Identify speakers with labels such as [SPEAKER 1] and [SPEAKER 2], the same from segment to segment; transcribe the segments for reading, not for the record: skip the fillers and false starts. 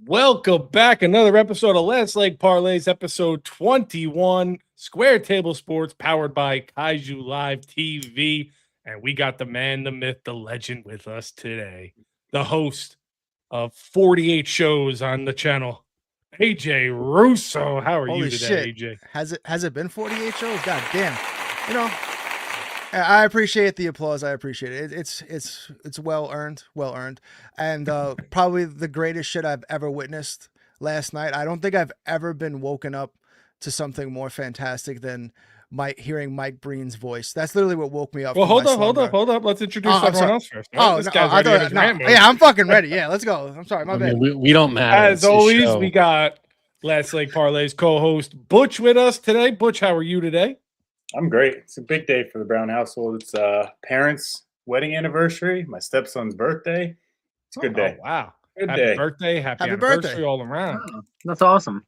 [SPEAKER 1] Welcome back. Another episode of Let's Leg Parlays, episode 21. Square Table Sports, powered by Kaiju Live TV. And we got the man, the myth, the legend with us today. The host of 48 shows on the channel, AJ Russo. How are you today, AJ?
[SPEAKER 2] Has it been 48 shows? God damn. You know, I appreciate the applause. I appreciate it. It's well earned, and probably the greatest shit I've ever witnessed last night. I don't think I've ever been woken up to something more fantastic than hearing Mike Breen's voice. That's literally what woke me up.
[SPEAKER 1] Well, hold up. Let's introduce everyone else first. Right? This guy's ready.
[SPEAKER 2] Yeah, I'm fucking ready. Yeah, let's go. I'm sorry, my bad.
[SPEAKER 3] We don't matter.
[SPEAKER 1] As always, we got Let's Leg Parlays co-host Butch with us today. Butch, how are you today?
[SPEAKER 4] I'm great. It's a big day for the Brown household. It's parents' wedding anniversary, my stepson's birthday. It's a good day.
[SPEAKER 1] Oh, wow.
[SPEAKER 4] Good
[SPEAKER 1] Happy
[SPEAKER 4] day.
[SPEAKER 1] birthday. Happy anniversary all around.
[SPEAKER 3] Oh, that's awesome.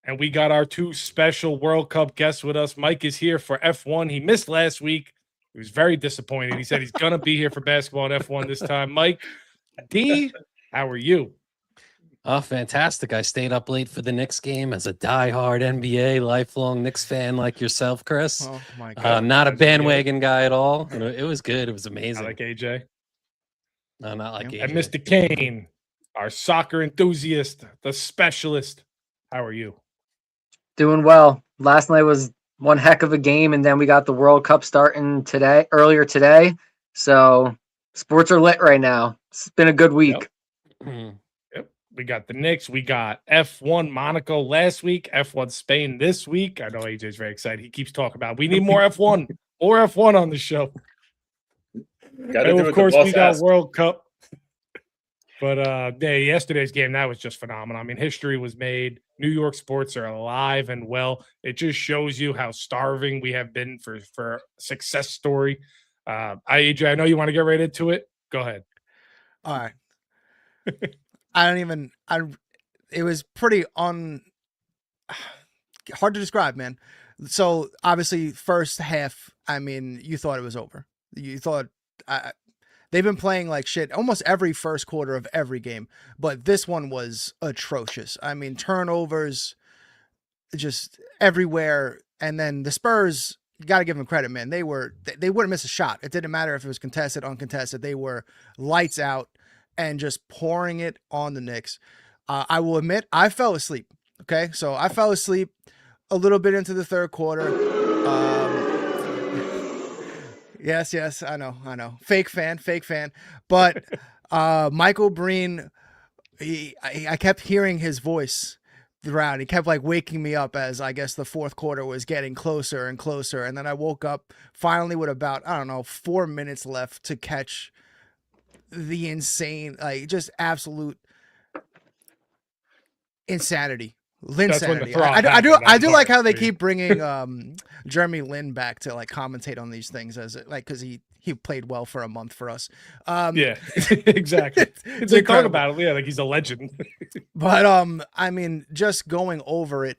[SPEAKER 1] And we got our two special World Cup guests with us. Mike is here for F1. He missed last week. He was very disappointed. He said he's going to be here for basketball and F1 this time. Mike D, how are you?
[SPEAKER 3] Oh, fantastic. I stayed up late for the Knicks game as a diehard NBA lifelong Knicks fan like yourself, Chris.
[SPEAKER 2] Oh, my God.
[SPEAKER 3] Not a bandwagon guy at all. It was good. It was amazing.
[SPEAKER 1] I like AJ.
[SPEAKER 3] No, not like AJ.
[SPEAKER 1] And Mr. Kane, our soccer enthusiast, the specialist. How are you?
[SPEAKER 5] Doing well. Last night was one heck of a game, and then we got the World Cup starting earlier today. So sports are lit right now. It's been a good week.
[SPEAKER 1] Yep. We got the Knicks. We got F1 Monaco last week, F1 Spain this week. I know AJ's very excited. He keeps talking about we need more F1 or F1 on the show. And of course, we got World Cup. But yesterday's game, that was just phenomenal. I mean, history was made. New York sports are alive and well. It just shows you how starving we have been for a success story. AJ, I know you want to get right into it. Go ahead.
[SPEAKER 2] All right. It was pretty hard to describe, man. So obviously first half, I mean, you thought it was over. You thought they've been playing like shit almost every first quarter of every game, but this one was atrocious. I mean, turnovers just everywhere. And then the Spurs, you got to give them credit, man. They wouldn't miss a shot. It didn't matter if it was contested, uncontested. They were lights out and just pouring it on the Knicks. I will admit, I fell asleep. Okay, so I fell asleep a little bit into the third quarter. Yes, I know. Fake fan. But Michael Breen, I kept hearing his voice throughout. He kept like waking me up as I guess the fourth quarter was getting closer and closer. And then I woke up finally with about, 4 minutes left to catch the insane, like just absolute insanity. Linsanity. I do like how they keep bringing Jeremy Lin back to like commentate on these things as because he played well for a month for us.
[SPEAKER 1] Yeah, exactly. They talk about it, yeah, like he's a legend.
[SPEAKER 2] But I mean, just going over it.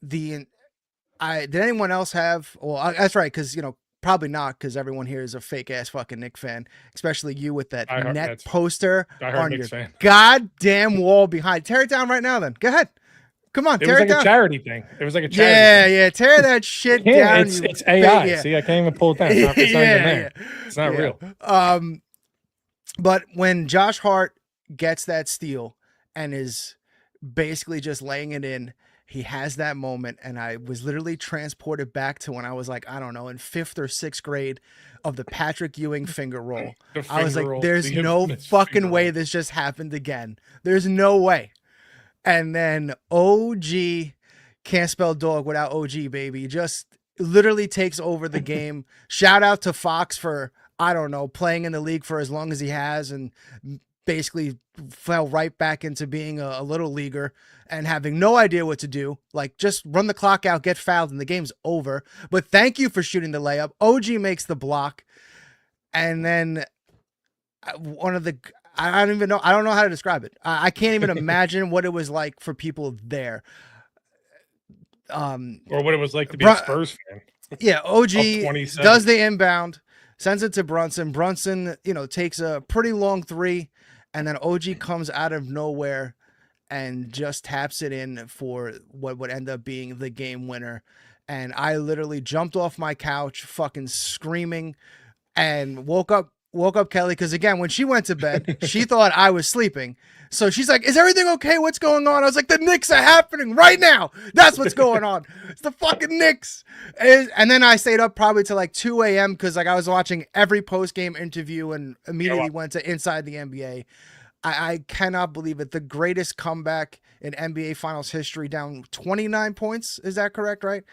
[SPEAKER 2] Did anyone else have? Well, that's right, because probably not, because everyone here is a fake ass fucking Knicks fan, especially you with that net poster on your goddamn wall behind. Tear it down right now, then. Go ahead. Come on, tear it down.
[SPEAKER 1] It was like a charity thing. It was like a charity.
[SPEAKER 2] Yeah. Tear that shit down.
[SPEAKER 1] It's AI. Yeah. See, I can't even pull it down. It's not even there. It's not real.
[SPEAKER 2] But when Josh Hart gets that steal and is basically just laying it in, he has that moment, and I was literally transported back to when I was like, I don't know, in 5th or 6th grade of the Patrick Ewing finger roll. I was like, there's no fucking way this just happened again. There's no way. And then OG, can't spell dog without OG, baby, just literally takes over the game. Shout out to Fox for, I don't know, playing in the league for as long as he has and basically fell right back into being a little leaguer and having no idea what to do. Like, just run the clock out, get fouled, and the game's over. But thank you for shooting the layup. OG makes the block. And then I don't know how to describe it. I can't even imagine what it was like for people there.
[SPEAKER 1] Or what it was like to be a Spurs fan.
[SPEAKER 2] Yeah, OG does the inbound, sends it to Brunson. Brunson, takes a pretty long three and then OG comes out of nowhere and just taps it in for what would end up being the game winner. And I literally jumped off my couch, fucking screaming, and woke up Kelly, because again, when she went to bed, she thought I was sleeping. So she's like, "Is everything okay? What's going on?" I was like, "The Knicks are happening right now. That's what's going on. It's the fucking Knicks." And then I stayed up probably till like 2 a.m. because like I was watching every post game interview and immediately went to Inside the NBA. I cannot believe it. The greatest comeback in NBA Finals history, down 29 points. Is that correct? Right?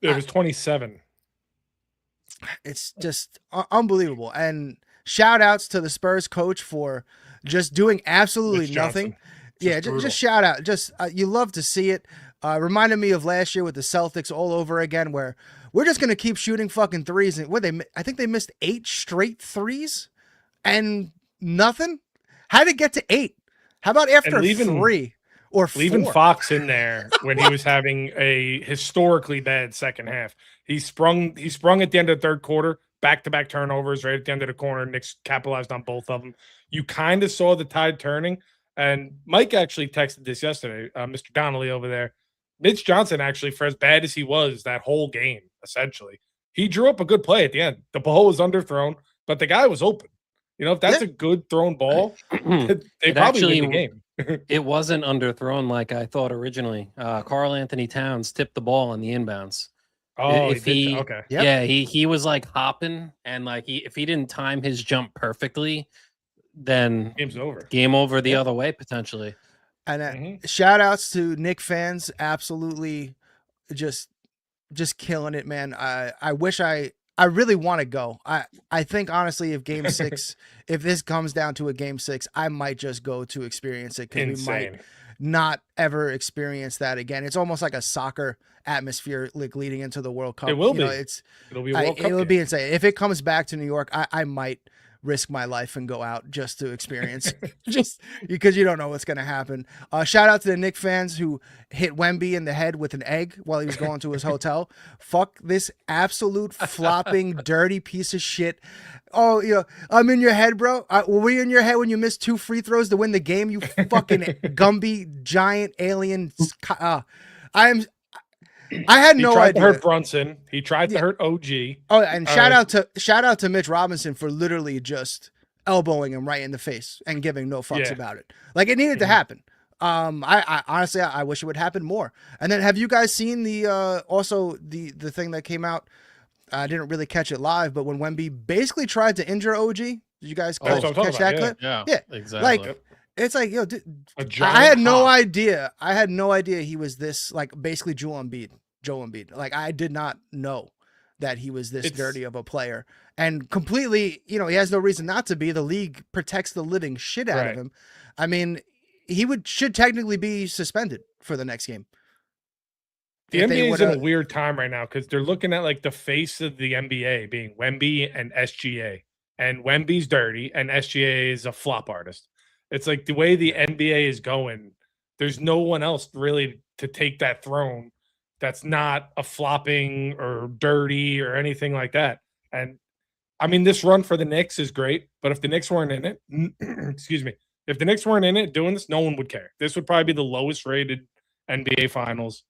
[SPEAKER 1] It was 27.
[SPEAKER 2] It's just unbelievable. And shout outs to the Spurs coach for just doing absolutely
[SPEAKER 1] Mitch Johnson.
[SPEAKER 2] nothing. Yeah,
[SPEAKER 1] brutal.
[SPEAKER 2] just shout out. Just you love to see it. Reminded me of last year with the Celtics all over again, where we're just gonna keep shooting fucking threes. And I think they missed 8 straight threes and nothing. How did it get to 8? How about after
[SPEAKER 1] leaving-
[SPEAKER 2] 3 or 4?
[SPEAKER 1] Leaving Fox in there when he was having a historically bad second half. He sprung at the end of the third quarter, back-to-back turnovers right at the end of the corner. Knicks capitalized on both of them. You kind of saw the tide turning. And Mike actually texted this yesterday, Mr. Donnelly over there. Mitch Johnson, actually, for as bad as he was that whole game, essentially, he drew up a good play at the end. The ball was underthrown, but the guy was open. You know, if that's a good thrown ball, they probably win the game.
[SPEAKER 3] It wasn't underthrown like I thought originally. Karl Anthony Towns tipped the ball on the inbounds.
[SPEAKER 1] Oh,
[SPEAKER 3] If he-
[SPEAKER 1] okay.
[SPEAKER 2] Yep.
[SPEAKER 3] Yeah, he was like hopping, and like if he didn't time his jump perfectly, then
[SPEAKER 1] Game's over.
[SPEAKER 3] game over the other way potentially.
[SPEAKER 2] And shout outs to Knick fans, absolutely just killing it, man. I wish I really want to go. I think honestly, if game 6, if this comes down to a game 6, I might just go to experience it, because we might
[SPEAKER 1] Insane.
[SPEAKER 2] not ever experience that again. It's almost like a soccer atmosphere, like leading into the World Cup.
[SPEAKER 1] It will
[SPEAKER 2] You know,
[SPEAKER 1] be. It'll be a World Cup
[SPEAKER 2] it will
[SPEAKER 1] game.
[SPEAKER 2] be insane. If it comes back to New York, I might risk my life and go out just to experience, just because you don't know what's going to happen. Shout out to the Knicks fans who hit Wemby in the head with an egg while he was going to his hotel. Fuck this absolute flopping, dirty piece of shit. Oh, you know, I'm in your head, bro. Were you in your head when you missed 2 free throws to win the game? You fucking Gumby giant alien. I had no
[SPEAKER 1] he tried
[SPEAKER 2] idea.
[SPEAKER 1] to hurt Brunson. He tried to hurt OG.
[SPEAKER 2] Oh, and shout out to Mitch Robinson for literally just elbowing him right in the face and giving no fucks about it. Like, it needed to happen. I honestly, I wish it would happen more. And then, have you guys seen the also the thing that came out? I didn't really catch it live, but when Wemby basically tried to injure OG, did you guys
[SPEAKER 1] that's what I'm
[SPEAKER 2] catch
[SPEAKER 1] talking
[SPEAKER 2] that
[SPEAKER 1] about,
[SPEAKER 2] clip?
[SPEAKER 3] Yeah,
[SPEAKER 2] Yeah,
[SPEAKER 3] exactly.
[SPEAKER 2] like it's like, yo,
[SPEAKER 1] A giant
[SPEAKER 2] I had no
[SPEAKER 1] hop.
[SPEAKER 2] idea. I had no idea he was this, like, basically Joel Embiid. Like, I did not know that he was this dirty of a player, and completely, you know, he has no reason not to be. The league protects the living shit out of him. I mean, he should technically be suspended for the next game.
[SPEAKER 1] The NBA is in a weird time right now because they're looking at like the face of the NBA being Wemby and SGA. And Wemby's dirty and SGA is a flop artist. It's like the way the NBA is going, there's no one else really to take that throne that's not a flopping or dirty or anything like that. And I mean, this run for the Knicks is great, but if the Knicks weren't in it, excuse me, if the Knicks weren't in it doing this, no one would care. This would probably be the lowest rated NBA finals.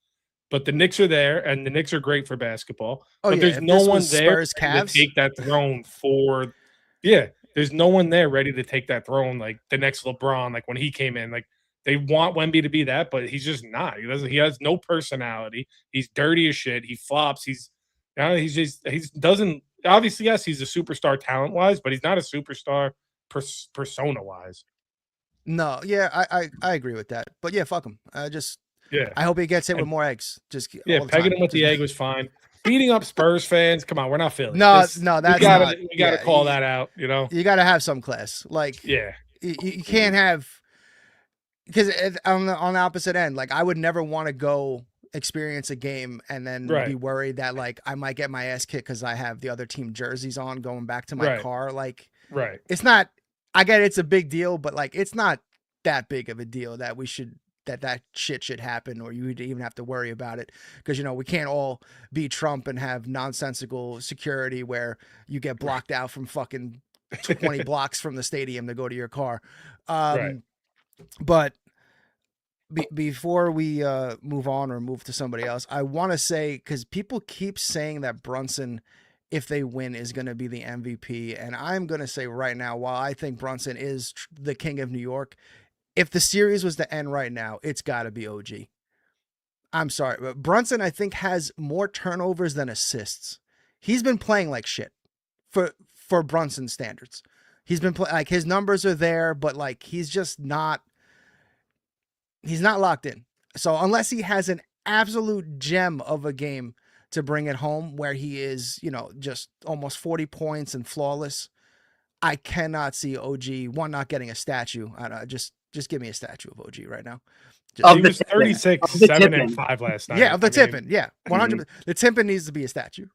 [SPEAKER 1] But the Knicks are there, and the Knicks are great for basketball.
[SPEAKER 2] Oh,
[SPEAKER 1] but
[SPEAKER 2] yeah,
[SPEAKER 1] there's
[SPEAKER 2] if
[SPEAKER 1] no
[SPEAKER 2] this
[SPEAKER 1] one
[SPEAKER 2] was
[SPEAKER 1] there
[SPEAKER 2] Spurs,
[SPEAKER 1] to
[SPEAKER 2] Cavs.
[SPEAKER 1] take that throne for. Yeah, there's no one there ready to take that throne like the next LeBron. Like when he came in, like they want Wemby to be that, but he's just not. He doesn't. He has no personality. He's dirty as shit. He flops. He doesn't. Obviously, yes, he's a superstar talent wise, but he's not a superstar persona wise.
[SPEAKER 2] No, yeah, I agree with that. But yeah, fuck him.
[SPEAKER 1] Yeah.
[SPEAKER 2] I hope he gets hit with more eggs. Just all the
[SPEAKER 1] pegging
[SPEAKER 2] time.
[SPEAKER 1] him with the egg was fine. Beating up Spurs fans, come on, we're not Philly.
[SPEAKER 2] No,
[SPEAKER 1] This-
[SPEAKER 2] no, that's
[SPEAKER 1] we gotta,
[SPEAKER 2] not.
[SPEAKER 1] We gotta call that out. You know.
[SPEAKER 2] You got to have some class. Like,
[SPEAKER 1] Yeah.
[SPEAKER 2] you can't have, because on the opposite end, like, I would never want to go experience a game and then be worried that, like, I might get my ass kicked because I have the other team jerseys on going back to my car. Like, it's not. I get it's a big deal, but like, it's not that big of a deal that we should. That shit should happen, or you would even have to worry about it, because, you know, we can't all be Trump and have nonsensical security where you get blocked out from fucking 20 blocks from the stadium to go to your car.
[SPEAKER 1] Right.
[SPEAKER 2] But before we move on or move to somebody else, I want to say, because people keep saying that Brunson, if they win, is going to be the MVP. And I'm going to say right now, while I think Brunson is the king of New York, if the series was to end right now, it's got to be OG. I'm sorry, but Brunson, I think, has more turnovers than assists. He's been playing like shit for Brunson standards. He's been like, his numbers are there, but like he's just not. He's not locked in. So unless he has an absolute gem of a game to bring it home, where he is, just almost 40 points and flawless, I cannot see OG not getting a statue. I don't know, just give me a statue of OG right now.
[SPEAKER 1] He was 36, 7 and 5 last night.
[SPEAKER 2] Yeah, of the Tippin. Yeah, 100%. The Tippin needs to be a statue.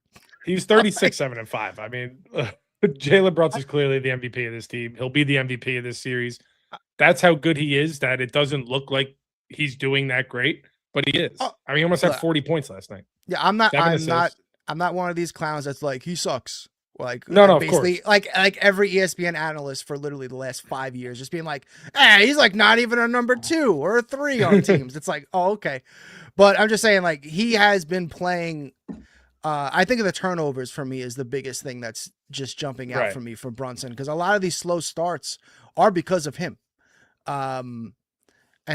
[SPEAKER 1] He was 36, 7 and 5. I mean, Jalen Brunson's clearly the MVP of this team. He'll be the MVP of this series. That's how good he is, that it doesn't look like he's doing that great, but he is. I mean, he almost had 40 points last night.
[SPEAKER 2] Yeah, I'm not one of these clowns that's like, he sucks. Like,
[SPEAKER 1] no,
[SPEAKER 2] basically, like every ESPN analyst for literally the last 5 years, just being like, he's like not even a number 2 or a 3 on teams. It's like, oh, okay. But I'm just saying, like, he has been playing. I think of the turnovers for me is the biggest thing that's just jumping out for me for Brunson, because a lot of these slow starts are because of him. And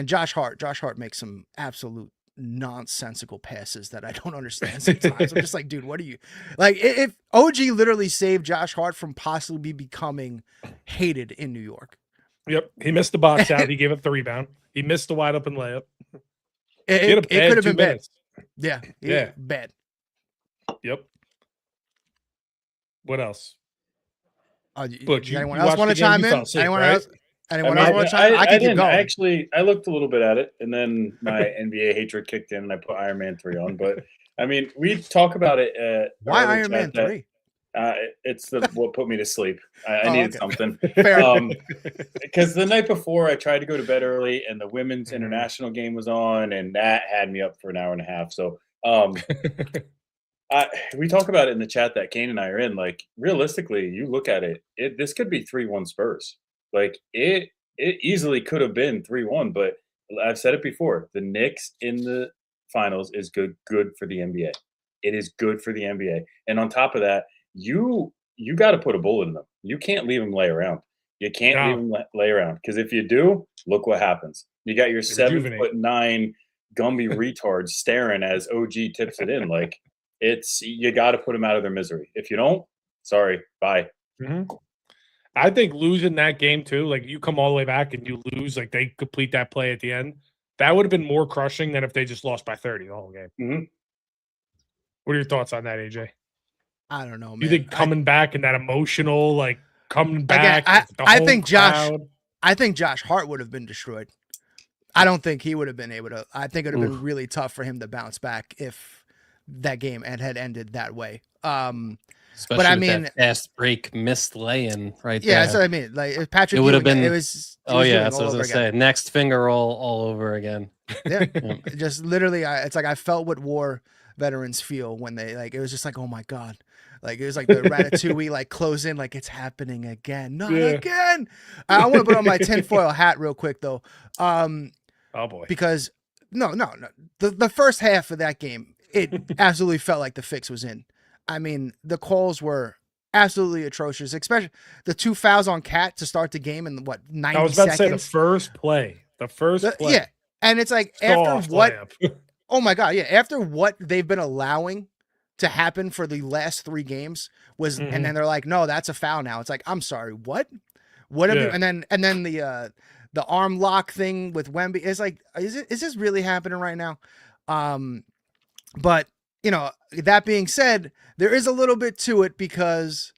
[SPEAKER 2] Josh Hart makes some absolute nonsensical passes that I don't understand sometimes. I'm just like, dude, what are you like? If OG literally saved Josh Hart from possibly becoming hated in New York.
[SPEAKER 1] Yep, he missed the box out. He gave up the rebound. He missed the wide open layup.
[SPEAKER 2] It could have been bad. Yeah, bad.
[SPEAKER 1] Yep. What else?
[SPEAKER 2] Look, anyone else want to chime in? Anyone else? Anyone else want to chime in?
[SPEAKER 4] I didn't. Actually, I looked a little bit at it, and then my NBA hatred kicked in, and I put Iron Man 3 on. But, I mean, we talk about it.
[SPEAKER 2] Why Iron Man 3?
[SPEAKER 4] It's what put me to sleep. I needed something.
[SPEAKER 2] Fair.
[SPEAKER 4] Because the night before, I tried to go to bed early, and the women's international game was on, and that had me up for an hour and a half. So, we talk about it in the chat that Kane and I are in. Like, realistically, you look at it, this could be 3-1 Spurs. Like, it easily could have been 3-1, but I've said it before. The Knicks in the finals is good for the NBA. It is good for the NBA. And on top of that, you got to put a bullet in them. You can't leave them lay around. You can't leave them lay around, because if you do, look what happens. You got your 7'9" Gumby retards staring as OG tips it in. Like, you got to put them out of their misery. If you don't, sorry, bye.
[SPEAKER 1] Mm-hmm. I think losing that game too, like you come all the way back and you lose, like they complete that play at the end, that would have been more crushing than if they just lost by 30 the whole game.
[SPEAKER 4] Mm-hmm.
[SPEAKER 1] What are your thoughts on that, AJ?
[SPEAKER 2] I don't know, man.
[SPEAKER 1] You think coming back and that emotional, like coming back?
[SPEAKER 2] I think Josh Hart would have been destroyed. I don't think he would have been able to. I think it would have been really tough for him to bounce back if that game had ended that way.
[SPEAKER 3] Especially
[SPEAKER 2] but I
[SPEAKER 3] with
[SPEAKER 2] mean,
[SPEAKER 3] that fast break missed lay-in right there.
[SPEAKER 2] Yeah, that's what I mean. Like if Patrick,
[SPEAKER 3] it would have been.
[SPEAKER 2] It was
[SPEAKER 3] that's what I was gonna say. Next finger all over again.
[SPEAKER 2] Yeah, just literally, it's like I felt what war veterans feel when they like. It was just like, oh my god, like it was like the Ratatouille like close in, like it's happening again, not again. I want to put on my tinfoil hat real quick though. Oh
[SPEAKER 1] boy,
[SPEAKER 2] because no, the first half of that game, it absolutely felt like the fix was in. I mean, the calls were absolutely atrocious, especially the 2 fouls on Cat to start the game in 90 seconds.
[SPEAKER 1] I was about to say the first play.
[SPEAKER 2] Yeah. And it's like after what oh my god, yeah, after what they've been allowing to happen for the last 3 games was and then they're like, "No, that's a foul now." It's like, "I'm sorry, what?" What have you, and then the arm lock thing with Wemby is like, is this really happening right now? But you know, that being said, there is a little bit to it because,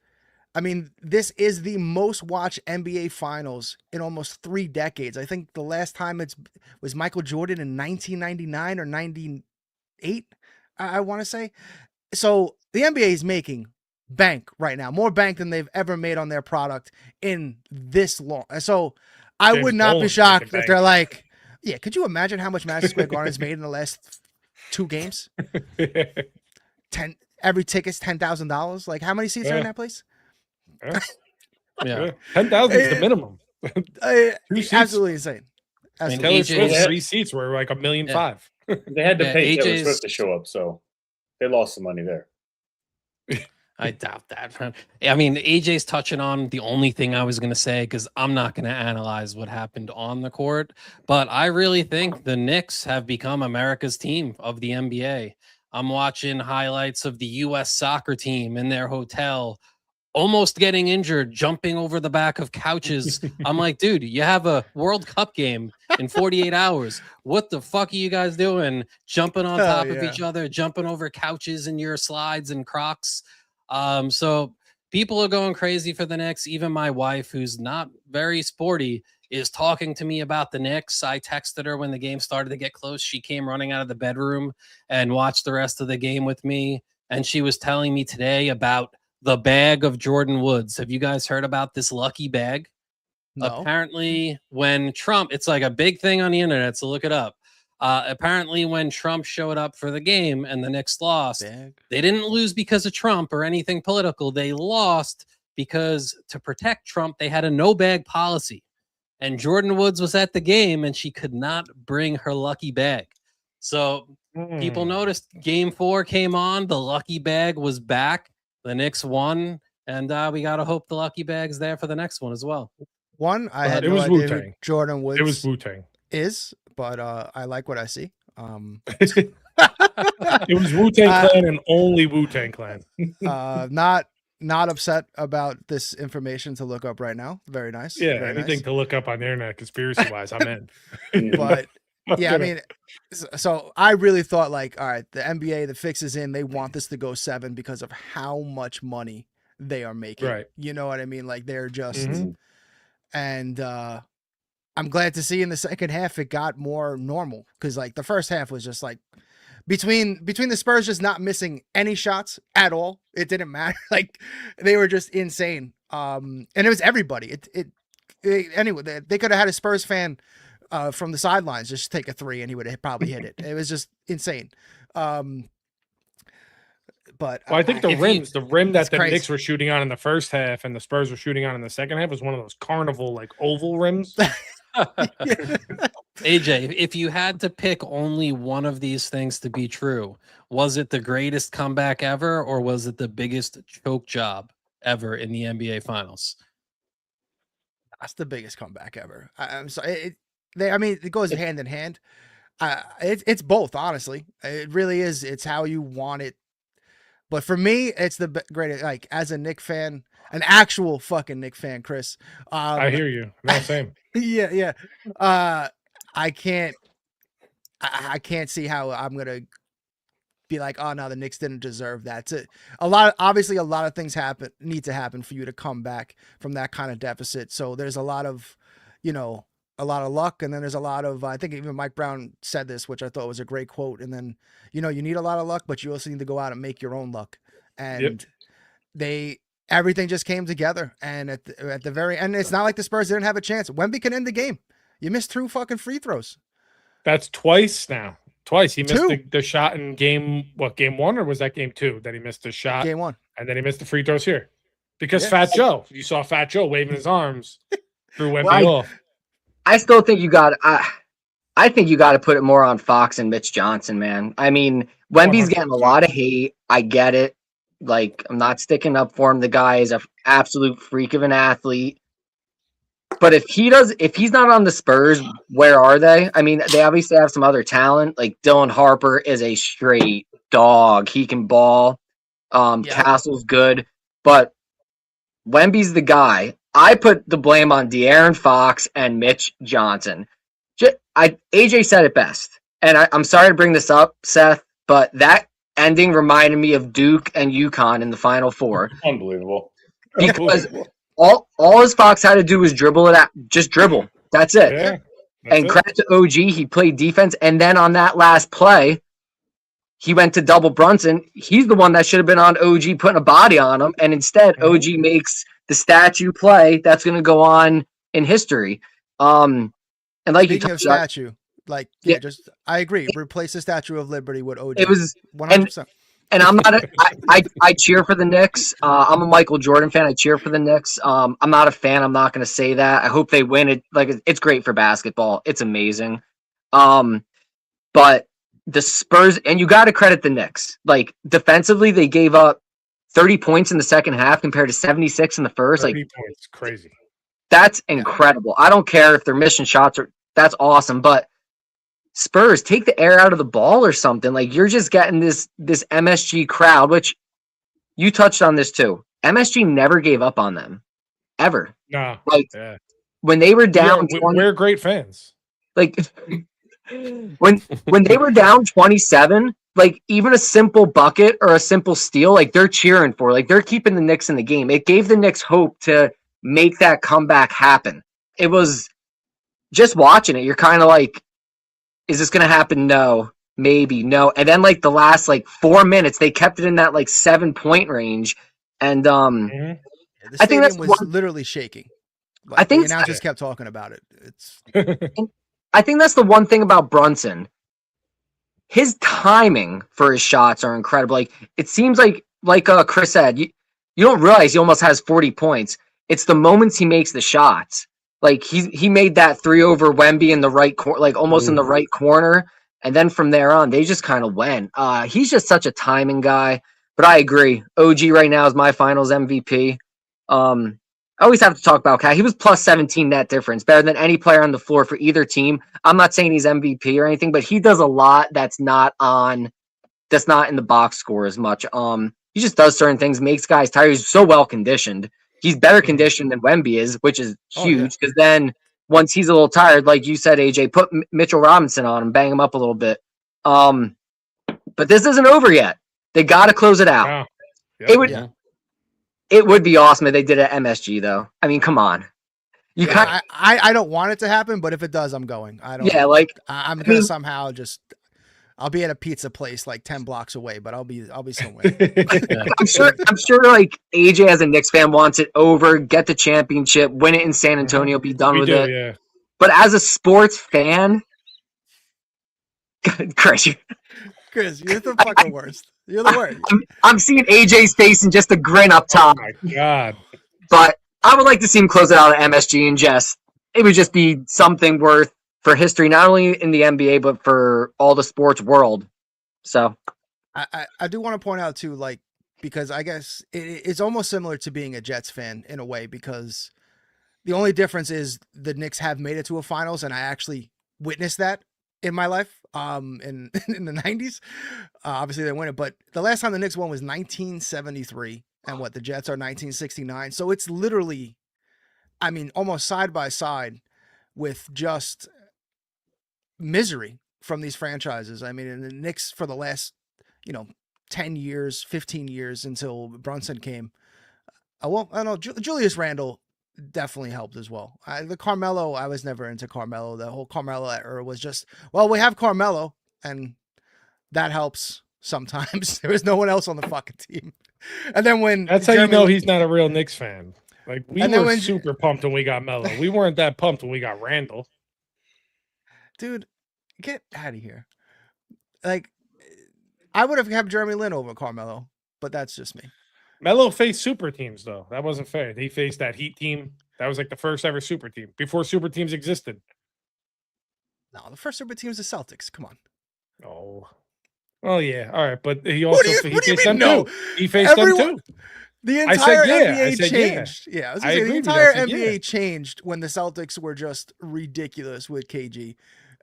[SPEAKER 2] I mean, this is the most watched NBA Finals in almost 3 decades. I think the last time was Michael Jordan in 1999 or 98, I want to say. So the NBA is making bank right now, more bank than they've ever made on their product in this long. So I would not be shocked if they're like, yeah, could you imagine how much Madison Square Garden's made in the last 2 games? Every ticket's $10,000. Like, how many seats are in that place?
[SPEAKER 3] Yeah.
[SPEAKER 1] 10,000 is the minimum. seats.
[SPEAKER 2] Absolutely insane.
[SPEAKER 3] I mean,
[SPEAKER 1] Taylor
[SPEAKER 3] AJ
[SPEAKER 1] Swift's
[SPEAKER 4] had-
[SPEAKER 1] 3 seats were like $1.5 million.
[SPEAKER 4] They had to
[SPEAKER 3] Yeah,
[SPEAKER 4] pay Taylor
[SPEAKER 3] AJ's
[SPEAKER 4] Swift to show up, so they lost some money there.
[SPEAKER 3] I doubt that. I mean, AJ's touching on the only thing I was going to say because I'm not going to analyze what happened on the court, but I really think the Knicks have become America's team of the NBA. I'm watching highlights of the U.S. soccer team in their hotel almost getting injured, jumping over the back of couches. I'm like, dude, you have a World Cup game in 48 hours. What the fuck are you guys doing? Jumping on
[SPEAKER 2] Oh,
[SPEAKER 3] top of
[SPEAKER 2] yeah.
[SPEAKER 3] each other, jumping over couches in your slides and Crocs. So people are going crazy for the Knicks. Even my wife, who's not very sporty, is talking to me about the Knicks. I texted her when the game started to get close. She came running out of the bedroom and watched the rest of the game with me. And she was telling me today about the bag of Jordan Woods. Have you guys heard about this lucky bag?
[SPEAKER 2] No.
[SPEAKER 3] Apparently, when Trump, it's like a big thing on the internet, so look it up. Apparently, when Trump showed up for the game and the Knicks lost, they didn't lose because of Trump or anything political. They lost because to protect Trump, they had a no bag policy. And Jordan Woods was at the game and she could not bring her lucky bag. So people noticed game 4 came on, the lucky bag was back. The Knicks won, and we got to hope the lucky bag's there for the next one as well.
[SPEAKER 2] One, I
[SPEAKER 1] But
[SPEAKER 2] had
[SPEAKER 1] it
[SPEAKER 2] no
[SPEAKER 1] was
[SPEAKER 2] idea who
[SPEAKER 1] Wu-Tang.
[SPEAKER 2] Jordan Woods
[SPEAKER 1] It was Wu-Tang.
[SPEAKER 2] is, but I like what I see.
[SPEAKER 1] It was Wu-Tang Clan and only Wu-Tang Clan.
[SPEAKER 2] Not upset about this information to look up right now. Very nice.
[SPEAKER 1] Yeah,
[SPEAKER 2] very
[SPEAKER 1] anything
[SPEAKER 2] nice.
[SPEAKER 1] to look up on the internet conspiracy-wise, I'm in.
[SPEAKER 2] But yeah, I mean, so I really thought like, all right, the NBA, the fix is in. They want this to go 7 because of how much money they are making.
[SPEAKER 1] Right.
[SPEAKER 2] You know what I mean? Like they're just,
[SPEAKER 1] Mhm.
[SPEAKER 2] and I'm glad to see in the second half it got more normal because like the first half was just like between the Spurs just not missing any shots at all. It didn't matter. Like they were just insane. And it was everybody. Anyway, they could have had a Spurs fan from the sidelines just take a 3 and he would have probably hit it. It was just insane. But
[SPEAKER 1] Well, I think the rim that the
[SPEAKER 2] crazy.
[SPEAKER 1] Knicks were shooting on in the first half and the Spurs were shooting on in the second half was one of those carnival like oval rims.
[SPEAKER 3] AJ, if you had to pick only one of these things to be true, was it the greatest comeback ever or was it the biggest choke job ever in the NBA Finals?
[SPEAKER 2] That's the biggest comeback ever. I'm sorry. I mean, it goes hand in hand. It's both, honestly. It really is. It's how you want it. But for me, it's the greatest. Like as a Knick fan, an actual fucking Knick fan, Chris.
[SPEAKER 1] I hear you. No, same.
[SPEAKER 2] Yeah. I can't see how I'm gonna be like, oh no, the Knicks didn't deserve that. Obviously a lot of things need to happen for you to come back from that kind of deficit. So there's a lot of, a lot of luck, and then there's a lot of I think even Mike Brown said this, which I thought was a great quote. And then you need a lot of luck, but you also need to go out and make your own luck. And everything just came together. And at the very end, it's not like the Spurs didn't have a chance. Wemby can end the game. You missed 2 fucking free throws.
[SPEAKER 1] That's twice now. Twice. He missed
[SPEAKER 2] 2.
[SPEAKER 1] the shot in game 1 or was that game 2 that he missed the shot?
[SPEAKER 2] Game 1.
[SPEAKER 1] And then he missed the free throws here. Because
[SPEAKER 2] Yeah.
[SPEAKER 1] Fat Joe, you saw Fat Joe waving his arms through Wemby
[SPEAKER 5] Well,
[SPEAKER 1] off.
[SPEAKER 5] I still think I think you got to put it more on Fox and Mitch Johnson, man. I mean, Wemby's getting a lot of hate. I get it. Like, I'm not sticking up for him. The guy is an absolute freak of an athlete. But if he's not on the Spurs, where are they? I mean, they obviously have some other talent. Like Dylan Harper is a straight dog. He can ball. Castle's good. But Wemby's the guy. I put the blame on De'Aaron Fox and Mitch Johnson. AJ said it best. And I'm sorry to bring this up, Seth, but that ending reminded me of Duke and UConn in the Final Four.
[SPEAKER 4] Unbelievable.
[SPEAKER 5] Because all his Fox had to do was dribble it out. Just dribble. That's it.
[SPEAKER 1] Yeah.
[SPEAKER 5] And credit to OG, he played defense. And then on that last play, he went to double Brunson. He's the one that should have been on OG putting a body on him. And instead, OG makes the statue play that's going to go on in history. And like
[SPEAKER 2] Speaking
[SPEAKER 5] you
[SPEAKER 2] of
[SPEAKER 5] touched on,
[SPEAKER 2] statue, like I agree. Replace the Statue of Liberty with OG.
[SPEAKER 5] it was
[SPEAKER 2] 100%.
[SPEAKER 5] and I'm not. I cheer for the Knicks. I'm a Michael Jordan fan. I cheer for the Knicks. I'm not a fan. I'm not going to say that. I hope they win. It's great for basketball. It's amazing. But the Spurs, and you got to credit the Knicks. Like defensively, they gave up 30 points in the second half compared to 76 in the first.
[SPEAKER 1] 30
[SPEAKER 5] Like
[SPEAKER 1] points, crazy.
[SPEAKER 5] that's incredible. I don't care if they're missing shots or that's awesome, but Spurs take the air out of the ball or something. Like you're just getting this MSG crowd, which you touched on this too. MSG never gave up on them ever.
[SPEAKER 1] No,
[SPEAKER 5] Like
[SPEAKER 1] yeah.
[SPEAKER 5] when they were down,
[SPEAKER 1] we're great fans.
[SPEAKER 5] like when they were down 27, like even a simple bucket or a simple steal, like they're cheering for, like they're keeping the Knicks in the game. It gave the Knicks hope to make that comeback happen. It was just watching it. You're kind of like, is this going to happen? No, maybe no. And then like the last like 4 minutes, they kept it in that like 7-point range. And
[SPEAKER 2] the
[SPEAKER 5] I think that's
[SPEAKER 2] was literally shaking.
[SPEAKER 5] I think
[SPEAKER 2] the announcers kept talking about it. It's
[SPEAKER 5] I think that's the one thing about Brunson. His timing for his shots are incredible. Like it seems like Chris said, you don't realize he almost has 40 points. It's the moments he makes the shots. Like he made that 3 over Wemby in the right corner, like almost in the right corner, and then from there on, they just kind of went. He's just such a timing guy. But I agree. OG right now is my Finals MVP. I always have to talk about Cat. He was plus 17 net difference, better than any player on the floor for either team. I'm not saying he's MVP or anything, but he does a lot that's not in the box score as much. He just does certain things, makes guys tired. He's so well conditioned. He's better conditioned than Wemby is, which is huge. Because then once he's a little tired, like you said, AJ, put Mitchell Robinson on him, bang him up a little bit. But this isn't over yet. They got to close it out.
[SPEAKER 1] Wow. Yep.
[SPEAKER 5] It would be awesome if they did it at MSG, though. I mean, come on.
[SPEAKER 2] I don't want it to happen, but if it does, I'm going. I'm gonna somehow just. I'll be at a pizza place like 10 blocks away, but I'll be somewhere.
[SPEAKER 5] I'm sure like AJ as a Knicks fan wants it over, get the championship, win it in San Antonio, be done with it.
[SPEAKER 1] Yeah.
[SPEAKER 5] But as a sports fan, Chris, you're
[SPEAKER 2] the fucking worst. You're the worst.
[SPEAKER 5] I'm seeing AJ's face and just a grin up top.
[SPEAKER 1] Oh my God.
[SPEAKER 5] But I would like to see him close it out at MSG and it would just be something worth for history, not only in the NBA, but for all the sports world. So
[SPEAKER 2] I do want to point out too, like, because I guess it's almost similar to being a Jets fan in a way, because the only difference is the Knicks have made it to a finals, and I actually witnessed that in my life in the 90s. Obviously they win it, but the last time the Knicks won was 1973, and the Jets are 1969. So it's literally, I mean, almost side by side with just misery from these franchises. I mean, and the Knicks for the last 10 years, 15 years until Brunson came. I don't know. Julius Randle definitely helped as well. The Carmelo, I was never into Carmelo. The whole Carmelo era was just, well, we have Carmelo, and that helps sometimes. There was no one else on the fucking team. And then when
[SPEAKER 1] that's how you know he's not a real Knicks fan. Like we were super pumped when we got Melo. We weren't that pumped when we got Randall.
[SPEAKER 2] Dude, get out of here. Like, I would have kept Jeremy Lin over Carmelo, but that's just me.
[SPEAKER 1] Melo faced super teams, though. That wasn't fair. He faced that Heat team. That was like the first ever super team before super teams existed.
[SPEAKER 2] No, the first super team is the Celtics. Come on.
[SPEAKER 1] Oh. Well, yeah. All right. But he also faced them too. He faced them too.
[SPEAKER 2] The entire NBA
[SPEAKER 1] said
[SPEAKER 2] changed. Yeah, I was gonna say, the entire NBA changed when the Celtics were just ridiculous with KG.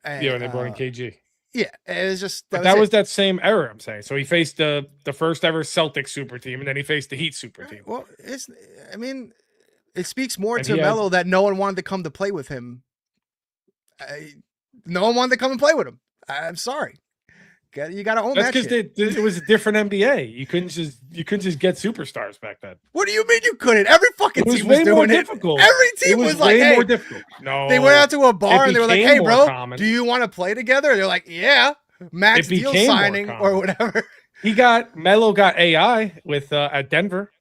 [SPEAKER 2] And,
[SPEAKER 1] when they brought in KG.
[SPEAKER 2] Yeah, it was just
[SPEAKER 1] that was that same era. I'm saying. So he faced the first ever Celtics super team, and then he faced the Heat super team.
[SPEAKER 2] Well, it speaks more to Melo that no one wanted to come to play with him. No one wanted to come and play with him. I'm sorry. You got to own that shit.
[SPEAKER 1] That's because it was a different NBA. You couldn't just get superstars back then.
[SPEAKER 2] What do you mean you couldn't? Every fucking team was doing it.
[SPEAKER 1] Difficult.
[SPEAKER 2] Every team was like, hey,
[SPEAKER 1] more difficult. No,
[SPEAKER 2] they went out to a bar and they were like, hey, bro, do you want to play together? They're like, yeah, max deal signing or whatever.
[SPEAKER 1] Melo got AI with at Denver.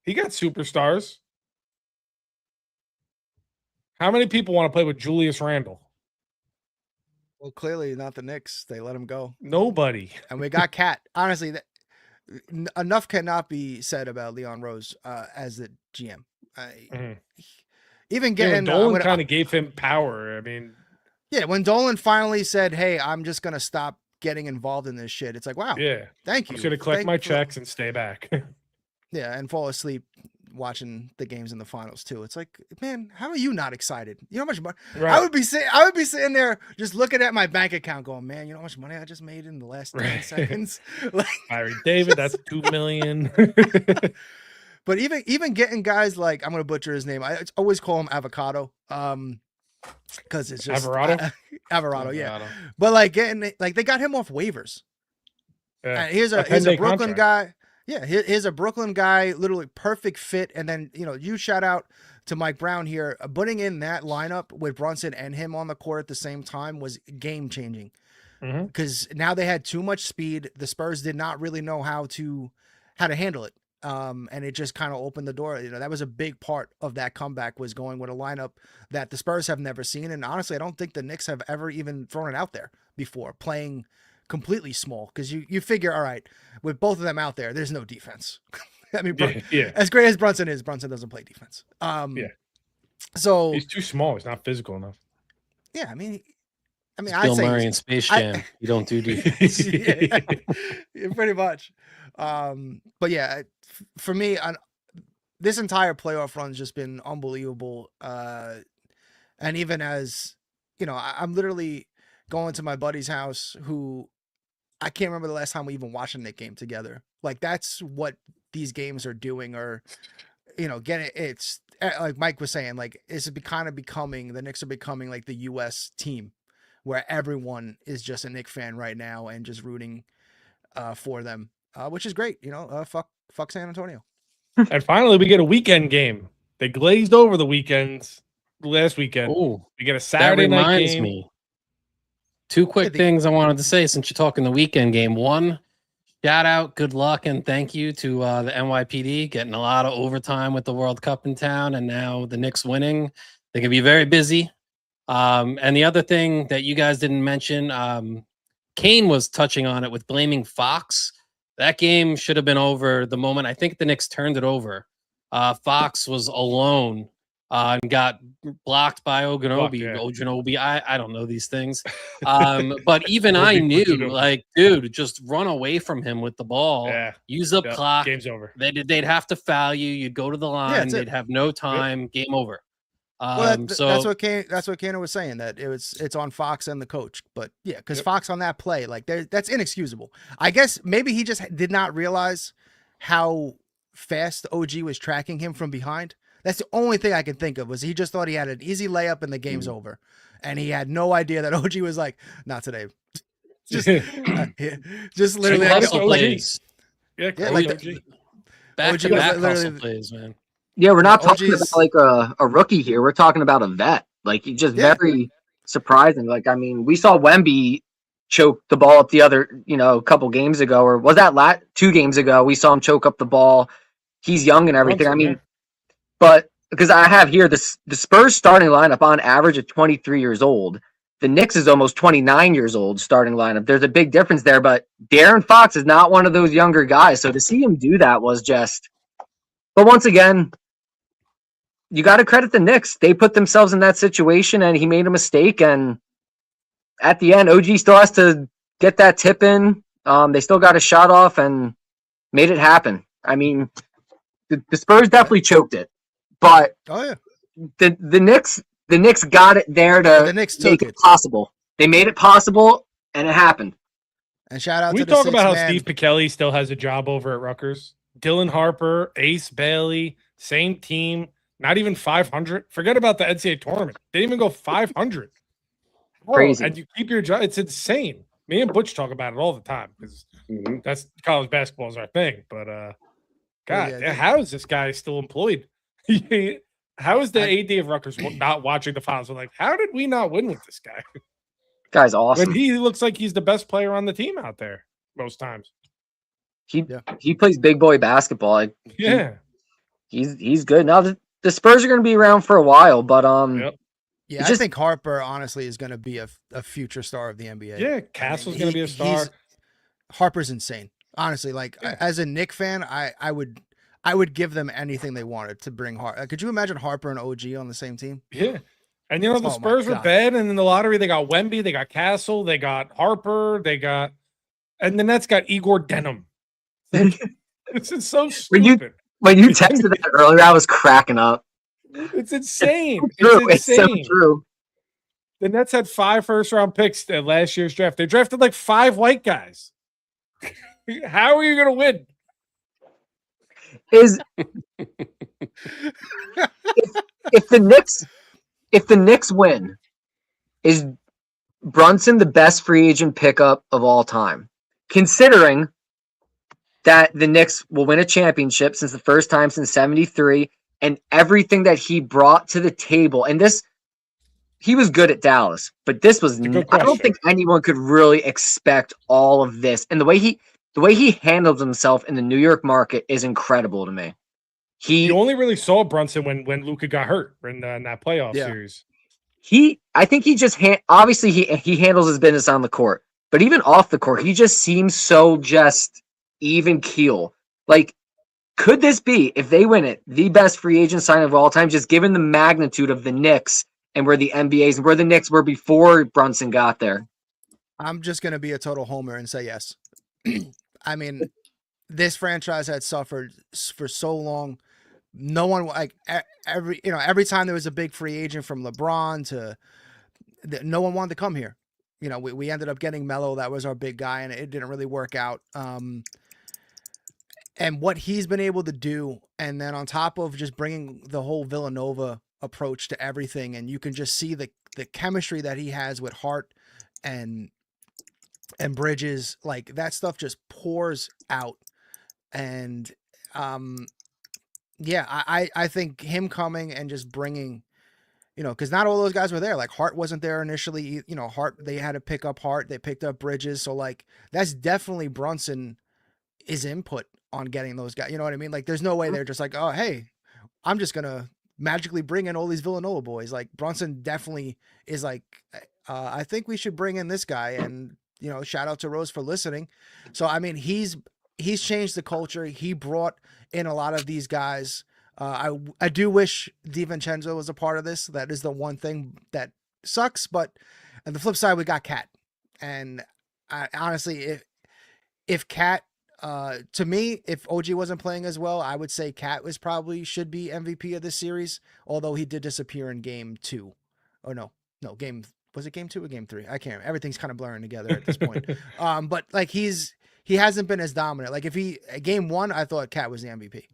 [SPEAKER 1] He got superstars. How many people want to play with Julius Randle?
[SPEAKER 2] Well, clearly not the Knicks. They let him go.
[SPEAKER 1] Nobody.
[SPEAKER 2] And we got Cat. Honestly, enough cannot be said about Leon Rose as the GM. Even getting
[SPEAKER 1] Dolan kind of gave him power. I mean,
[SPEAKER 2] yeah, when Dolan finally said, "Hey, I'm just gonna stop getting involved in this shit," it's like, wow,
[SPEAKER 1] yeah,
[SPEAKER 2] thank you.
[SPEAKER 1] I'm just gonna collect my checks and stay back.
[SPEAKER 2] Yeah, and fall asleep watching the games in the finals too. It's like, man, how are you not excited? You know how much money I would be sitting there just looking at my bank account, going, man, you know how much money I just made in the last 10 seconds? Like,
[SPEAKER 1] Larry David, that's $2 million.
[SPEAKER 2] But even getting guys like, I'm gonna butcher his name. I always call him Avocado, because it's just Alvarado, yeah. But like getting like they got him off waivers.
[SPEAKER 1] Yeah.
[SPEAKER 2] Here's a Brooklyn guy. Yeah, here's a Brooklyn guy, literally perfect fit. And then, you shout out to Mike Brown here. Putting in that lineup with Brunson and him on the court at the same time was game changing. Because now they had too much speed. The Spurs did not really know how to handle it. And it just kind of opened the door. That was a big part of that comeback, was going with a lineup that the Spurs have never seen. And honestly, I don't think the Knicks have ever even thrown it out there before, playing completely small, because you figure, all right, with both of them out there, there's no defense. I mean, as great as Brunson is, Brunson doesn't play defense. So
[SPEAKER 1] he's too small. He's not physical enough.
[SPEAKER 2] Yeah, I mean,
[SPEAKER 3] Bill Murray in Space Jam. You don't do defense.
[SPEAKER 2] yeah, pretty much. But yeah, for me, this entire playoff run has just been unbelievable. And even as I'm literally going to my buddy's house, who I can't remember the last time we even watched a Knicks game together. Like, that's what these games are doing, or it's like Mike was saying, like, it's kind of becoming, the Knicks are becoming like the US team, where everyone is just a Knicks fan right now and just rooting for them, which is great. Fuck San Antonio.
[SPEAKER 1] And finally, we get a weekend game. They glazed over the weekends last weekend.
[SPEAKER 3] Oh,
[SPEAKER 1] we get a Saturday night game.
[SPEAKER 3] Me. Two quick things I wanted to say since you're talking the weekend game. One, shout out, good luck, and thank you to the NYPD getting a lot of overtime with the World Cup in town, and now the Knicks winning. They can be very busy. And the other thing that you guys didn't mention, Kane was touching on it with blaming Fox. That game should have been over the moment I think the Knicks turned it over. Fox was alone and got blocked by Oginobi. I don't know these things. But even I knew, like, dude, just run away from him with the ball.
[SPEAKER 1] Yeah.
[SPEAKER 3] Use up clock.
[SPEAKER 1] Game's over.
[SPEAKER 3] They'd have to foul you. You'd go to the line. They'd have no time. Yep. Game over.
[SPEAKER 2] So that's what Kano was saying, that it's on Fox and the coach. But yeah, because Fox on that play, like, that's inexcusable. I guess maybe he just did not realize how fast OG was tracking him from behind. That's the only thing I can think of, was he just thought he had an easy layup and the game's over, and he had no idea that OG was like, not today. Just literally
[SPEAKER 3] plays. Back to back hustle plays, man.
[SPEAKER 5] Yeah, we're not talking about like a rookie here. We're talking about a vet. Like, just very surprising. Like, I mean, we saw Wemby choke the ball up the other, a couple games ago, or was that 2 games ago? We saw him choke up the ball. He's young and everything. I mean, but because I have here the Spurs starting lineup on average at 23 years old. The Knicks is almost 29 years old starting lineup. There's a big difference there, but De'Aaron Fox is not one of those younger guys. So to see him do that was just. But once again, you got to credit the Knicks. They put themselves in that situation, and he made a mistake. And at the end, OG still has to get that tip in. They still got a shot off and made it happen. I mean, the Spurs definitely choked it, but the Knicks got it there to make it possible. They made it possible, and it happened.
[SPEAKER 2] And shout out
[SPEAKER 1] to
[SPEAKER 2] the talk
[SPEAKER 1] about how Steve Pikelli still has a job over at Rutgers. Dylan Harper, Ace Bailey, same team. Not even 500. Forget about the NCAA tournament. They didn't even go 500.
[SPEAKER 5] Crazy.
[SPEAKER 1] And you keep your job. It's insane. Me and Butch talk about it all the time, because that's college basketball is our thing. But how is this guy still employed? How is the AD of Rutgers not watching the finals? We're like, how did we not win with this guy?
[SPEAKER 5] Guy's awesome.
[SPEAKER 1] When he looks like he's the best player on the team out there most times.
[SPEAKER 5] He plays big boy basketball. Like, he's good. Now the Spurs are going to be around for a while, but
[SPEAKER 2] Yeah,
[SPEAKER 5] It's
[SPEAKER 2] I
[SPEAKER 5] just-
[SPEAKER 2] think Harper honestly is going to be a future star of the NBA.
[SPEAKER 1] Yeah, Castle's going to be a star.
[SPEAKER 2] Harper's insane. Honestly, like as a Knick fan, I would give them anything they wanted to bring Harper. Could you imagine Harper and OG on the same team?
[SPEAKER 1] Yeah. And the
[SPEAKER 2] Oh my
[SPEAKER 1] Spurs were
[SPEAKER 2] God.
[SPEAKER 1] bad, and in the lottery they got Wemby, they got Castle, they got Harper, and the Nets got Igor Denham. It's just so stupid.
[SPEAKER 5] When you texted that earlier, I was cracking up.
[SPEAKER 1] It's insane.
[SPEAKER 5] It's so
[SPEAKER 1] insane.
[SPEAKER 5] true.
[SPEAKER 1] The Nets had 5 first-round picks at last year's draft. They drafted like 5 white guys. How are you going to win?
[SPEAKER 5] If the Knicks win, is Brunson the best free agent pickup of all time? Considering that the Knicks will win a championship since the first time since '73, and everything that he brought to the table, and he was good at Dallas, but this was I don't think anyone could really expect all of this. And the way he handled himself in the New York market is incredible to me.
[SPEAKER 1] You only really saw Brunson when Luka got hurt in that playoff series.
[SPEAKER 5] I think he just obviously he handles his business on the court, but even off the court, he just seems so just even keel. Like, could this be, if they win it, the best free agent signing of all time, just given the magnitude of the Knicks and where the NBA's and where the Knicks were before Brunson got there?
[SPEAKER 2] I'm just going to be a total homer and say yes. I mean, this franchise had suffered for so long. No one, like, every time there was a big free agent from LeBron no one wanted to come here. You know, we ended up getting Melo. That was our big guy, and it didn't really work out. And what he's been able to do, and then on top of just bringing the whole Villanova approach to everything, and you can just see the chemistry that he has with Hart and Bridges, like that stuff just pours out. And I think him coming and just bringing, because not all those guys were there. Like Hart wasn't there initially. Hart, they had to pick up Hart. They picked up Bridges. So like that's definitely Brunson is input on getting those guys. You know what I mean? Like there's no way they're just like, oh, hey, I'm just going to magically bring in all these Villanova boys. Like Brunson definitely is like, I think we should bring in this guy. And, shout out to Rose for listening. So, I mean, he's changed the culture. He brought in a lot of these guys. I do wish DiVincenzo was a part of this. That is the one thing that sucks. But on the flip side, we got Cat. And honestly, if Cat, to me, if OG wasn't playing as well, I would say Cat should be MVP of this series. Although he did disappear in game 2. Oh no, was it game 2 or game 3? I can't remember. Everything's kind of blurring together at this point. But like he hasn't been as dominant. Like game 1, I thought Cat was the MVP.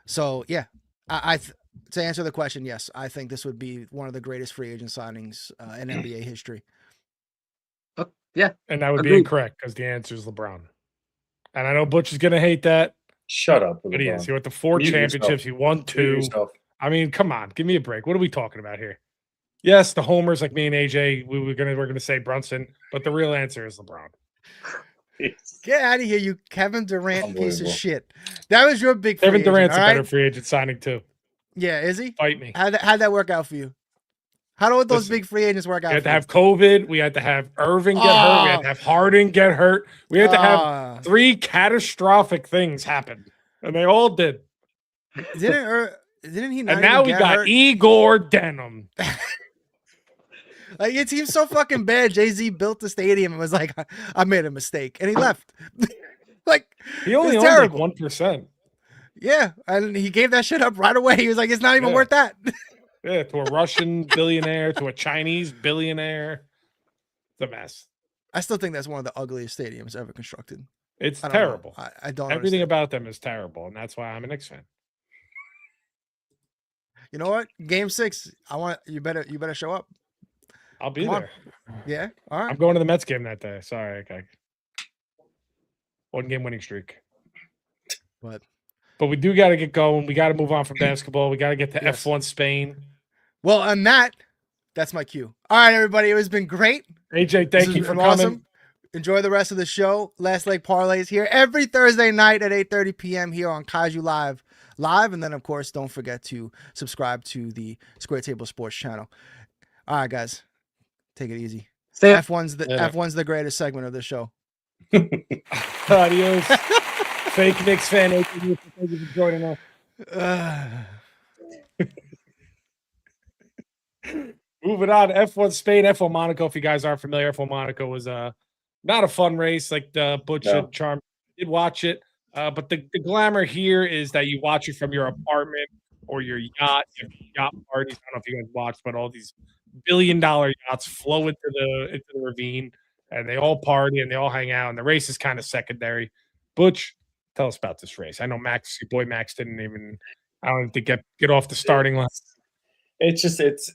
[SPEAKER 2] So yeah, to answer the question, yes, I think this would be one of the greatest free agent signings in NBA history.
[SPEAKER 5] Yeah.
[SPEAKER 1] And that would be incorrect because the answer is LeBron. And I know Butch is going to hate that.
[SPEAKER 4] Shut up.
[SPEAKER 1] But he is. He went to 4 championships. He won 2. I mean, come on. Give me a break. What are we talking about here? Yes, the homers like me and AJ, we're gonna say Brunson, but the real answer is LeBron.
[SPEAKER 2] Get out of here, you Kevin Durant piece of shit. That was your big free
[SPEAKER 1] Kevin
[SPEAKER 2] agent,
[SPEAKER 1] Durant's a
[SPEAKER 2] right?
[SPEAKER 1] better free agent signing too.
[SPEAKER 2] Yeah, is he?
[SPEAKER 1] Fight me.
[SPEAKER 2] How'd that work out for you? How do those big free agents work out?
[SPEAKER 1] We had to have COVID. We had to have Irving get hurt. We had to have Harden get hurt. We had to have 3 catastrophic things happen, and they all did.
[SPEAKER 2] Didn't he? Not
[SPEAKER 1] and now we got
[SPEAKER 2] hurt?
[SPEAKER 1] Igor Denham.
[SPEAKER 2] Like it seems so fucking bad. Jay-Z built the stadium and was like, "I made a mistake," and he left. Like
[SPEAKER 1] he only owned
[SPEAKER 2] terrible.
[SPEAKER 1] Like 1%.
[SPEAKER 2] Yeah, and he gave that shit up right away. He was like, "It's not even worth that."
[SPEAKER 1] Yeah, to a Russian billionaire, to a Chinese billionaire. It's a mess.
[SPEAKER 2] I still think that's one of the ugliest stadiums ever constructed.
[SPEAKER 1] It's terrible.
[SPEAKER 2] I don't.
[SPEAKER 1] Everything
[SPEAKER 2] understand.
[SPEAKER 1] about them is terrible, and that's why I'm a Knicks fan.
[SPEAKER 2] You know what? Game 6. You better show up.
[SPEAKER 1] I'll be there.
[SPEAKER 2] Yeah. All right.
[SPEAKER 1] I'm going to the Mets game that day. Sorry. Okay. 1 game winning streak. But we do got to get going. We got to move on from basketball. We got to get to F1 Spain.
[SPEAKER 2] Well, on that's my cue. All right, everybody. It has been great.
[SPEAKER 1] AJ, thank you for coming.
[SPEAKER 2] Awesome. Enjoy the rest of the show. Last Leg Parlay is here every Thursday night at 8:30 p.m. here on Kaju Live live. And then, of course, don't forget to subscribe to the Square Table Sports channel. All right, guys, take it easy.
[SPEAKER 5] Stay
[SPEAKER 2] F1's the greatest segment of the show.
[SPEAKER 1] Adios. Fake Knicks fan. Thank you for joining us. Moving on, F1 Spain, F1 Monaco. If you guys aren't familiar, F1 Monaco was not a fun race like the Butch and Charm did watch it. But the glamour here is that you watch it from your apartment or your yacht. You have yacht parties. I don't know if you guys watched, but all these billion-dollar yachts flow into the ravine, and they all party and they all hang out. And the race is kind of secondary. Butch, tell us about this race. I know Max, your boy Max, didn't even. I don't think get off the starting line.
[SPEAKER 4] It's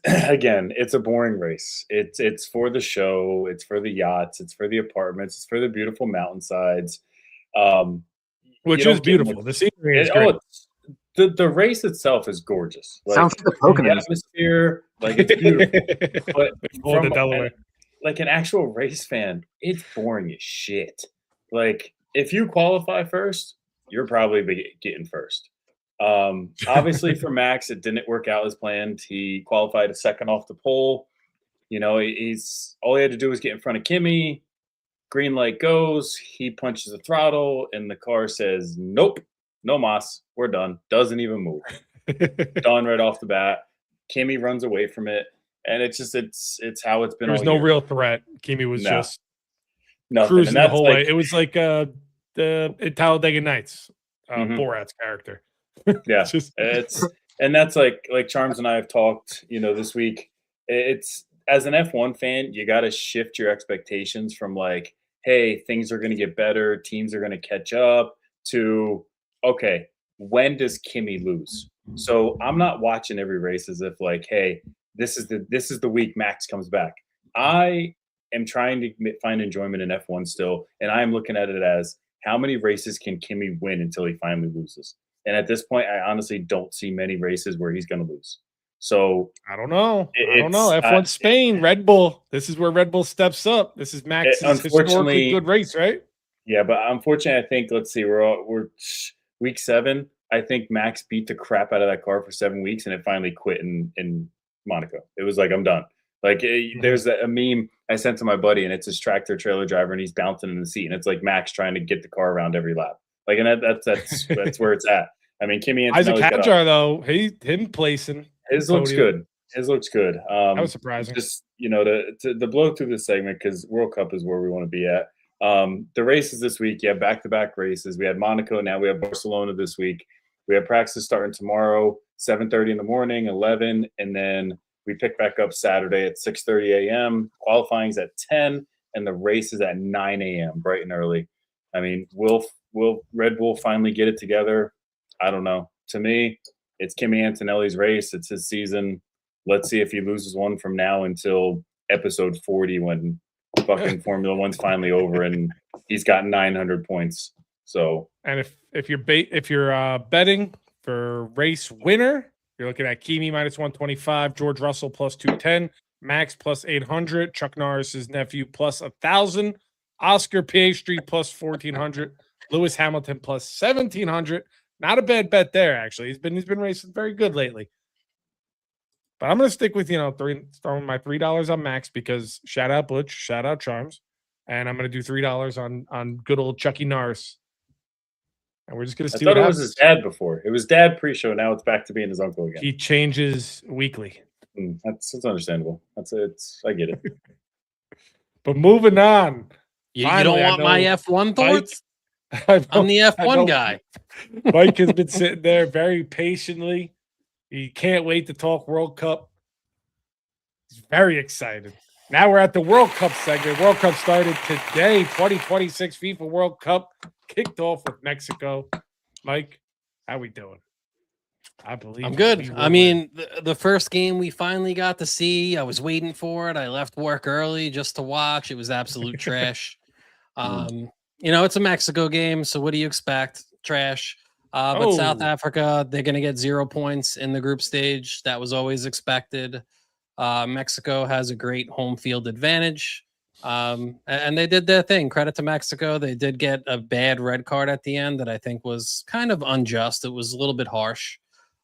[SPEAKER 4] again, it's a boring race. It's for the show. It's for the yachts. It's for the apartments. It's for the beautiful mountainsides.
[SPEAKER 1] Which is beautiful. The scenery is great.
[SPEAKER 4] The race itself is gorgeous. Like,
[SPEAKER 5] sounds like the Pokemon
[SPEAKER 4] atmosphere, like it's beautiful. But
[SPEAKER 1] from
[SPEAKER 4] Delaware, like an actual race fan, it's boring as shit. Like if you qualify first, you're probably getting first. Obviously for Max, it didn't work out as planned. He qualified a second off the pole. You know, he's all he had to do was get in front of Kimi. Green light goes, he punches the throttle, and the car says, nope, no mas, we're done. Doesn't even move. Done right off the bat. Kimi runs away from it, and it's how it's been.
[SPEAKER 1] There was no real threat. Kimi was just
[SPEAKER 4] nothing.
[SPEAKER 1] Cruising the whole way. It was like the Talladega Nights, Borat's character.
[SPEAKER 4] Yeah, and that's like Charms and I have talked, this week. It's as an F1 fan, you got to shift your expectations from like, hey, things are going to get better, teams are going to catch up, to okay, when does Kimi lose? So I'm not watching every race as if like, hey, this is the week Max comes back. I am trying to find enjoyment in F1 still, and I am looking at it as how many races can Kimi win until he finally loses. And at this point, I honestly don't see many races where he's going to lose. So
[SPEAKER 1] I don't know. F1 Spain, Red Bull. This is where Red Bull steps up. This is Max's historically good race, right?
[SPEAKER 4] Yeah, but unfortunately, I think we're week 7. I think Max beat the crap out of that car for 7 weeks, and it finally quit in Monaco. It was like, I'm done. Like there's a meme I sent to my buddy, and it's his tractor trailer driver, and he's bouncing in the seat, and it's like Max trying to get the car around every lap. Like, and that's where it's at. I mean, Kimi and
[SPEAKER 1] Isaac Hadjar, though, him placing.
[SPEAKER 4] His looks good.
[SPEAKER 1] That was surprising.
[SPEAKER 4] Just, to blow through this segment, because World Cup is where we want to be at. The races this week, back-to-back races. We had Monaco, now we have Barcelona this week. We have practice starting tomorrow, 7:30 in the morning, 11, and then we pick back up Saturday at 6:30 a.m. Qualifying's at 10, and the race is at 9 a.m., bright and early. I mean, will Red Bull finally get it together? I don't know. To me, it's Kimi Antonelli's race. It's his season. Let's see if he loses one from now until episode 40 when fucking Formula One's finally over and he's got 900 points. So,
[SPEAKER 1] and if you're betting for race winner, you're looking at Kimi minus 125, George Russell plus 210, Max plus 800, Chuck Norris's nephew plus 1,000, Oscar Piastri plus 1,400, Lewis Hamilton plus 1,700. Not a bad bet there, actually. He's been racing very good lately. But I'm going to stick with, throwing my $3 on Max because shout out Butch, shout out Charms. And I'm going to do $3 on good old Chucky Norris. And we're just going to see what happens.
[SPEAKER 4] It was his dad before. It was dad pre-show. Now it's back to being his uncle again.
[SPEAKER 1] He changes weekly.
[SPEAKER 4] That's understandable. I get it.
[SPEAKER 1] But moving on.
[SPEAKER 3] You don't want my F1 thoughts? I'm the F1 guy.
[SPEAKER 1] Mike has been sitting there very patiently. He can't wait to talk World Cup. He's very excited. Now we're at the World Cup segment. World Cup started today. 2026 FIFA World Cup kicked off with Mexico. Mike, how we doing? I believe
[SPEAKER 3] I'm good. I mean, the first game we finally got to see, I was waiting for it. I left work early just to watch. It was absolute trash. It's a Mexico game, so what do you expect? Trash. But South Africa, they're going to get 0 points in the group stage. That was always expected. Mexico has a great home field advantage. And they did their thing. Credit to Mexico. They did get a bad red card at the end that I think was kind of unjust. It was a little bit harsh.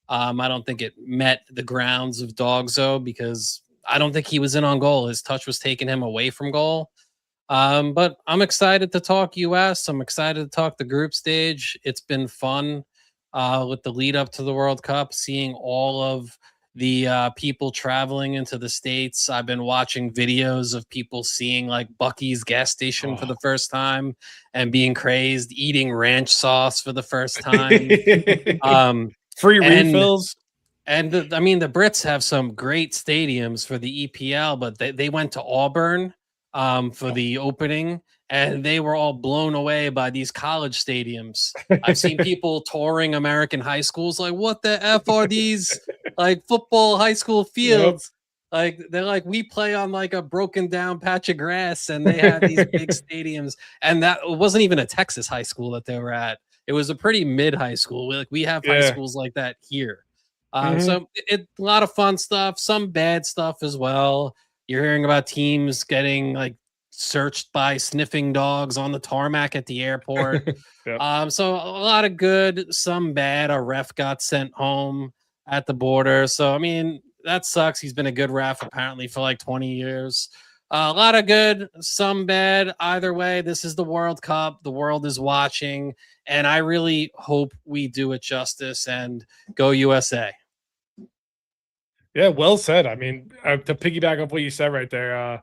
[SPEAKER 3] I don't think it met the grounds of Dogzo because I don't think he was in on goal. His touch was taking him away from goal. But I'm excited to talk US. I'm excited to talk the group stage. It's been fun with the lead up to the World Cup, seeing all of the people traveling into the States. I've been watching videos of people seeing like Bucky's gas station for the first time and being crazed, eating ranch sauce for the first time.
[SPEAKER 1] Free refills.
[SPEAKER 3] And I mean, the Brits have some great stadiums for the EPL, but they went to Auburn for the opening, and they were all blown away by these college stadiums. I've seen people touring American high schools like, what the F are these like football high school fields? Like they're like, we play on like a broken down patch of grass, and they have these big stadiums. And that wasn't even a Texas high school that they were at. It was a pretty mid high school. We have high schools like that here. So a lot of fun stuff, some bad stuff as well. You're hearing about teams getting like searched by sniffing dogs on the tarmac at the airport. So a lot of good, some bad. A ref got sent home at the border. So, I mean, that sucks. He's been a good ref apparently for like 20 years. A lot of good, some bad. Either way, this is the World Cup. The world is watching. And I really hope we do it justice and go USA.
[SPEAKER 1] Yeah, well said. I mean, to piggyback off what you said right there,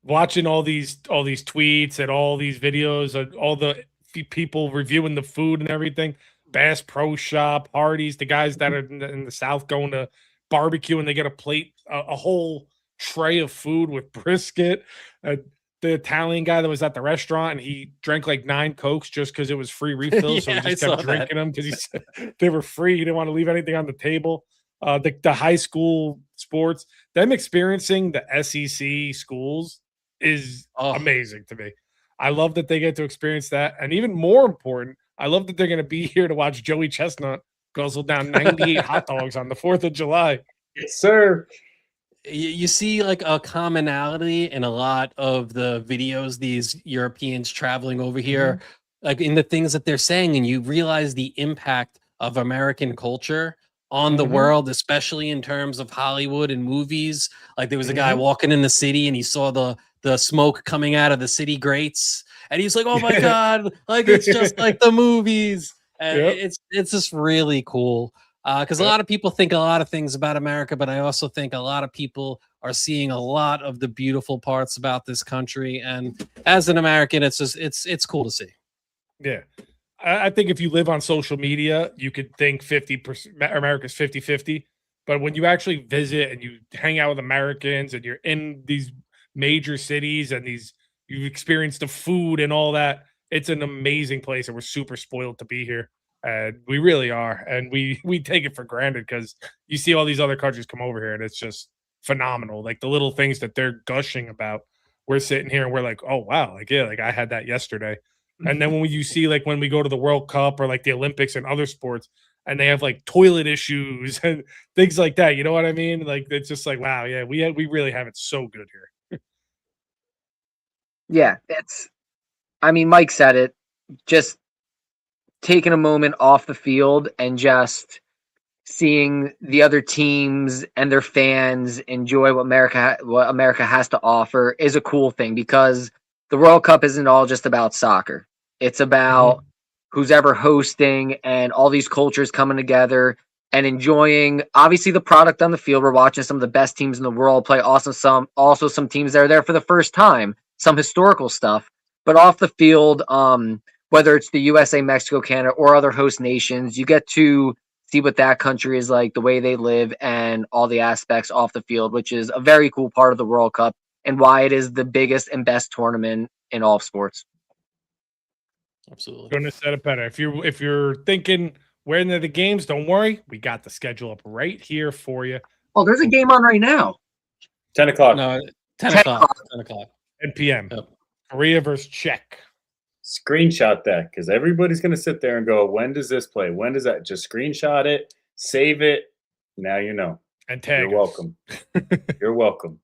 [SPEAKER 1] watching all these tweets and all these videos and all the people reviewing the food and everything, Bass Pro Shop, Hardee's, the guys that are in the South going to barbecue and they get a plate, a whole tray of food with brisket. The Italian guy that was at the restaurant and he drank like 9 Cokes just because it was free refills. So he just kept drinking them because he said they were free. He didn't want to leave anything on the table. The high school sports, them experiencing the SEC schools is amazing to me. I love that they get to experience that. And even more important, I love that they're going to be here to watch Joey Chestnut guzzle down 98 hot dogs on the 4th of July.
[SPEAKER 4] Yes, sir.
[SPEAKER 3] You see like a commonality in a lot of the videos, these Europeans traveling over here, like in the things that they're saying, and you realize the impact of American culture on the world, especially in terms of Hollywood and movies. Like there was a guy walking in the city and he saw the smoke coming out of the city grates and he's like, oh my God, like it's just like the movies. And it's just really cool. Because a lot of people think a lot of things about America, but I also think a lot of people are seeing a lot of the beautiful parts about this country. And as an American, it's just it's cool to see.
[SPEAKER 1] Yeah. I think if you live on social media, you could think 50% America's 50-50. But when you actually visit and you hang out with Americans and you're in these major cities and you've experienced the food and all that, it's an amazing place. And we're super spoiled to be here. And we really are. And we take it for granted because you see all these other countries come over here and it's just phenomenal. Like the little things that they're gushing about. We're sitting here and we're like, oh, wow. Like, yeah, like I had that yesterday. And then when you see like when we go to the World Cup or like the Olympics and other sports and they have like toilet issues and things like that, you know what I mean? Like it's just like, wow, yeah, we really have it so good here.
[SPEAKER 5] Yeah, I mean, Mike said it, just taking a moment off the field and just seeing the other teams and their fans enjoy what America has to offer is a cool thing because the World Cup isn't all just about soccer. It's about who's ever hosting and all these cultures coming together and enjoying, obviously, the product on the field. We're watching some of the best teams in the world play. Also some teams that are there for the first time, some historical stuff. But off the field, whether it's the USA, Mexico, Canada, or other host nations, you get to see what that country is like, the way they live, and all the aspects off the field, which is a very cool part of the World Cup and why it is the biggest and best tournament in all of sports.
[SPEAKER 3] Absolutely.
[SPEAKER 1] Couldn't have said it better. If you're thinking when are the games, don't worry. We got the schedule up right here for you.
[SPEAKER 5] Oh, there's a game on right now.
[SPEAKER 4] 10 o'clock.
[SPEAKER 3] No, 10 o'clock. 10 o'clock.
[SPEAKER 1] 10 p.m.
[SPEAKER 3] Yep.
[SPEAKER 1] Korea versus Czech.
[SPEAKER 4] Screenshot that because everybody's going to sit there and go, when does this play? When does that? Just screenshot it, save it. Now you know.
[SPEAKER 1] And tag.
[SPEAKER 4] You're welcome. You're welcome.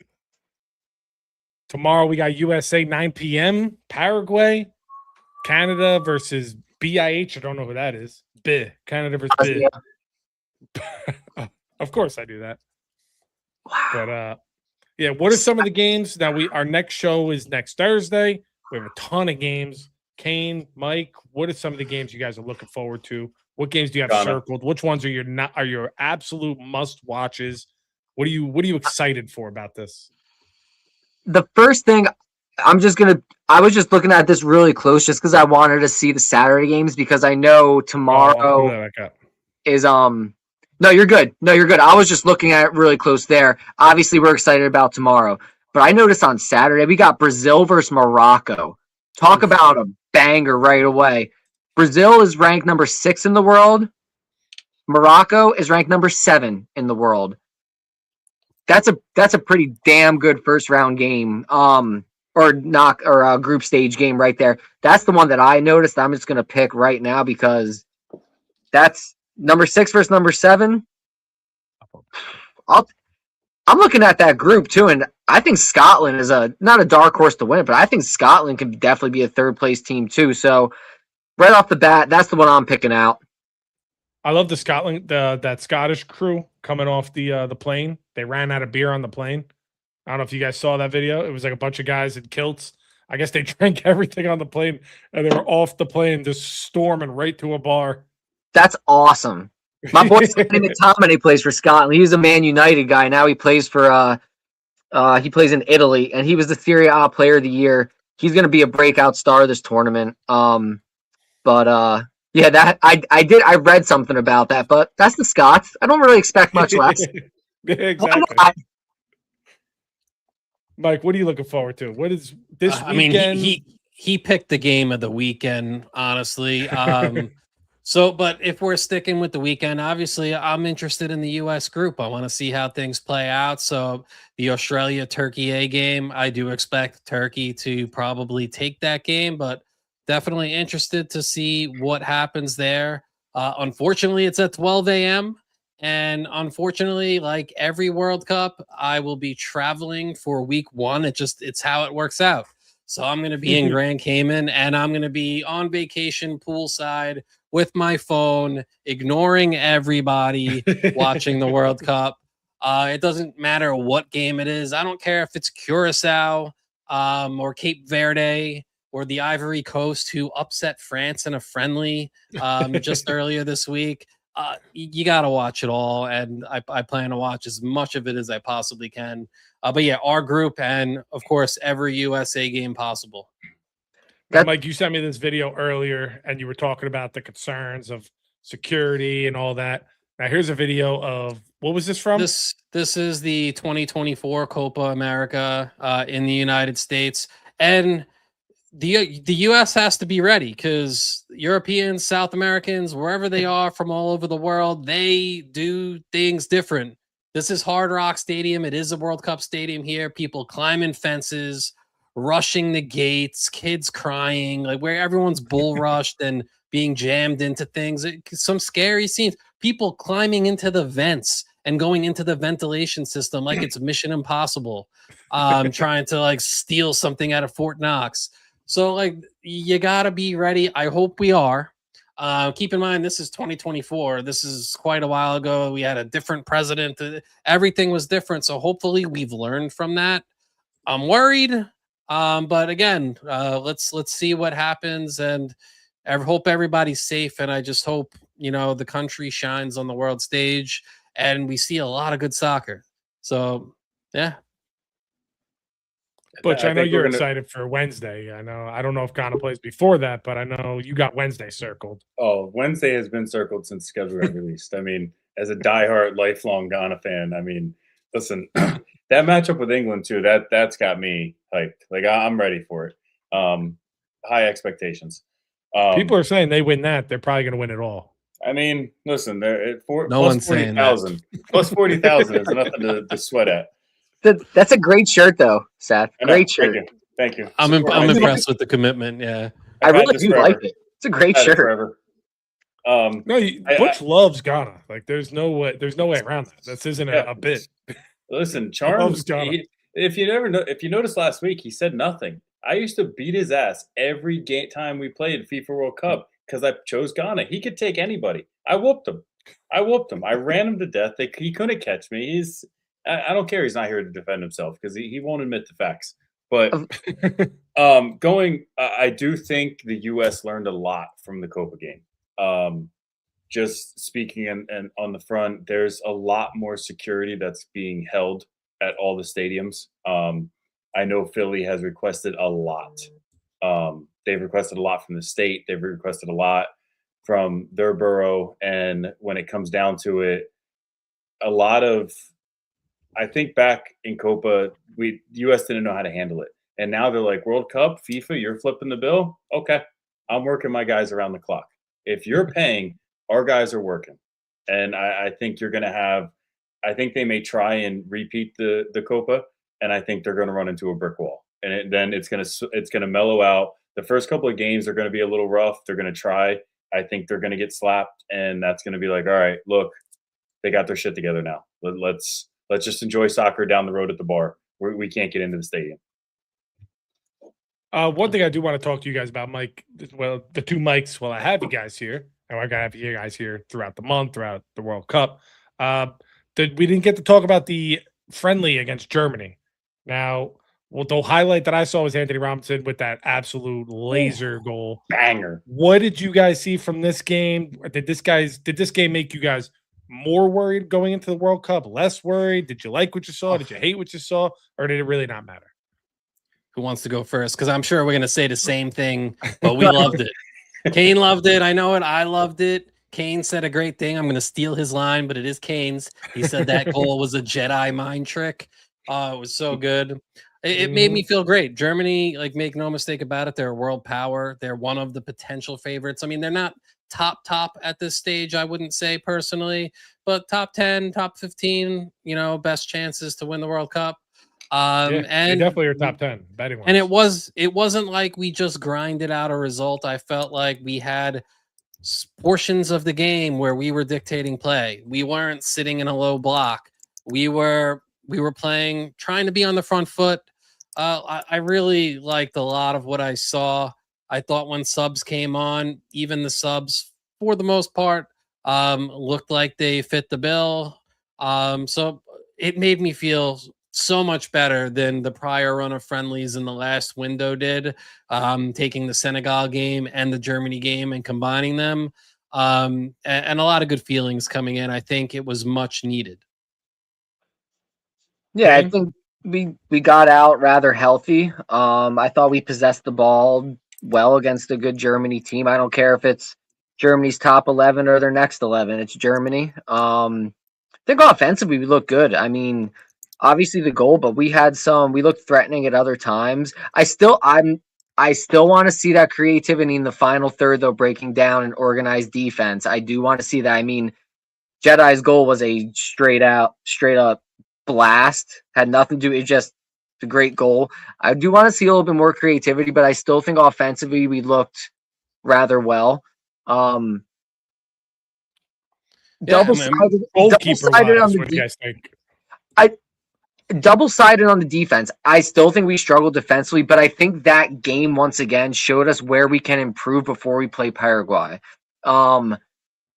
[SPEAKER 1] Tomorrow we got USA 9 p.m. Paraguay, Canada versus BIH. I don't know who that is. Canada versus
[SPEAKER 5] Bosnia.
[SPEAKER 1] Of course I do that.
[SPEAKER 5] Wow.
[SPEAKER 1] But yeah, what are some of the games that our next show is next Thursday? We have a ton of games. Kane, Mike, what are some of the games you guys are looking forward to? What games do you have circled? Which ones are your absolute must watches? What are you excited for about this?
[SPEAKER 5] The first thing I was just looking at this really close just because I wanted to see the Saturday games because I know tomorrow is no, you're good. No, you're good. I was just looking at it really close there. Obviously, we're excited about tomorrow. But I noticed on Saturday we got Brazil versus Morocco. Talk about a banger right away. Brazil is ranked number 6 in the world. Morocco is ranked number 7 in the world. That's a pretty damn good first round game. Or group stage game right there. That's the one that I noticed. I'm just gonna pick right now because that's number 6 versus number 7. I'm looking at that group too, and I think Scotland is not a dark horse to win it, but I think Scotland can definitely be a third place team too. So right off the bat, that's the one I'm picking out.
[SPEAKER 1] I love the that Scottish crew coming off the plane. They ran out of beer on the plane. I don't know if you guys saw that video. It was like a bunch of guys in kilts. I guess they drank everything on the plane, and they were off the plane just storming right to a bar.
[SPEAKER 5] That's awesome. My boy McTominay plays for Scotland. He's a Man United guy. Now he plays for he plays in Italy, and he was the Serie A Player of the Year. He's going to be a breakout star of this tournament. Yeah, that I read something about that, but that's the Scots. I don't really expect much less.
[SPEAKER 1] Exactly. Mike, what are you looking forward to? What is this weekend?
[SPEAKER 3] I mean, he picked the game of the weekend, honestly. But if we're sticking with the weekend, obviously I'm interested in the U.S. group. I want to see how things play out. So the Australia-Turkey A game, I do expect Turkey to probably take that game, but definitely interested to see what happens there. Unfortunately, it's at 12 a.m. And unfortunately, like every World Cup, I will be traveling for week 1. It's how it works out. So I'm going to be in Grand Cayman, and I'm going to be on vacation poolside with my phone, ignoring everybody watching the World Cup. It doesn't matter what game it is. I don't care if it's Curacao or Cape Verde or the Ivory Coast, who upset France in a friendly just earlier this week. You got to watch it all, and I plan to watch as much of it as I possibly can. But yeah, our group, and of course, every USA game possible.
[SPEAKER 1] Mike, you sent me this video earlier, and you were talking about the concerns of security and all that. Now, here's a video of, what was this from?
[SPEAKER 3] This is the 2024 Copa America in the United States, and the U.S. has to be ready because Europeans, South Americans, wherever they are from all over the world, they do things different. This is Hard Rock Stadium. It is a World Cup stadium here. People climbing fences, rushing the gates, kids crying, like where everyone's bull rushed and being jammed into things. Some scary scenes. People climbing into the vents and going into the ventilation system like it's Mission Impossible, trying to like steal something out of Fort Knox. So like you gotta be ready. I hope we are. Keep in mind, this is 2024. This is quite a while ago. We had a different president. Everything was different. So hopefully we've learned from that. I'm worried. But again, let's see what happens, and I hope everybody's safe. And I just hope, the country shines on the world stage and we see a lot of good soccer. So yeah.
[SPEAKER 1] Butch, I know you're excited for Wednesday. I don't know if Ghana plays before that, but I know you got Wednesday circled.
[SPEAKER 4] Oh, Wednesday has been circled since schedule got released. I mean, as a diehard, lifelong Ghana fan, I mean, listen, that matchup with England too, that's got me hyped. Like I'm ready for it. High expectations.
[SPEAKER 1] People are saying they win that, they're probably going to win it all.
[SPEAKER 4] I mean, listen, no
[SPEAKER 3] one's saying
[SPEAKER 4] 40,000. Plus 40,000 is nothing to sweat at.
[SPEAKER 5] That's a great shirt, though, Seth. Great shirt.
[SPEAKER 4] Thank you.
[SPEAKER 3] I'm impressed with the commitment. Yeah,
[SPEAKER 5] I really do like it. It's a great shirt.
[SPEAKER 1] Butch loves Ghana. Like, there's no way around that. This isn't a bit.
[SPEAKER 4] Listen, Charms. if you noticed last week, he said nothing. I used to beat his ass every time we played FIFA World Cup because I chose Ghana. He could take anybody. I whooped him. I ran him to death. He couldn't catch me. I don't care. He's not here to defend himself because he won't admit the facts. But I do think the U.S. learned a lot from the Copa game. Just speaking and on the front, there's a lot more security that's being held at all the stadiums. I know Philly has requested a lot. They've requested a lot from the state. They've requested a lot from their borough. And when it comes down to it, I think back in Copa, the U.S. didn't know how to handle it. And now they're like, World Cup, FIFA, you're flipping the bill? Okay, I'm working my guys around the clock. If you're paying, our guys are working. And I think you're going to have – I think they may try and repeat the Copa, and I think they're going to run into a brick wall. And then it's going to mellow out. The first couple of games are going to be a little rough. They're going to try. I think they're going to get slapped, and that's going to be like, all right, look, they got their shit together now. Let's just enjoy soccer down the road at the bar. We can't get into the stadium.
[SPEAKER 1] One thing I do want to talk to you guys about, Mike, well, the two mics, I have you guys here, and I got to have you guys here throughout the month, throughout the World Cup. We didn't get to talk about the friendly against Germany. Now, the highlight that I saw was Anthony Robinson with that absolute laser goal.
[SPEAKER 4] Banger.
[SPEAKER 1] What did you guys see from this game? Did this game make you guys more worried going into the World Cup, less worried? Did you like what you saw? Did you hate what you saw? Or did it really not matter?
[SPEAKER 3] Who wants to go first? Because I'm sure we're going to say the same thing, but we loved it. Kane loved it. I know it. I loved it. Kane said a great thing. I'm going to steal his line, but it is Kane's. He said that goal was a Jedi mind trick. It was so good. It made me feel great. Germany, like, make no mistake about it, they're a world power. They're one of the potential favorites. I mean, they're not top at this stage, I wouldn't say personally, but top 10, top 15, best chances to win the World Cup.
[SPEAKER 1] And they definitely are top 10 betting wise.
[SPEAKER 3] And it wasn't like we just grinded out a result. I felt like we had portions of the game where we were dictating play. We weren't sitting in a low block. We were playing, trying to be on the front foot. I really liked a lot of what I saw. I thought when subs came on, even the subs, for the most part, looked like they fit the bill. So it made me feel so much better than the prior run of friendlies in the last window did, taking the Senegal game and the Germany game and combining them. And a lot of good feelings coming in. I think it was much needed.
[SPEAKER 5] Yeah, I think we got out rather healthy. I thought we possessed the ball well against a good Germany team. I don't care if it's Germany's top 11 or their next 11. It's Germany. I think offensively we looked good. I mean, obviously the goal, but we looked threatening at other times. I still want to see that creativity in the final third, though, breaking down and organized defense. I do want to see that. I mean, Jedi's goal was a straight up blast. Had nothing to do. It's just a great goal. I do want to see a little bit more creativity, but I still think offensively we looked rather well. Double-sided on the defense. I still think we struggled defensively, but I think that game once again showed us where we can improve before we play Paraguay.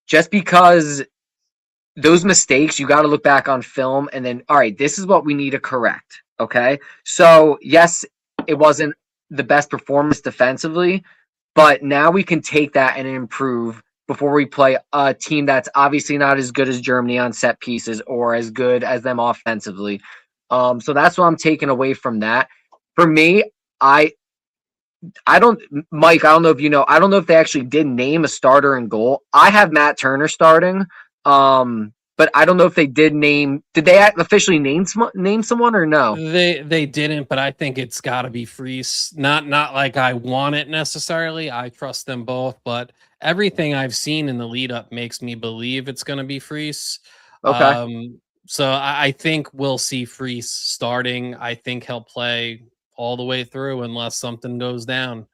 [SPEAKER 5] Just because those mistakes, you got to look back on film and then, all right, this is what we need to correct. Okay. So yes, it wasn't the best performance defensively, but now we can take that and improve before we play a team that's obviously not as good as Germany on set pieces or as good as them offensively. So that's what I'm taking away from that. For me, Mike, I don't know if you know, I don't know if they actually did name a starter in goal. I have Matt Turner starting. But I don't know if they did they officially name someone or no?
[SPEAKER 3] They didn't, but I think it's got to be Freese. Not like I want it necessarily. I trust them both, but everything I've seen in the lead up makes me believe it's going to be Freese.
[SPEAKER 5] Okay.
[SPEAKER 3] So I think we'll see Freese starting. I think he'll play all the way through unless something goes down.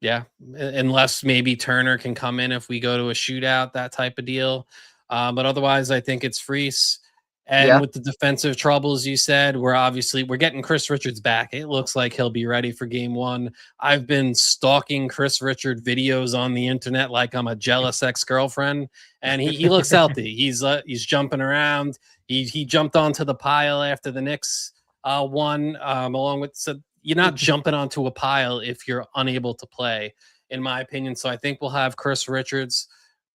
[SPEAKER 3] Yeah, unless maybe Turner can come in if we go to a shootout, that type of deal. But otherwise, I think it's Freese. And
[SPEAKER 5] Yeah.
[SPEAKER 3] with the defensive troubles, you said, we're getting Chris Richards back. It looks like he'll be ready for game one. I've been stalking Chris Richard videos on the internet like I'm a jealous ex-girlfriend, and he looks healthy. He's jumping around. He jumped onto the pile after the Knicks won, along with, so you're not jumping onto a pile if you're unable to play, in my opinion. So I think we'll have Chris Richards.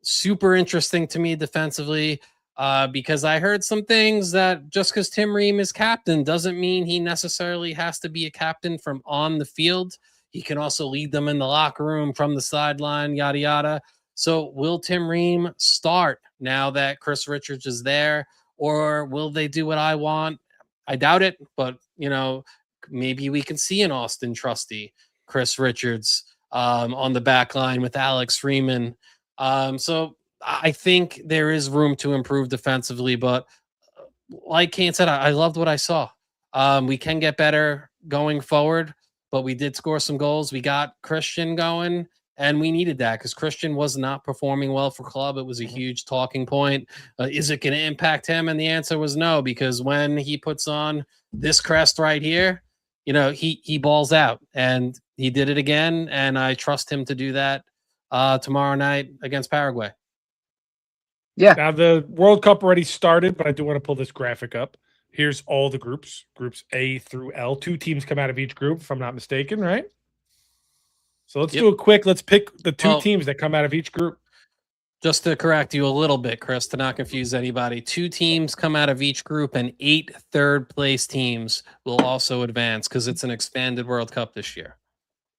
[SPEAKER 3] Super interesting to me defensively. Because I heard some things that just because Tim Ream is captain doesn't mean he necessarily has to be a captain from on the field. He can also lead them in the locker room, from the sideline, yada, yada. So will Tim Ream start now that Chris Richards is there, or will they do what I want? I doubt it, but, maybe we can see an Austin Trusty, Chris Richards on the back line with Alex Freeman. So I think there is room to improve defensively, but like Kane said, I loved what I saw. We can get better going forward, but we did score some goals. We got Christian going, and we needed that because Christian was not performing well for club. It was a huge talking point. Is it going to impact him? And the answer was no, because when he puts on this crest right here, he balls out, and he did it again. And I trust him to do that tomorrow night against Paraguay.
[SPEAKER 5] Yeah.
[SPEAKER 1] Now the World Cup already started, but I do want to pull this graphic up. Here's all the groups A through L. 2 teams come out of each group, if I'm not mistaken, right? So let's do a quick. Let's pick the 2 teams that come out of each group.
[SPEAKER 3] Just to correct you a little bit, Chris, to not confuse anybody, 2 teams come out of each group, and 8 third-place teams will also advance because it's an expanded World Cup this year.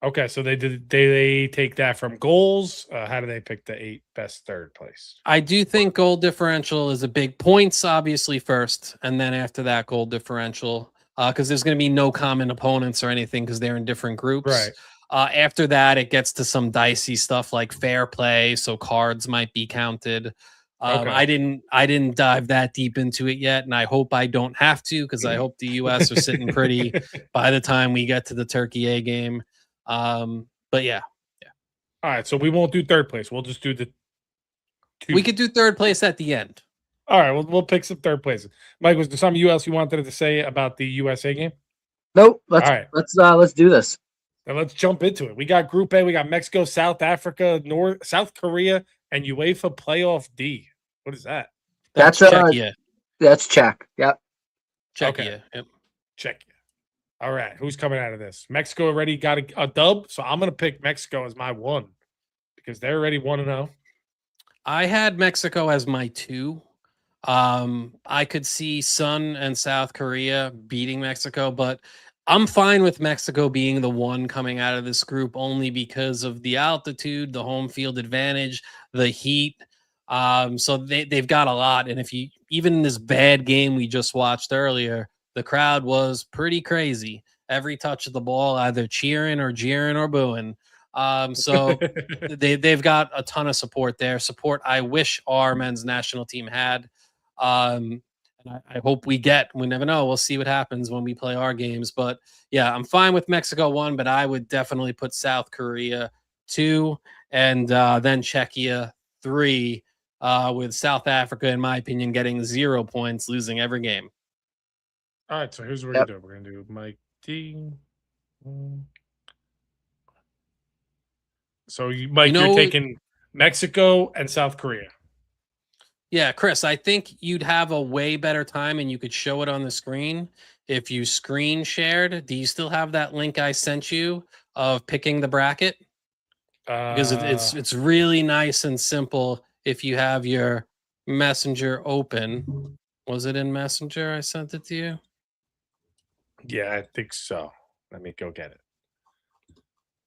[SPEAKER 1] Okay, so they take that from goals. How do they pick the 8 best third place?
[SPEAKER 3] I do think goal differential is a big points, obviously, first, and then after that, goal differential, because there's going to be no common opponents or anything because they're in different groups.
[SPEAKER 1] Right.
[SPEAKER 3] After that, it gets to some dicey stuff like fair play, so cards might be counted.
[SPEAKER 1] Okay.
[SPEAKER 3] I didn't dive that deep into it yet, and I hope I don't have to because I hope the U.S. are sitting pretty by the time we get to the Turkey A game. But yeah.
[SPEAKER 1] All right, so we won't do third place. We'll just do the 2.
[SPEAKER 3] We could do third place at the end.
[SPEAKER 1] All right, we'll pick some third places. Mike, was there something else you wanted to say about the USA game?
[SPEAKER 5] Nope.
[SPEAKER 1] All right.
[SPEAKER 5] Let's do this.
[SPEAKER 1] Now let's jump into it. We got Group A. We got Mexico, South Africa, South Korea, and UEFA Playoff D. What is that?
[SPEAKER 3] That's Czechia.
[SPEAKER 5] That's Czech. Yep.
[SPEAKER 3] Czechia.
[SPEAKER 1] Okay.
[SPEAKER 3] Yep.
[SPEAKER 1] Czechia. All right. Who's coming out of this? Mexico already got a dub, so I'm going to pick Mexico as my 1 because they're already 1-0.
[SPEAKER 3] I had Mexico as my 2. I could see Sun and South Korea beating Mexico, but I'm fine with Mexico being the 1 coming out of this group only because of the altitude, the home field advantage, the heat. So they've got a lot. And even in this bad game we just watched earlier, the crowd was pretty crazy. Every touch of the ball, either cheering or jeering or booing. So they've got a ton of support there. Support I wish our men's national team had. And I hope we get. We never know. We'll see what happens when we play our games. But yeah, I'm fine with Mexico 1, but I would definitely put South Korea 2, and then Czechia 3, with South Africa, in my opinion, getting 0 points, losing every game.
[SPEAKER 1] All right, so here's what we're going to do. We're going to do Mike D. So, Mike, you're taking Mexico and South Korea.
[SPEAKER 3] Yeah, Chris, I think you'd have a way better time, and you could show it on the screen if you screen shared. Do you still have that link I sent you of picking the bracket? Because it's really nice and simple if you have your Messenger open. Was it in Messenger I sent it to you?
[SPEAKER 1] Yeah, I think so. Let me go get it.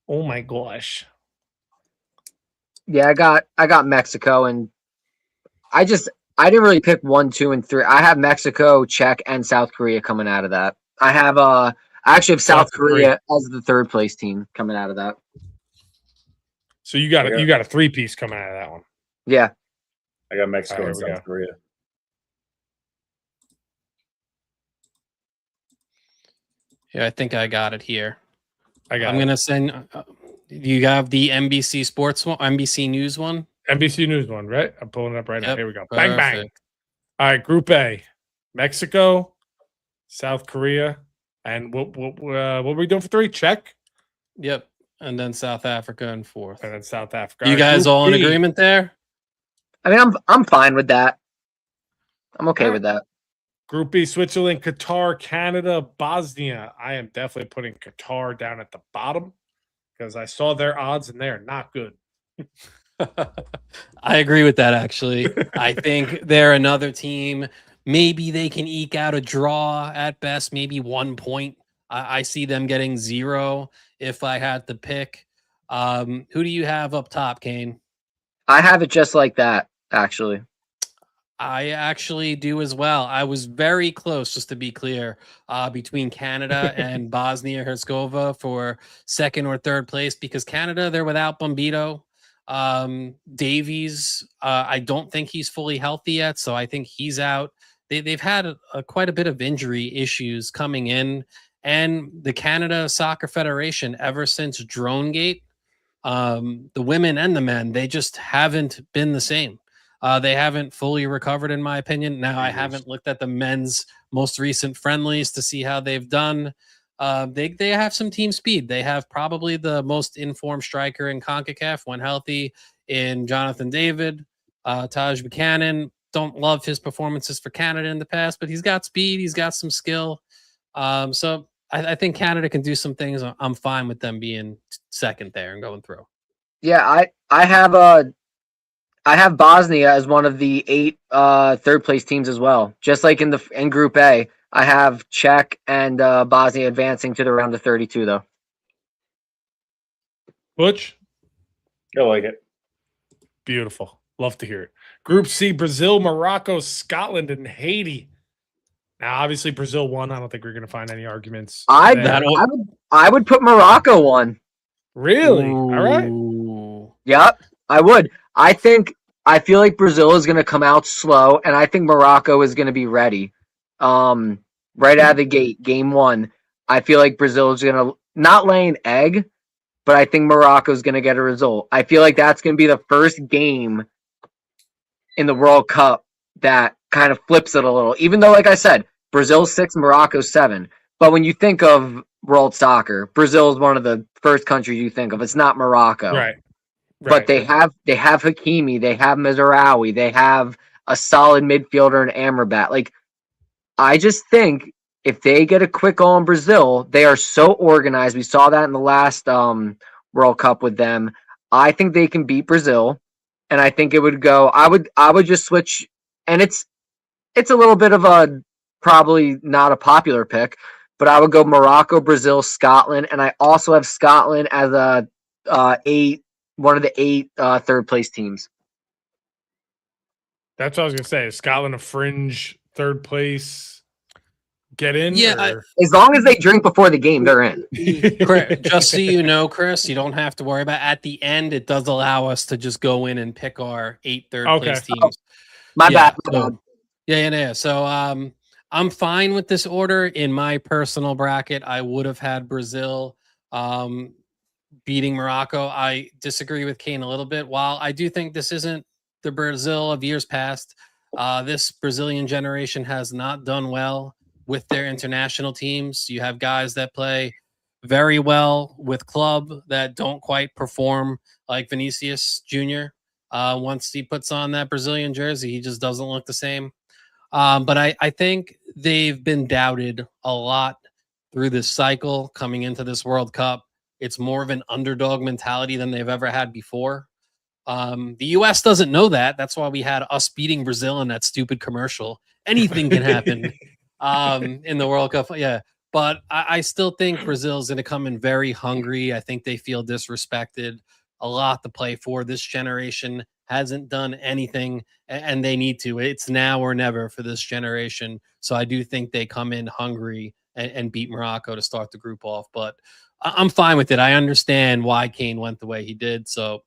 [SPEAKER 1] Oh my gosh.
[SPEAKER 5] Yeah, I got Mexico, and I didn't really pick 1, 2, and 3. I have Mexico, Czech, and South Korea coming out of that. I actually have South Korea as the 3rd place team coming out of that.
[SPEAKER 1] So you got a 3-piece coming out of that one.
[SPEAKER 5] Yeah.
[SPEAKER 4] I got Mexico
[SPEAKER 1] Right,
[SPEAKER 4] and South Korea.
[SPEAKER 3] Yeah, I think I got it here.
[SPEAKER 1] I'm
[SPEAKER 3] going to send. You have the NBC Sports one, NBC News one?
[SPEAKER 1] NBC News one, right? I'm pulling it up right now. Here we go.
[SPEAKER 3] Perfect.
[SPEAKER 1] Bang, bang. All right, Group A. Mexico, South Korea, and what were we doing for 3? Czech,
[SPEAKER 3] Yep. And then South Africa in 4th.
[SPEAKER 1] and then South Africa.
[SPEAKER 3] You guys
[SPEAKER 1] Group
[SPEAKER 3] all in
[SPEAKER 1] B.
[SPEAKER 3] agreement there?
[SPEAKER 5] I mean, I'm fine with that. I'm okay
[SPEAKER 1] All
[SPEAKER 5] with that.
[SPEAKER 1] Group B: Switzerland, Qatar, Canada, Bosnia. I am definitely putting Qatar down at the bottom because I saw their odds and they are not good.
[SPEAKER 3] I agree with that, actually. I think they're another team. Maybe they can eke out a draw at best, maybe 1 point. I see them getting 0 if I had to pick. Who do you have up top, Kane?
[SPEAKER 5] I have it just like that, actually.
[SPEAKER 3] I actually do as well. I was very close, just to be clear, between Canada and Bosnia-Herzegovina for 2nd or 3rd place, because Canada, they're without Bombito. Davies, I don't think he's fully healthy yet, so I think he's out. They've had quite a bit of injury issues coming in, and the Canada Soccer Federation, ever since Dronegate, the women and the men, they just haven't been the same. They haven't fully recovered, in my opinion. Now, I haven't looked at the men's most recent friendlies to see how they've done. They have some team speed. They have probably the most informed striker in CONCACAF when healthy in Jonathan David. Taj Buchanan, don't love his performances for Canada in the past, but he's got speed. He's got some skill. So I think Canada can do some things. I'm fine with them being 2nd there and going through.
[SPEAKER 5] Yeah, I have Bosnia as one of the 8 3rd place teams as well. Just like in Group A, I have Czech and Bosnia advancing to the round of 32, though.
[SPEAKER 1] Butch,
[SPEAKER 4] I like it.
[SPEAKER 1] beautiful. Love to hear it. Group C: Brazil, Morocco, Scotland, and Haiti. Now, obviously, Brazil won. I don't think we're going to find any arguments. there.
[SPEAKER 5] I would put Morocco one.
[SPEAKER 1] Really? All right.
[SPEAKER 3] Ooh.
[SPEAKER 5] Yep, I would. I feel like Brazil is going to come out slow, and I think Morocco is going to be ready. Right out of the gate, game 1, I feel like Brazil is going to not lay an egg, but I think Morocco is going to get a result. I feel like that's going to be the first game in the World Cup that kind of flips it a little. Even though, like I said, Brazil's 6, Morocco 7. But when you think of world soccer, Brazil is one of the first countries you think of. It's not Morocco.
[SPEAKER 1] Right.
[SPEAKER 5] But they have Hakimi, they have Mizraoui, they have a solid midfielder in Amrabat. Like, I just think if they get a quick goal in Brazil, they are so organized. We saw that in the last World Cup with them. I think they can beat Brazil, and I think it would go. I would just switch, and it's a little bit of a probably not a popular pick, but I would go Morocco, Brazil, Scotland, and I also have Scotland as one of the 8 3rd place teams.
[SPEAKER 1] That's what I was going to say. Is Scotland a fringe 3rd place get in?
[SPEAKER 3] Yeah,
[SPEAKER 5] As long as they drink before the game, they're in.
[SPEAKER 3] Just so you know, Chris, you don't have to worry about it. At the end, it does allow us to just go in and pick our 8 third place teams.
[SPEAKER 5] My bad.
[SPEAKER 3] Yeah. So I'm fine with this order. In my personal bracket, I would have had Brazil beating Morocco. I disagree with Kane a little bit. While I do think this isn't the Brazil of years past, this Brazilian generation has not done well with their international teams. You have guys that play very well with club that don't quite perform, like Vinicius Jr. Once he puts on that Brazilian jersey, he just doesn't look the same. But I think they've been doubted a lot through this cycle coming into this World Cup. It's more of an underdog mentality than they've ever had before. The U.S. doesn't know that. That's why we had us beating Brazil in that stupid commercial. Anything can happen in the World Cup. Yeah. But I still think Brazil's going to come in very hungry. I think they feel disrespected. A lot to play for. This generation hasn't done anything, and they need to. It's now or never for this generation. So I do think they come in hungry and beat Morocco to start the group off. But I'm fine with it. I understand why Kane went the way he did. So,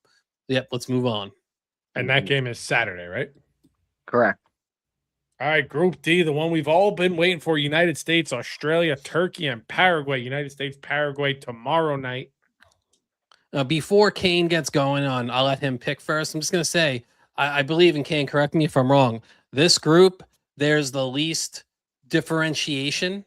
[SPEAKER 3] yep, let's move on.
[SPEAKER 1] And that game is Saturday, right?
[SPEAKER 5] Correct.
[SPEAKER 1] All right, Group D, the one we've all been waiting for: United States, Australia, Turkey, and Paraguay. United States, Paraguay tomorrow night.
[SPEAKER 3] Before Kane gets going on, I'll let him pick first. I'm just going to say, I believe in Kane. Correct me if I'm wrong. This group, there's the least differentiation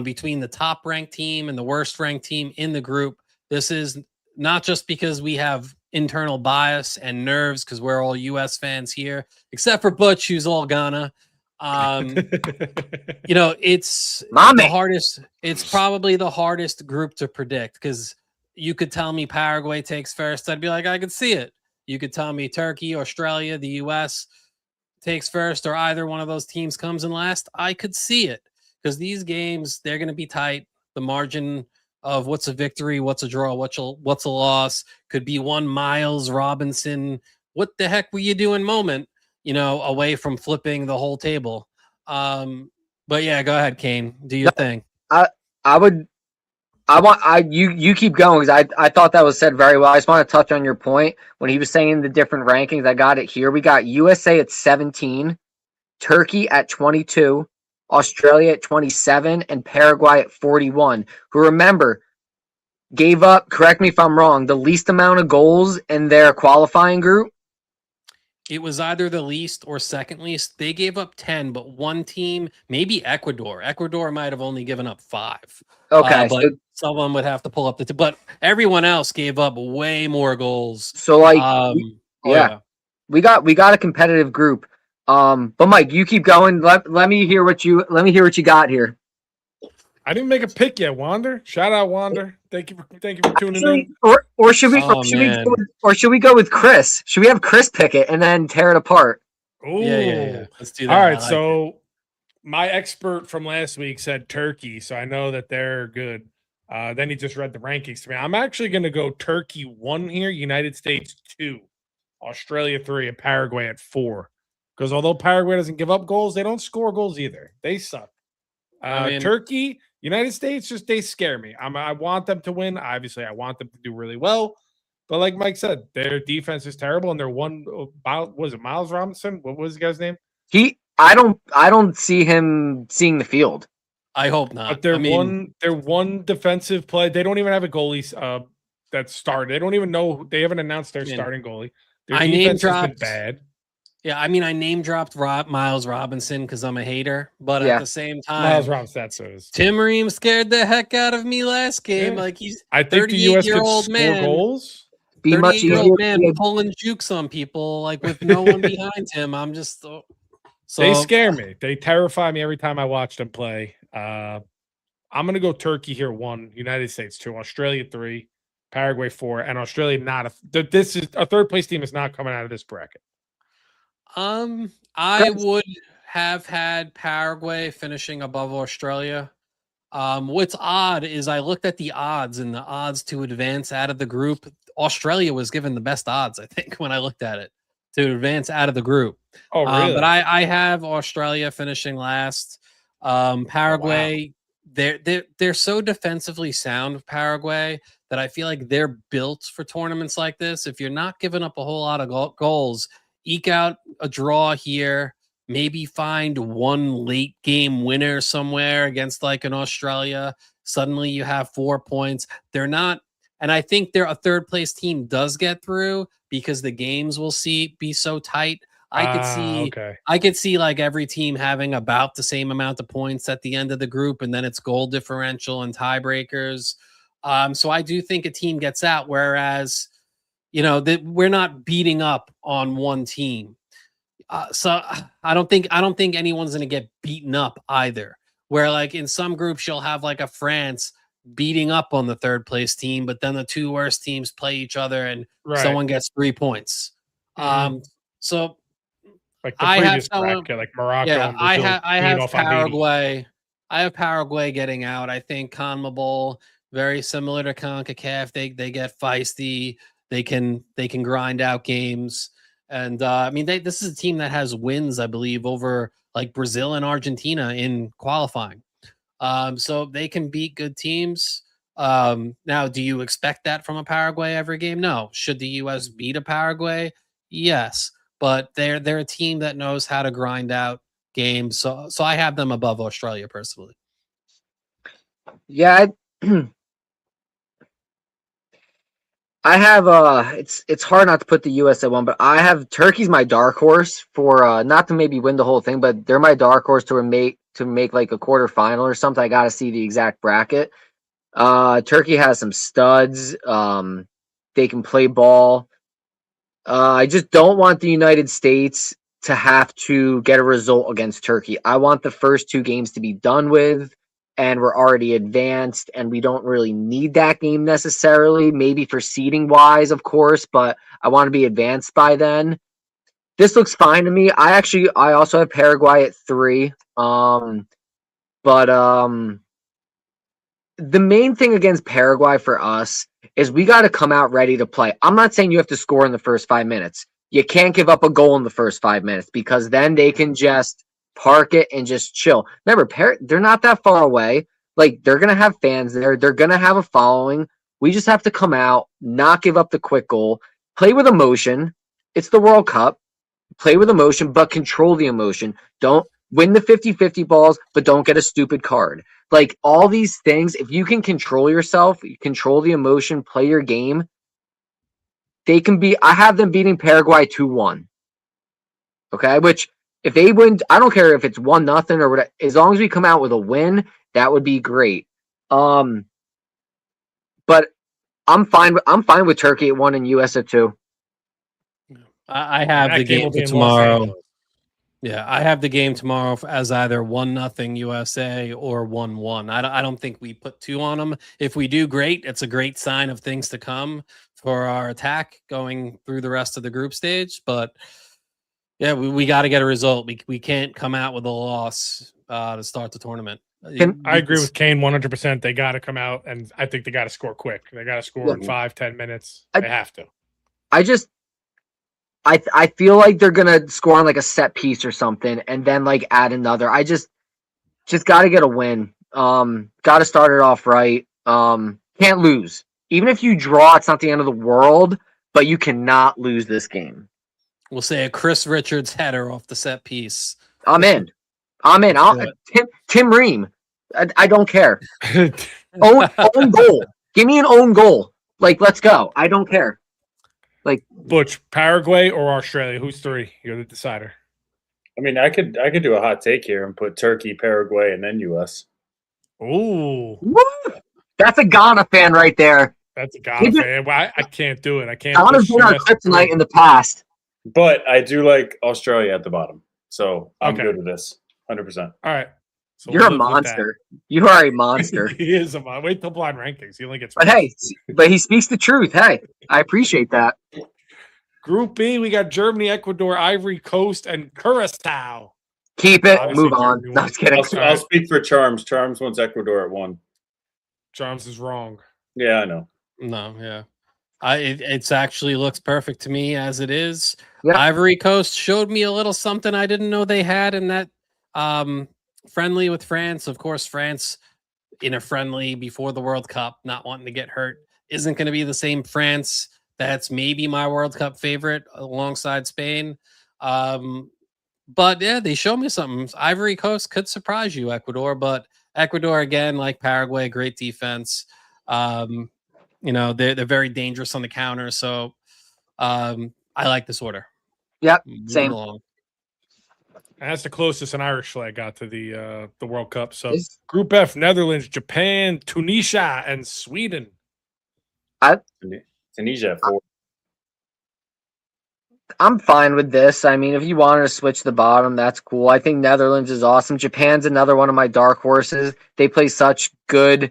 [SPEAKER 3] between the top ranked team and the worst ranked team in the group. This is not just because we have internal bias and nerves because we're all US fans here, except for Butch, who's all Ghana. You know, it's the hardest. It's probably the hardest group to predict because you could tell me Paraguay takes first. I'd be like, I could see it. You could tell me Turkey, Australia, the US takes first, or either one of those teams comes in last. I could see it because these games, they're going to be tight. The margin of what's a victory, what's a draw, what's a loss could be one Miles Robinson. What the heck were you doing moment, you know, away from flipping the whole table. But yeah, go ahead, Kane. Do your thing.
[SPEAKER 5] You keep going because I thought that was said very well. I just want to touch on your point when he was saying the different rankings. I got it here. We got USA at 17, Turkey at 22, Australia at 27, and Paraguay at 41. Who, remember, gave up, correct me if I'm wrong, the least amount of goals in their qualifying group.
[SPEAKER 3] It was either the least or second least. They gave up 10, but one team, maybe Ecuador. Ecuador might have only given up 5.
[SPEAKER 5] Okay,
[SPEAKER 3] but someone would have to pull up the. But everyone else gave up way more goals.
[SPEAKER 5] So like, we got a competitive group. But Mike, you keep going. Let me hear what you got here.
[SPEAKER 1] I didn't make a pick yet, Wander. Shout out, Wander. Thank you for tuning in.
[SPEAKER 5] Or should we go with Chris? Should we have Chris pick it and then tear it apart?
[SPEAKER 1] Ooh.
[SPEAKER 3] Yeah. Let's do that.
[SPEAKER 1] All right, so my expert from last week said Turkey, so I know that they're good. Then he just read the rankings to me. I'm actually going to go Turkey 1 here, United States 2, Australia 3, and Paraguay at 4. Because although Paraguay doesn't give up goals, they don't score goals either. They suck. Turkey, United States, just they scare me. I want them to win. Obviously, I want them to do really well. But like Mike said, their defense is terrible, and they're was it Miles Robinson? What was the guy's name?
[SPEAKER 5] I don't see him seeing the field.
[SPEAKER 3] I hope not.
[SPEAKER 1] But they're one defensive play. They don't even have a goalie that started. They don't even know. They haven't announced their starting goalie. Their defense has been bad.
[SPEAKER 3] Yeah, I mean, I name dropped Miles Robinson because I'm a hater, but at the same time,
[SPEAKER 1] Miles Robinson,
[SPEAKER 3] Tim Ream scared the heck out of me last game. Like he's
[SPEAKER 1] I think the U.S. could score goals.
[SPEAKER 5] Be much easier.
[SPEAKER 3] Man pulling jukes on people like with no one behind him. I'm just so
[SPEAKER 1] they scare me. They terrify me every time I watch them play. I'm gonna go Turkey here 1, United States 2, Australia 3, Paraguay 4, and Australia not this is a third place team is not coming out of this bracket.
[SPEAKER 3] I would have had Paraguay finishing above Australia. What's odd is I looked at the odds and the odds to advance out of the group. Australia was given the best odds, I think, when I looked at it to advance out of the group.
[SPEAKER 1] Oh, really?
[SPEAKER 3] But I have Australia finishing last. Paraguay, they're so defensively sound, Paraguay, that I feel like they're built for tournaments like this. If you're not giving up a whole lot of goals, eke out a draw here, maybe find one late game winner somewhere against like an Australia. Suddenly you have 4 points. They're not, and I think they're a third place team does get through because the games will be so tight. I could see like every team having about the same amount of points at the end of the group, and then it's goal differential and tiebreakers. So I do think a team gets out, whereas that we're not beating up on one team. So I don't think anyone's going to get beaten up either. Where like in some groups you'll have like a France beating up on the third place team, but then the 2 worst teams play each other and someone gets 3 points. So
[SPEAKER 1] like the previous bracket, like Morocco.
[SPEAKER 3] Yeah,
[SPEAKER 1] and Brazil
[SPEAKER 3] I have Paraguay. I have Paraguay getting out. I think CONMEBOL, very similar to CONCACAF. They get feisty. They can grind out games. And I mean, this is a team that has wins, I believe, over like Brazil and Argentina in qualifying. So they can beat good teams. Now, do you expect that from a Paraguay every game? No. Should the U.S. beat a Paraguay? Yes. But they're a team that knows how to grind out games. So I have them above Australia personally.
[SPEAKER 5] Yeah. I have it's hard not to put the US at one, but I have Turkey's my dark horse for not to maybe win the whole thing, but they're my dark horse to make like a quarterfinal or something. I got to see the exact bracket. Turkey has some studs. They can play ball. I just don't want the United States to have to get a result against Turkey. I want the first 2 games to be done with, and we're already advanced, and we don't really need that game necessarily. Maybe for seeding wise, of course, but I want to be advanced by then. This looks fine to me. I also have Paraguay at 3. But the main thing against Paraguay for us is we got to come out ready to play. I'm not saying you have to score in the first 5 minutes. You can't give up a goal in the first 5 minutes because then they can just park it and just chill. Remember, they're not that far away. Like, they're going to have fans there. They're going to have a following. We just have to come out, not give up the quick goal, play with emotion. It's the World Cup. Play with emotion, but control the emotion. Don't win the 50-50 balls, but don't get a stupid card. Like, all these things, if you can control yourself, you control the emotion, play your game, they can be. I have them beating Paraguay 2-1. Okay, which if they win, I don't care if it's 1-0 or whatever. As long as we come out with a win, that would be great. But I'm fine with Turkey at 1 and US at 2.
[SPEAKER 3] I have the game for tomorrow. Yeah, I have the game tomorrow as either 1-0 USA or 1-1. I don't think we put 2 on them. If we do, great. It's a great sign of things to come for our attack going through the rest of the group stage. But yeah, we got to get a result. We can't come out with a loss to start the tournament.
[SPEAKER 1] I agree with Kane 100%. They got to come out, and I think they got to score quick. They got to score in 5-10 minutes. They have to.
[SPEAKER 5] I feel like they're gonna score on like a set piece or something, and then like add another. I just got to get a win. Got to start it off right. Can't lose. Even if you draw, it's not the end of the world, but you cannot lose this game.
[SPEAKER 3] We'll say a Chris Richards header off the set piece.
[SPEAKER 5] I'm in. Tim Ream. I don't care. own goal. Give me an own goal. Like, let's go. I don't care. Like,
[SPEAKER 1] Butch, Paraguay or Australia? Who's 3? You're the decider.
[SPEAKER 4] I mean, I could do a hot take here and put Turkey, Paraguay, and then US.
[SPEAKER 1] Ooh.
[SPEAKER 5] Woo! That's a Ghana fan right there.
[SPEAKER 1] That's a Ghana fan. Well, I can't do it. I can't.
[SPEAKER 5] Ghana's been on kryptonite in the past.
[SPEAKER 4] But I do like Australia at the bottom. So I'm good with this. 100%.
[SPEAKER 1] All right. So
[SPEAKER 5] you're a monster. You are a monster.
[SPEAKER 1] He is a monster. Wait till blind rankings. He only gets.
[SPEAKER 5] But hey, he speaks the truth. Hey, I appreciate that.
[SPEAKER 1] Group B, we got Germany, Ecuador, Ivory Coast, and Curacao.
[SPEAKER 5] Keep it. Obviously, move on. No, just kidding.
[SPEAKER 4] I'll speak for Charms. Charms wants Ecuador at 1.
[SPEAKER 1] Charms is wrong.
[SPEAKER 4] Yeah, I know.
[SPEAKER 3] No, yeah. It's actually looks perfect to me as it is.
[SPEAKER 5] Yep.
[SPEAKER 3] Ivory Coast showed me a little something I didn't know they had in that friendly with France. Of course, France in a friendly before the World Cup, not wanting to get hurt, isn't going to be the same France that's maybe my World Cup favorite alongside Spain. But yeah, they showed me something. Ivory Coast could surprise you, Ecuador, but Ecuador, again, like Paraguay, great defense. They're very dangerous on the counter. So I like this order.
[SPEAKER 5] Yep, same.
[SPEAKER 1] That's the closest an Irish flag got to the World Cup. So Group F, Netherlands, Japan, Tunisia, and Sweden.
[SPEAKER 4] Tunisia 4.
[SPEAKER 5] I'm fine with this. I mean, if you wanted to switch the bottom, that's cool. I think Netherlands is awesome. Japan's another one of my dark horses. They play such good,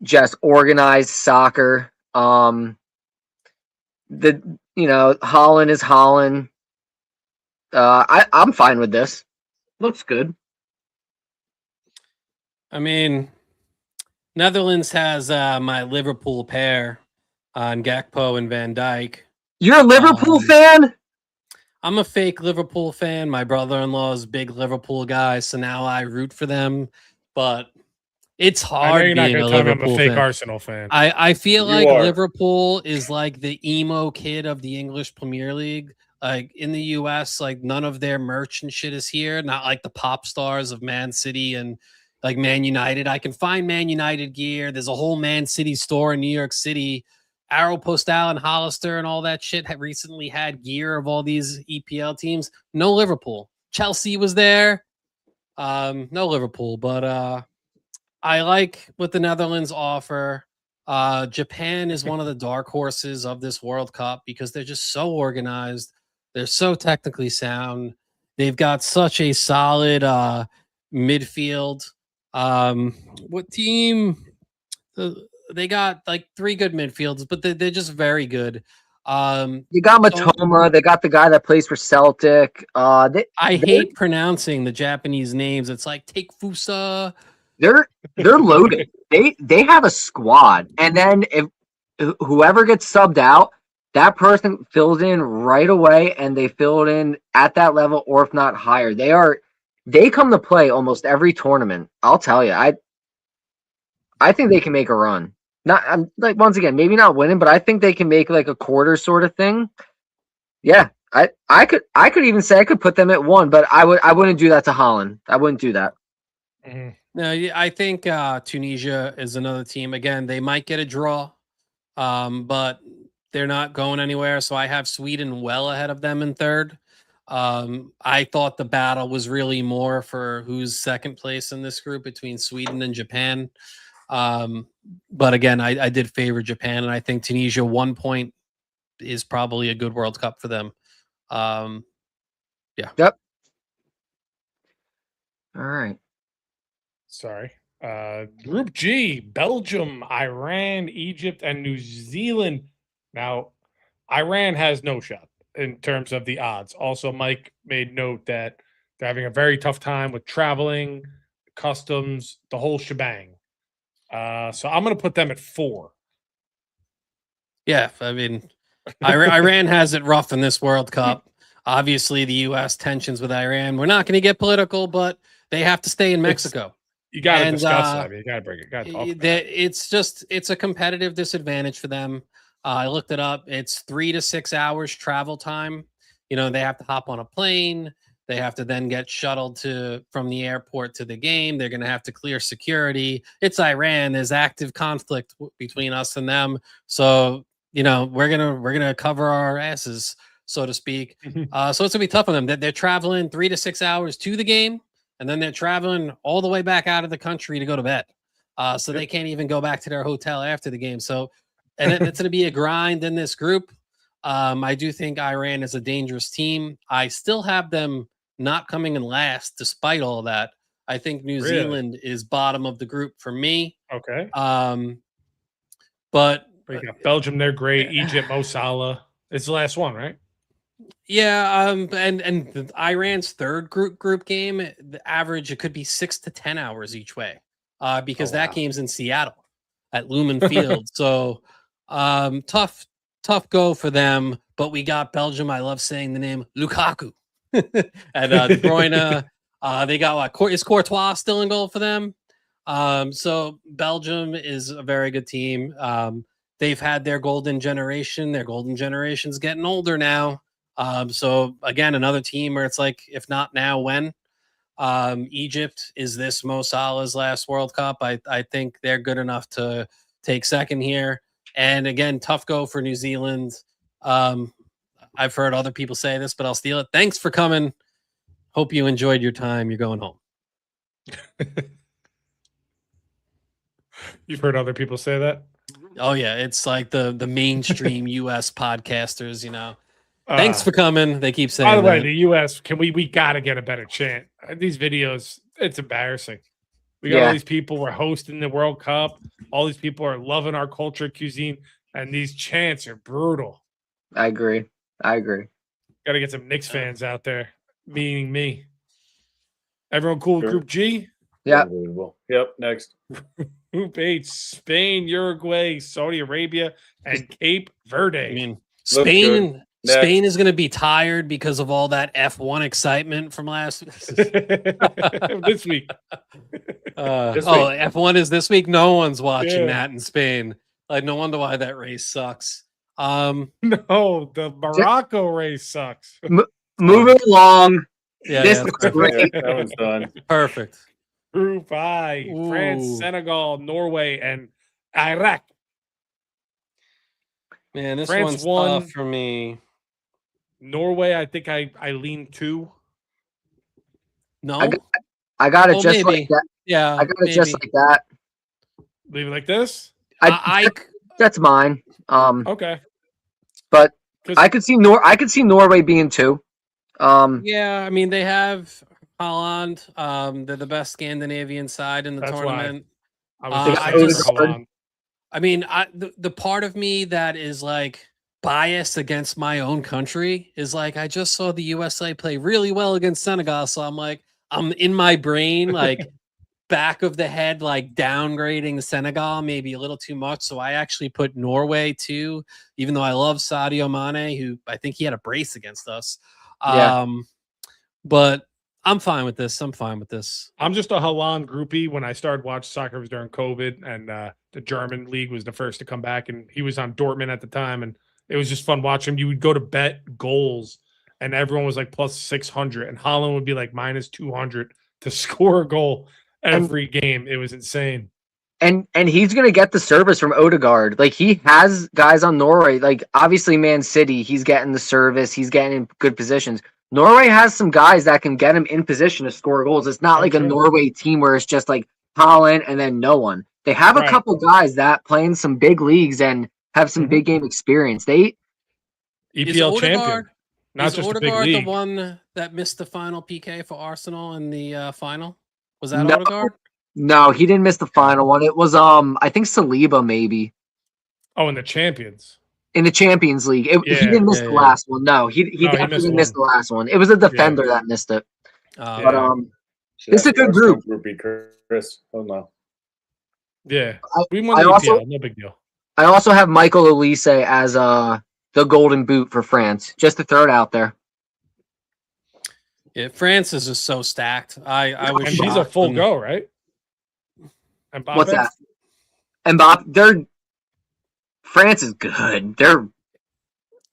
[SPEAKER 5] just organized soccer. Holland is Holland. I'm fine with this. Looks good.
[SPEAKER 3] I mean, Netherlands has my Liverpool pair on Gakpo and Van Dijk.
[SPEAKER 5] You're a Liverpool fan?
[SPEAKER 3] I'm a fake Liverpool fan. My brother-in-law is a big Liverpool guy, so now I root for them. But it's hard being a Liverpool
[SPEAKER 1] I'm a fake
[SPEAKER 3] fan.
[SPEAKER 1] Arsenal fan.
[SPEAKER 3] I feel like Liverpool is like the emo kid of the English Premier League. Like in the US, like none of their merch and shit is here. Not like the pop stars of Man City and like Man United. I can find Man United gear. There's a whole Man City store in New York City Aeropostale and Hollister and all that shit have recently had gear of all these EPL teams. No Liverpool. Chelsea was there. No Liverpool, but I like what the Netherlands offer. Japan is one of the dark horses of this World Cup because they're just so organized. They're so technically sound. They've got such a solid midfield. What team? They got like 3 good midfields, but they're just very good.
[SPEAKER 5] You got Matoma. They got the guy that plays for Celtic.
[SPEAKER 3] I hate pronouncing the Japanese names. It's like Take Fusa.
[SPEAKER 5] They're loaded. They have a squad, and then if whoever gets subbed out, that person fills in right away, and they fill it in at that level, or if not higher. They come to play almost every tournament. I'll tell you, I think they can make a run. I'm like, once again, maybe not winning, but I think they can make like a quarter sort of thing. Yeah, I could even say I could put them at 1, but I wouldn't do that to Holland. I wouldn't do that.
[SPEAKER 1] Mm-hmm.
[SPEAKER 3] No, I think Tunisia is another team. Again, they might get a draw, but they're not going anywhere. So I have Sweden well ahead of them in 3rd. I thought the battle was really more for who's 2nd place in this group between Sweden and Japan. But again, I did favor Japan, and I think Tunisia 1 point is probably a good World Cup for them. Yeah.
[SPEAKER 5] Yep. All right.
[SPEAKER 1] Sorry. Group G, Belgium, Iran, Egypt, and New Zealand. Now, Iran has no shot in terms of the odds. Also, Mike made note that they're having a very tough time with traveling, customs, the whole shebang. So I'm going to put them at 4.
[SPEAKER 3] Yeah, I mean, Iran has it rough in this World Cup. Obviously, the U.S. tensions with Iran. We're not going to get political, but they have to stay in Mexico.
[SPEAKER 1] You got to discuss that. You got to bring it. Got to talk about it.
[SPEAKER 3] It's a competitive disadvantage for them. I looked it up. It's 3 to 6 hours travel time. You know, they have to hop on a plane. They have to then get shuttled from the airport to the game. They're going to have to clear security. It's Iran. There's active conflict between us and them. So, you know, we're gonna cover our asses, so to speak. So it's gonna be tough on them. They're traveling 3 to 6 hours to the game, and then they're traveling all the way back out of the country to go to bed. So they can't even go back to their hotel after the game. So, and it's going to be a grind in this group. I do think Iran is a dangerous team. I still have them not coming in last, despite all of that. I think New Zealand is bottom of the group for me.
[SPEAKER 1] Okay.
[SPEAKER 3] But
[SPEAKER 1] you got Belgium, they're great. Egypt, Mo Salah. It's the last one, right?
[SPEAKER 3] Yeah, and Iran's 3rd group game, the average it could be 6 to 10 hours each way, because that game's in Seattle at Lumen Field. So tough go for them. But we got Belgium. I love saying the name Lukaku and De Bruyne. They got is Courtois still in goal for them? So Belgium is a very good team. They've had their golden generation. Their golden generation's getting older now. So again, another team where it's like, if not now, when? Egypt, is this Mo Salah's last World Cup? I think they're good enough to take 2nd here. And again, tough go for New Zealand. I've heard other people say this, but I'll steal it. Thanks for coming. Hope you enjoyed your time. You're going home.
[SPEAKER 1] You've heard other people say that?
[SPEAKER 3] Oh yeah, it's like the mainstream US podcasters, you know. Thanks for coming. They keep saying.
[SPEAKER 1] By the way,
[SPEAKER 3] that.
[SPEAKER 1] the US, we got to get a better chant. These videos, it's embarrassing. We got all these people, we're hosting the World Cup. All these people are loving our culture, cuisine, and these chants are brutal.
[SPEAKER 5] I agree.
[SPEAKER 1] Got to get some Knicks fans out there, meaning me. Everyone cool with Group G?
[SPEAKER 5] Yeah.
[SPEAKER 4] Yep. Next.
[SPEAKER 1] Group H, Spain, Uruguay, Saudi Arabia, and Cape Verde.
[SPEAKER 3] I mean, Spain is going to be tired because of all that F1 excitement from last
[SPEAKER 1] this week.
[SPEAKER 3] F1 is this week. No one's watching that in Spain. Like, no wonder why that race sucks.
[SPEAKER 1] No, the Morocco race sucks.
[SPEAKER 5] Moving along.
[SPEAKER 3] Yeah,
[SPEAKER 5] this looks great.
[SPEAKER 4] That one's done.
[SPEAKER 3] Perfect.
[SPEAKER 1] Group I, France, Senegal, Norway, and Iraq.
[SPEAKER 3] Man, this
[SPEAKER 1] France
[SPEAKER 3] one's
[SPEAKER 1] won.
[SPEAKER 3] tough for me.
[SPEAKER 1] Norway, I think I lean 2.
[SPEAKER 3] No,
[SPEAKER 5] I got it just
[SPEAKER 3] maybe.
[SPEAKER 5] like that.
[SPEAKER 3] Yeah,
[SPEAKER 5] I got it just like that.
[SPEAKER 1] Leave it like this.
[SPEAKER 5] That's mine.
[SPEAKER 1] Okay.
[SPEAKER 5] But
[SPEAKER 1] 'Cause-
[SPEAKER 5] I could see Norway being 2.
[SPEAKER 3] Yeah, I mean they have Holland. They're the best Scandinavian side in the
[SPEAKER 1] That's why.
[SPEAKER 3] tournament.
[SPEAKER 1] I was just
[SPEAKER 3] I
[SPEAKER 1] saying
[SPEAKER 3] just-
[SPEAKER 1] Holland.
[SPEAKER 3] I mean, the part of me that is like biased against my own country is like I just saw the USA play really well against Senegal, so I'm like I'm in my brain like back of the head like downgrading Senegal maybe a little too much. So I actually put Norway 2, even though I love Sadio Mane, who I think he had a brace against us.
[SPEAKER 5] Yeah.
[SPEAKER 3] But I'm fine with this. I'm fine with this.
[SPEAKER 1] I'm just a Holland groupie. When I started watching soccer, it was during COVID, and the German league was the first to come back, and he was on Dortmund at the time, and it was just fun watching him. You would go to bet goals, and everyone was like plus 600, and Holland would be like minus 200 to score a goal every game. It was insane.
[SPEAKER 5] And he's gonna get the service from Odegaard. Like he has guys on Norway. Like obviously Man City, he's getting the service. He's getting in good positions. Norway has some guys that can get him in position to score goals. It's not like a Norway team where it's just like Holland and then no one. They have a couple guys that play in some big leagues and have some big game experience. They
[SPEAKER 1] EPL champion, not
[SPEAKER 3] is
[SPEAKER 1] just
[SPEAKER 3] Odegaard
[SPEAKER 1] a big league.
[SPEAKER 3] the one that missed the final PK for Arsenal in the final? Was that
[SPEAKER 5] No.
[SPEAKER 3] Odegaard?
[SPEAKER 5] No, he didn't miss the final one. It was I think Saliba maybe
[SPEAKER 1] Oh, in the champions.
[SPEAKER 5] in the Champions League. He didn't miss the last one. No, he definitely missed the last one. It was a defender that missed it. But this is a good group.
[SPEAKER 4] Chris, hold on.
[SPEAKER 1] Yeah, we won the EPL. No big deal.
[SPEAKER 5] I also have Michael Elise as the golden boot for France. Just to throw it out there.
[SPEAKER 3] Yeah, France is just so stacked. I was
[SPEAKER 1] And he's a full go, right? And
[SPEAKER 5] What's that? Mbappe, France is good. They're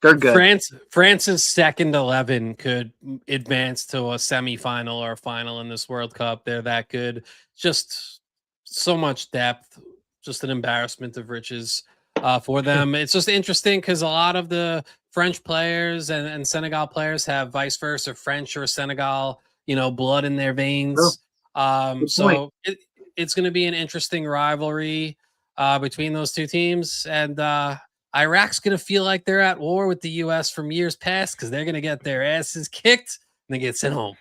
[SPEAKER 5] good.
[SPEAKER 3] France's second 11 could advance to a semifinal or a final in this World Cup. They're that good. Just so much depth. Just an embarrassment of riches for them. It's just interesting because a lot of the French players and Senegal players have vice versa, French or Senegal, blood in their veins. So it's going to be an interesting rivalry between those two teams. And Iraq's going to feel like they're at war with the U.S. from years past because they're going to get their asses kicked and they get sent home.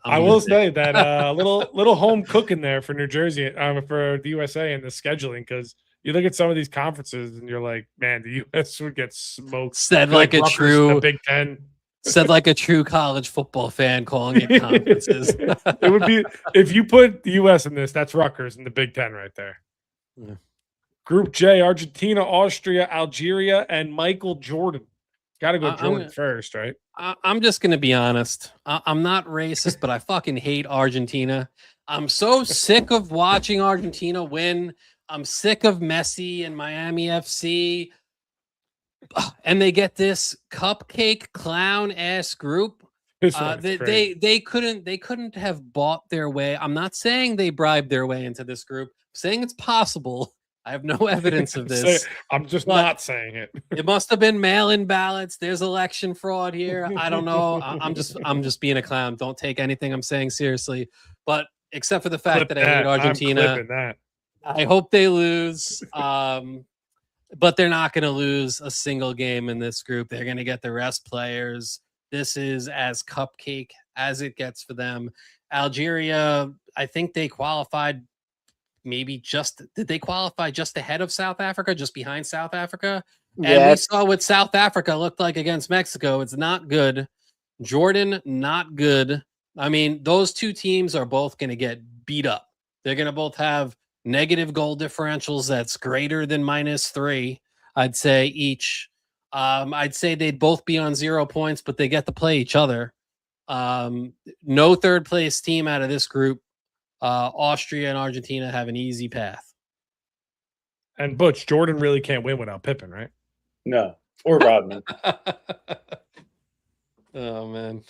[SPEAKER 1] I will say that little home cooking there for New Jersey, for the USA and the scheduling, because you look at some of these conferences and you're like, man, the U.S. would get smoked.
[SPEAKER 3] Said like a true
[SPEAKER 1] Big Ten.
[SPEAKER 3] Said like a true college football fan calling it conferences.
[SPEAKER 1] It would be if you put the U.S. in this, that's Rutgers in the Big Ten right there.
[SPEAKER 3] Yeah.
[SPEAKER 1] Group J: Argentina, Austria, Algeria, and Michael Jordan. Got to go Jordan first, right?
[SPEAKER 3] I'm just gonna be honest. I'm not racist, but I fucking hate Argentina. I'm so sick of watching Argentina win. I'm sick of Messi and Miami FC. And they get this cupcake clown ass group. They couldn't have bought their way. I'm not saying they bribed their way into this group. I'm saying it's possible. I have no evidence of this.
[SPEAKER 1] I'm just not saying it.
[SPEAKER 3] It must have been mail-in ballots. There's election fraud here. I don't know. I'm just being a clown. Don't take anything I'm saying seriously. But except for the fact that I hate Argentina, I hope they lose. But they're not going to lose a single game in this group. They're going to get the rest players. This is as cupcake as it gets for them. Algeria, I think they qualified did they qualify just ahead of South Africa, just behind South Africa? Yes. And we saw what South Africa looked like against Mexico. It's not good. Jordan, not good. I mean, those two teams are both going to get beat up. They're going to both have negative goal differentials that's greater than -3, I'd say, each. I'd say they'd both be on 0 points, but they get to play each other. No third place team out of this group. Austria and Argentina have an easy path.
[SPEAKER 1] And Butch, Jordan really can't win without Pippen, right?
[SPEAKER 4] No. Or Rodman.
[SPEAKER 3] Oh, man.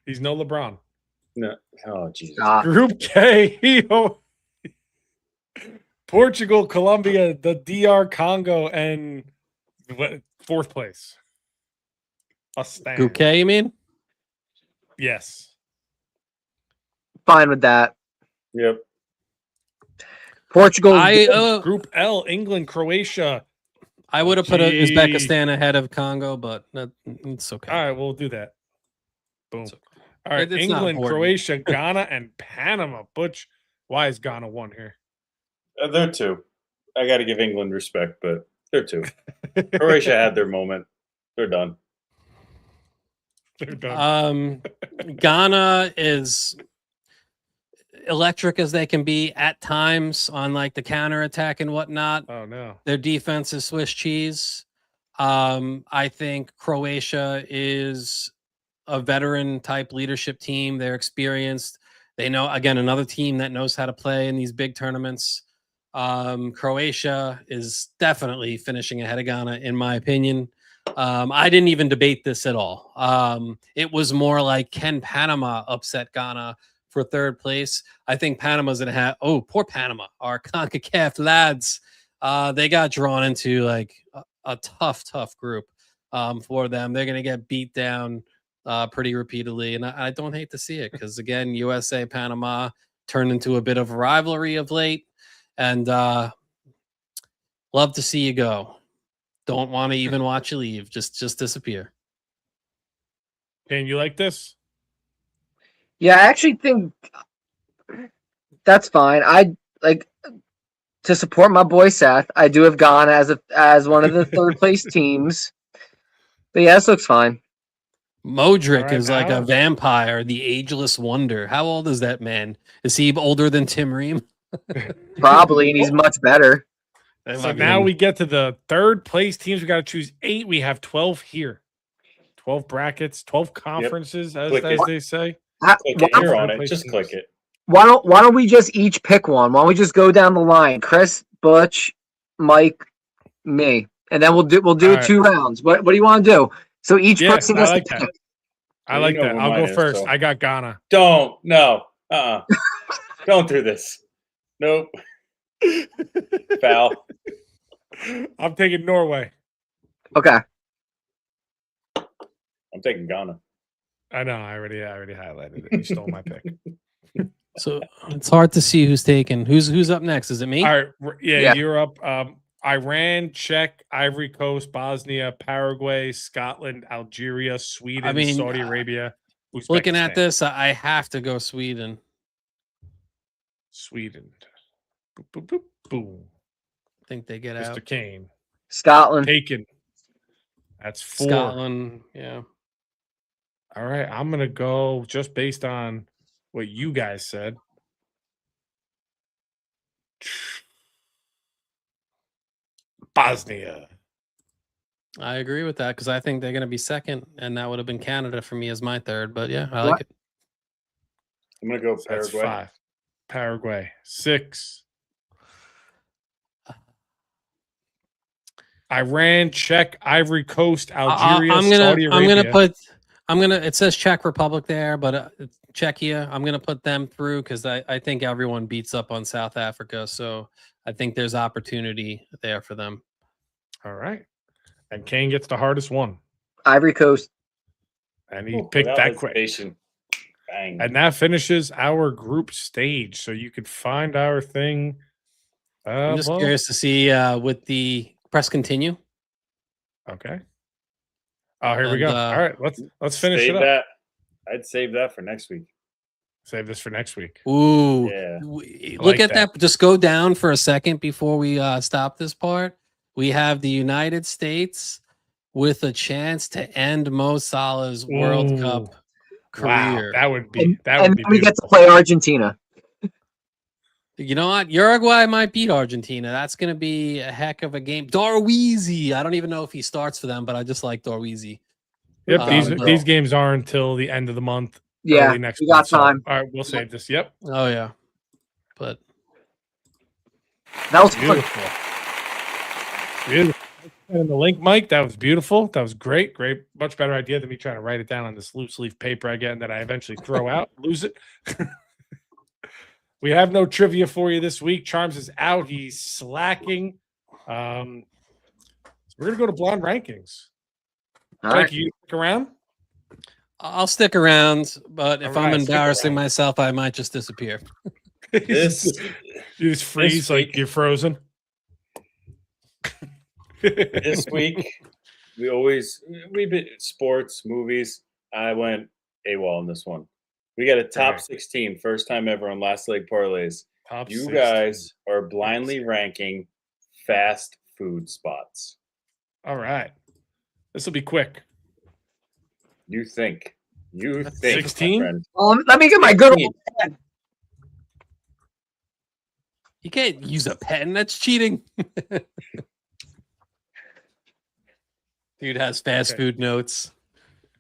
[SPEAKER 1] He's no LeBron.
[SPEAKER 4] No. Oh, Jesus.
[SPEAKER 1] Group K. Portugal, Colombia, the DR Congo, and Fourth place.
[SPEAKER 3] Group K, you mean?
[SPEAKER 1] Yes.
[SPEAKER 5] Fine with that.
[SPEAKER 4] Yep.
[SPEAKER 5] Portugal.
[SPEAKER 1] Group L, England, Croatia.
[SPEAKER 3] I would have put
[SPEAKER 1] Gee.
[SPEAKER 3] Uzbekistan ahead of Congo, but it's okay.
[SPEAKER 1] All right, we'll do that. Boom.
[SPEAKER 3] It's okay.
[SPEAKER 1] All right,
[SPEAKER 3] It's not
[SPEAKER 1] England,
[SPEAKER 3] important.
[SPEAKER 1] Croatia, Ghana, and Panama. Butch, why is Ghana 1 here?
[SPEAKER 4] They're 2. I got to give England respect, but they're 2. Croatia had their moment. They're done.
[SPEAKER 1] They're done.
[SPEAKER 3] Ghana is electric as they can be at times on like the counter attack and whatnot.
[SPEAKER 1] Oh no.
[SPEAKER 3] Their defense is Swiss cheese. I think Croatia is a veteran type leadership team. They're experienced. They know, again, another team that knows how to play in these big tournaments. Croatia is definitely finishing ahead of Ghana, in my opinion. I didn't even debate this at all. It was more like, can Panama upset Ghana for third place? I think Panama's going to have, poor Panama, our CONCACAF lads. They got drawn into like a tough group for them. They're going to get beat down pretty repeatedly. And I don't hate to see it because, again, USA, Panama turned into a bit of a rivalry of late. And love to see you go. Don't want to even watch you leave. Just disappear.
[SPEAKER 1] Can you like this?
[SPEAKER 5] Yeah, I actually think that's fine. I like to support my boy Seth. I do have Ghana as one of the third place teams. But yeah, this looks fine.
[SPEAKER 3] Modric
[SPEAKER 1] Right
[SPEAKER 3] is like
[SPEAKER 1] now.
[SPEAKER 3] a vampire, the ageless wonder. How old is that man? Is he older than Tim Ream?
[SPEAKER 5] Probably, and he's much better.
[SPEAKER 1] So now we get to the third place teams. We got to choose 8. We have 12 here. 12 brackets, 12 conferences, as they say.
[SPEAKER 4] Click it
[SPEAKER 5] Why
[SPEAKER 4] here on
[SPEAKER 1] Third
[SPEAKER 4] it. Just
[SPEAKER 1] place
[SPEAKER 4] click
[SPEAKER 1] teams.
[SPEAKER 4] it.
[SPEAKER 5] don't we just each pick one? Why don't we just go down the line? Chris, Butch, Mike, me, and then we'll do
[SPEAKER 1] All right.
[SPEAKER 5] 2 rounds. What do you want to do? So each
[SPEAKER 1] Yeah,
[SPEAKER 5] person
[SPEAKER 1] I
[SPEAKER 5] gets
[SPEAKER 1] like
[SPEAKER 5] to
[SPEAKER 1] that.
[SPEAKER 5] pick.
[SPEAKER 1] I
[SPEAKER 4] You
[SPEAKER 1] like
[SPEAKER 4] know
[SPEAKER 1] that.
[SPEAKER 4] who
[SPEAKER 1] I'll
[SPEAKER 4] mine
[SPEAKER 1] go
[SPEAKER 4] is,
[SPEAKER 1] first.
[SPEAKER 4] so.
[SPEAKER 1] I got Ghana.
[SPEAKER 4] Don't. No. Don't do this. Nope. Foul.
[SPEAKER 1] I'm taking Norway.
[SPEAKER 5] Okay.
[SPEAKER 4] I'm taking Ghana.
[SPEAKER 1] I know. I already highlighted it. You stole my pick.
[SPEAKER 3] So it's hard to see who's taking. Who's up next? Is it me?
[SPEAKER 1] All right. Yeah,
[SPEAKER 5] Yeah.
[SPEAKER 1] Europe. Iran, Czech, Ivory Coast, Bosnia, Paraguay, Scotland, Algeria, Sweden,
[SPEAKER 3] I mean,
[SPEAKER 1] Saudi Arabia.
[SPEAKER 3] Looking at
[SPEAKER 1] Uzbekistan.
[SPEAKER 3] this, I have to go Sweden.
[SPEAKER 1] Sweden. Boop, boop, boop, boom.
[SPEAKER 3] I think they get
[SPEAKER 1] Mr.
[SPEAKER 3] out.
[SPEAKER 1] Kane.
[SPEAKER 5] Scotland.
[SPEAKER 1] Taken. That's 4.
[SPEAKER 3] Scotland, yeah.
[SPEAKER 1] All right. I'm going to go just based on what you guys said. Bosnia.
[SPEAKER 3] I agree with that because I think they're going to be second, and that would have been Canada for me as my third. But yeah, I like
[SPEAKER 5] What?
[SPEAKER 3] it.
[SPEAKER 4] I'm gonna go
[SPEAKER 1] That's
[SPEAKER 4] Paraguay.
[SPEAKER 1] 5. Paraguay. 6. Iran, Czech, Ivory Coast, Algeria, Saudi Arabia.
[SPEAKER 3] It says Czech Republic there, but Czechia, I'm going to put them through because I think everyone beats up on South Africa. So I think there's opportunity there for them.
[SPEAKER 1] All right. And Kane gets the hardest one.
[SPEAKER 5] Ivory Coast.
[SPEAKER 1] And he picked that quick.
[SPEAKER 4] hesitation. Bang.
[SPEAKER 1] And that finishes our group stage. So you could find our thing.
[SPEAKER 3] I'm just curious to see with the press continue.
[SPEAKER 1] Okay. Oh, here we
[SPEAKER 3] And,
[SPEAKER 1] go. All right, let's finish
[SPEAKER 4] Save
[SPEAKER 1] it up.
[SPEAKER 4] that. I'd save that for next week.
[SPEAKER 1] Save this for next week.
[SPEAKER 3] Ooh,
[SPEAKER 4] Yeah.
[SPEAKER 3] look
[SPEAKER 1] like
[SPEAKER 3] at that. Just go down for a second before we stop this part. We have the United States with a chance to end Mo Salah's World Cup
[SPEAKER 1] Ooh.
[SPEAKER 3] career.
[SPEAKER 1] Wow, that would be
[SPEAKER 5] And
[SPEAKER 1] that would
[SPEAKER 5] then
[SPEAKER 1] be
[SPEAKER 5] we get to
[SPEAKER 1] beautiful.
[SPEAKER 5] play Argentina.
[SPEAKER 3] You know what? Uruguay might beat Argentina. That's going to be a heck of a game. Darweezy. I don't even know if he starts for them, but I just like Darweezy.
[SPEAKER 1] Yep, these
[SPEAKER 3] but-
[SPEAKER 1] games are until the end of the month.
[SPEAKER 5] Yeah,
[SPEAKER 1] Early next
[SPEAKER 5] we got
[SPEAKER 1] month. So,
[SPEAKER 5] time.
[SPEAKER 1] all right, we'll save this. Yep.
[SPEAKER 3] Oh, yeah. But
[SPEAKER 5] That was fun.
[SPEAKER 1] Beautiful. Beautiful. And the link, Mike, that was beautiful. That was great. Much better idea than me trying to write it down on this loose leaf paper again that I eventually throw out, lose it. We have no trivia for you this week. Charms is out. He's slacking. So We're gonna go to blonde rankings.
[SPEAKER 5] All
[SPEAKER 1] Mike,
[SPEAKER 5] right.
[SPEAKER 1] you stick around?
[SPEAKER 3] I'll stick around, but if
[SPEAKER 1] All
[SPEAKER 3] I'm
[SPEAKER 1] right, stick
[SPEAKER 3] embarrassing
[SPEAKER 1] around.
[SPEAKER 3] myself, I might just disappear.
[SPEAKER 4] This
[SPEAKER 1] You just freeze like
[SPEAKER 4] week-
[SPEAKER 1] you're frozen.
[SPEAKER 4] this week we've been sports, movies. I went AWOL in this one. We got a top
[SPEAKER 1] Right.
[SPEAKER 4] 16, first time ever on last leg parlays.
[SPEAKER 1] Top
[SPEAKER 4] You
[SPEAKER 1] 16.
[SPEAKER 4] guys are blindly ranking fast food spots.
[SPEAKER 1] All right. This will be quick.
[SPEAKER 4] You think? my
[SPEAKER 1] 16?
[SPEAKER 4] friend.
[SPEAKER 5] Let me get my good
[SPEAKER 4] 16.
[SPEAKER 5] old
[SPEAKER 3] You can't use a pen. That's cheating. Dude has fast
[SPEAKER 1] Okay.
[SPEAKER 3] food notes.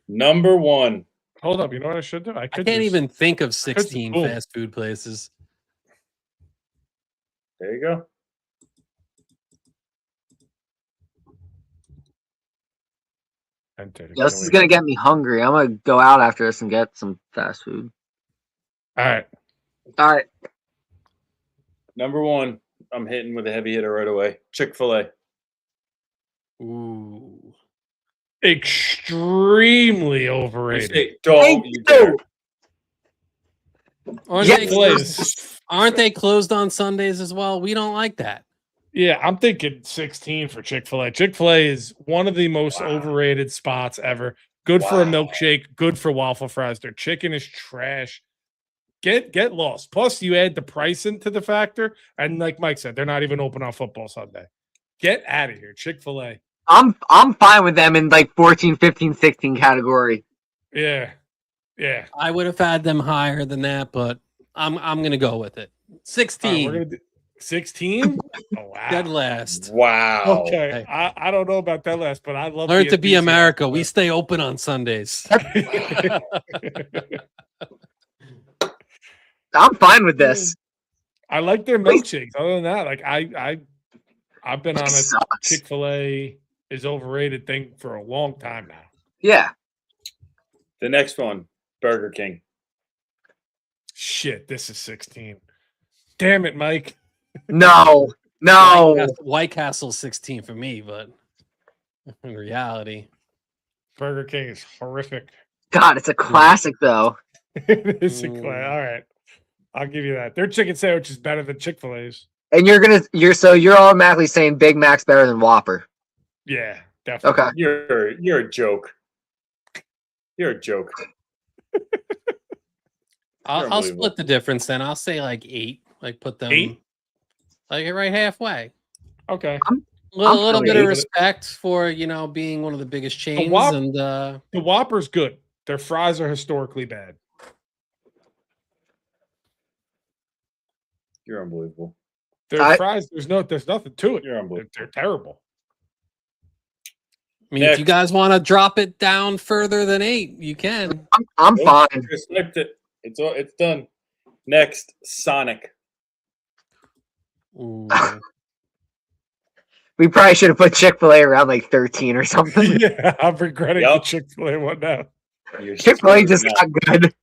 [SPEAKER 4] Number one.
[SPEAKER 1] Hold up. You know what I should do?
[SPEAKER 3] I can't even think of 16
[SPEAKER 1] boom.
[SPEAKER 3] fast food places.
[SPEAKER 4] There you go.
[SPEAKER 5] Yeah, this is gonna get me hungry. I'm gonna go out after this and get some fast food.
[SPEAKER 1] All right.
[SPEAKER 5] All right.
[SPEAKER 4] Number one. I'm hitting with a heavy hitter right away. Chick-fil-A.
[SPEAKER 3] Ooh.
[SPEAKER 1] Extremely overrated.
[SPEAKER 4] Don't you dare.
[SPEAKER 3] Aren't,
[SPEAKER 5] Yes.
[SPEAKER 3] they
[SPEAKER 1] Chick-fil-A
[SPEAKER 3] closed,
[SPEAKER 1] is-
[SPEAKER 3] aren't they closed on Sundays as well? We don't like that.
[SPEAKER 1] Yeah, I'm thinking 16 for Chick-fil-A. Chick-fil-A is one of the most
[SPEAKER 4] Wow.
[SPEAKER 1] overrated spots ever. Good for a
[SPEAKER 4] Wow.
[SPEAKER 1] milkshake, good for waffle fries. Their chicken is trash. Get lost. Plus, you add the price into the factor, and like Mike said, they're not even open on football Sunday. Get out of here, Chick-fil-A.
[SPEAKER 5] I'm fine with them in like 14, 15, 16 category.
[SPEAKER 1] Yeah. Yeah.
[SPEAKER 3] I would have had them higher than that, but I'm gonna go with it.
[SPEAKER 1] All right,
[SPEAKER 3] 16.
[SPEAKER 1] we're gonna do 16. Oh wow.
[SPEAKER 3] Dead last.
[SPEAKER 4] Wow.
[SPEAKER 1] Okay.
[SPEAKER 3] Hey.
[SPEAKER 1] I don't know about that last, but I love
[SPEAKER 3] Learn
[SPEAKER 1] the
[SPEAKER 3] to be
[SPEAKER 1] enthusiasm.
[SPEAKER 3] America. We stay open on Sundays.
[SPEAKER 5] I'm fine with this.
[SPEAKER 1] I like their milkshakes. Other than that, like I've been on a
[SPEAKER 5] Sucks.
[SPEAKER 1] Chick-fil-A is overrated thing for a long time now.
[SPEAKER 5] Yeah.
[SPEAKER 4] The next one, Burger King.
[SPEAKER 1] Shit, this is 16. Damn it, Mike.
[SPEAKER 5] No. No.
[SPEAKER 3] White Castle 16 for me, but in reality,
[SPEAKER 1] Burger King is horrific.
[SPEAKER 5] God, it's a classic though.
[SPEAKER 1] It is a clay. All right. I'll give you that. Their chicken sandwich is better than Chick-fil-A's.
[SPEAKER 5] And you're automatically saying Big Mac's better than Whopper.
[SPEAKER 1] Yeah, definitely.
[SPEAKER 5] Okay.
[SPEAKER 4] You're a joke. You're a joke.
[SPEAKER 3] I'll
[SPEAKER 4] Unbelievable.
[SPEAKER 3] split the difference then. I'll say like 8. Like put them
[SPEAKER 1] 8?
[SPEAKER 3] like right halfway.
[SPEAKER 1] Okay.
[SPEAKER 3] A little bit of
[SPEAKER 5] for 8.
[SPEAKER 3] respect for being one of the biggest chains and
[SPEAKER 1] The Whopper's good. Their fries are historically bad.
[SPEAKER 4] You're unbelievable.
[SPEAKER 1] Their fries, there's nothing to it.
[SPEAKER 4] You're unbelievable.
[SPEAKER 1] They're terrible.
[SPEAKER 3] I mean, if you
[SPEAKER 4] Next.
[SPEAKER 3] guys want to drop it down further than 8, you can.
[SPEAKER 5] I'm
[SPEAKER 4] Nope,
[SPEAKER 5] fine.
[SPEAKER 4] just snipped it. It's done. Next, Sonic.
[SPEAKER 3] Ooh.
[SPEAKER 5] We probably should have put Chick-fil-A around like 13 or something.
[SPEAKER 1] Yeah, I'm regretting
[SPEAKER 4] Yup.
[SPEAKER 1] the Chick-fil-A one now.
[SPEAKER 4] You're
[SPEAKER 5] Chick-fil-A just
[SPEAKER 4] not-
[SPEAKER 5] got good.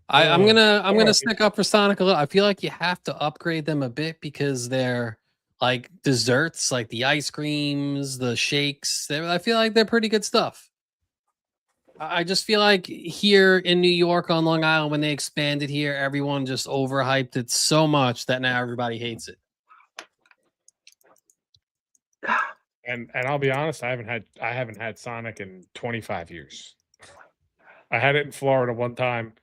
[SPEAKER 3] I'm gonna
[SPEAKER 1] alright.
[SPEAKER 3] stick up for Sonic a little. I feel like you have to upgrade them a bit because they're like desserts, like the ice creams, the shakes. I feel like they're pretty good stuff. I just feel like here in New York on Long Island, when they expanded here, everyone just overhyped it so much that now everybody hates it.
[SPEAKER 1] And I'll be honest, I haven't had Sonic in 25 years. I had it in Florida one time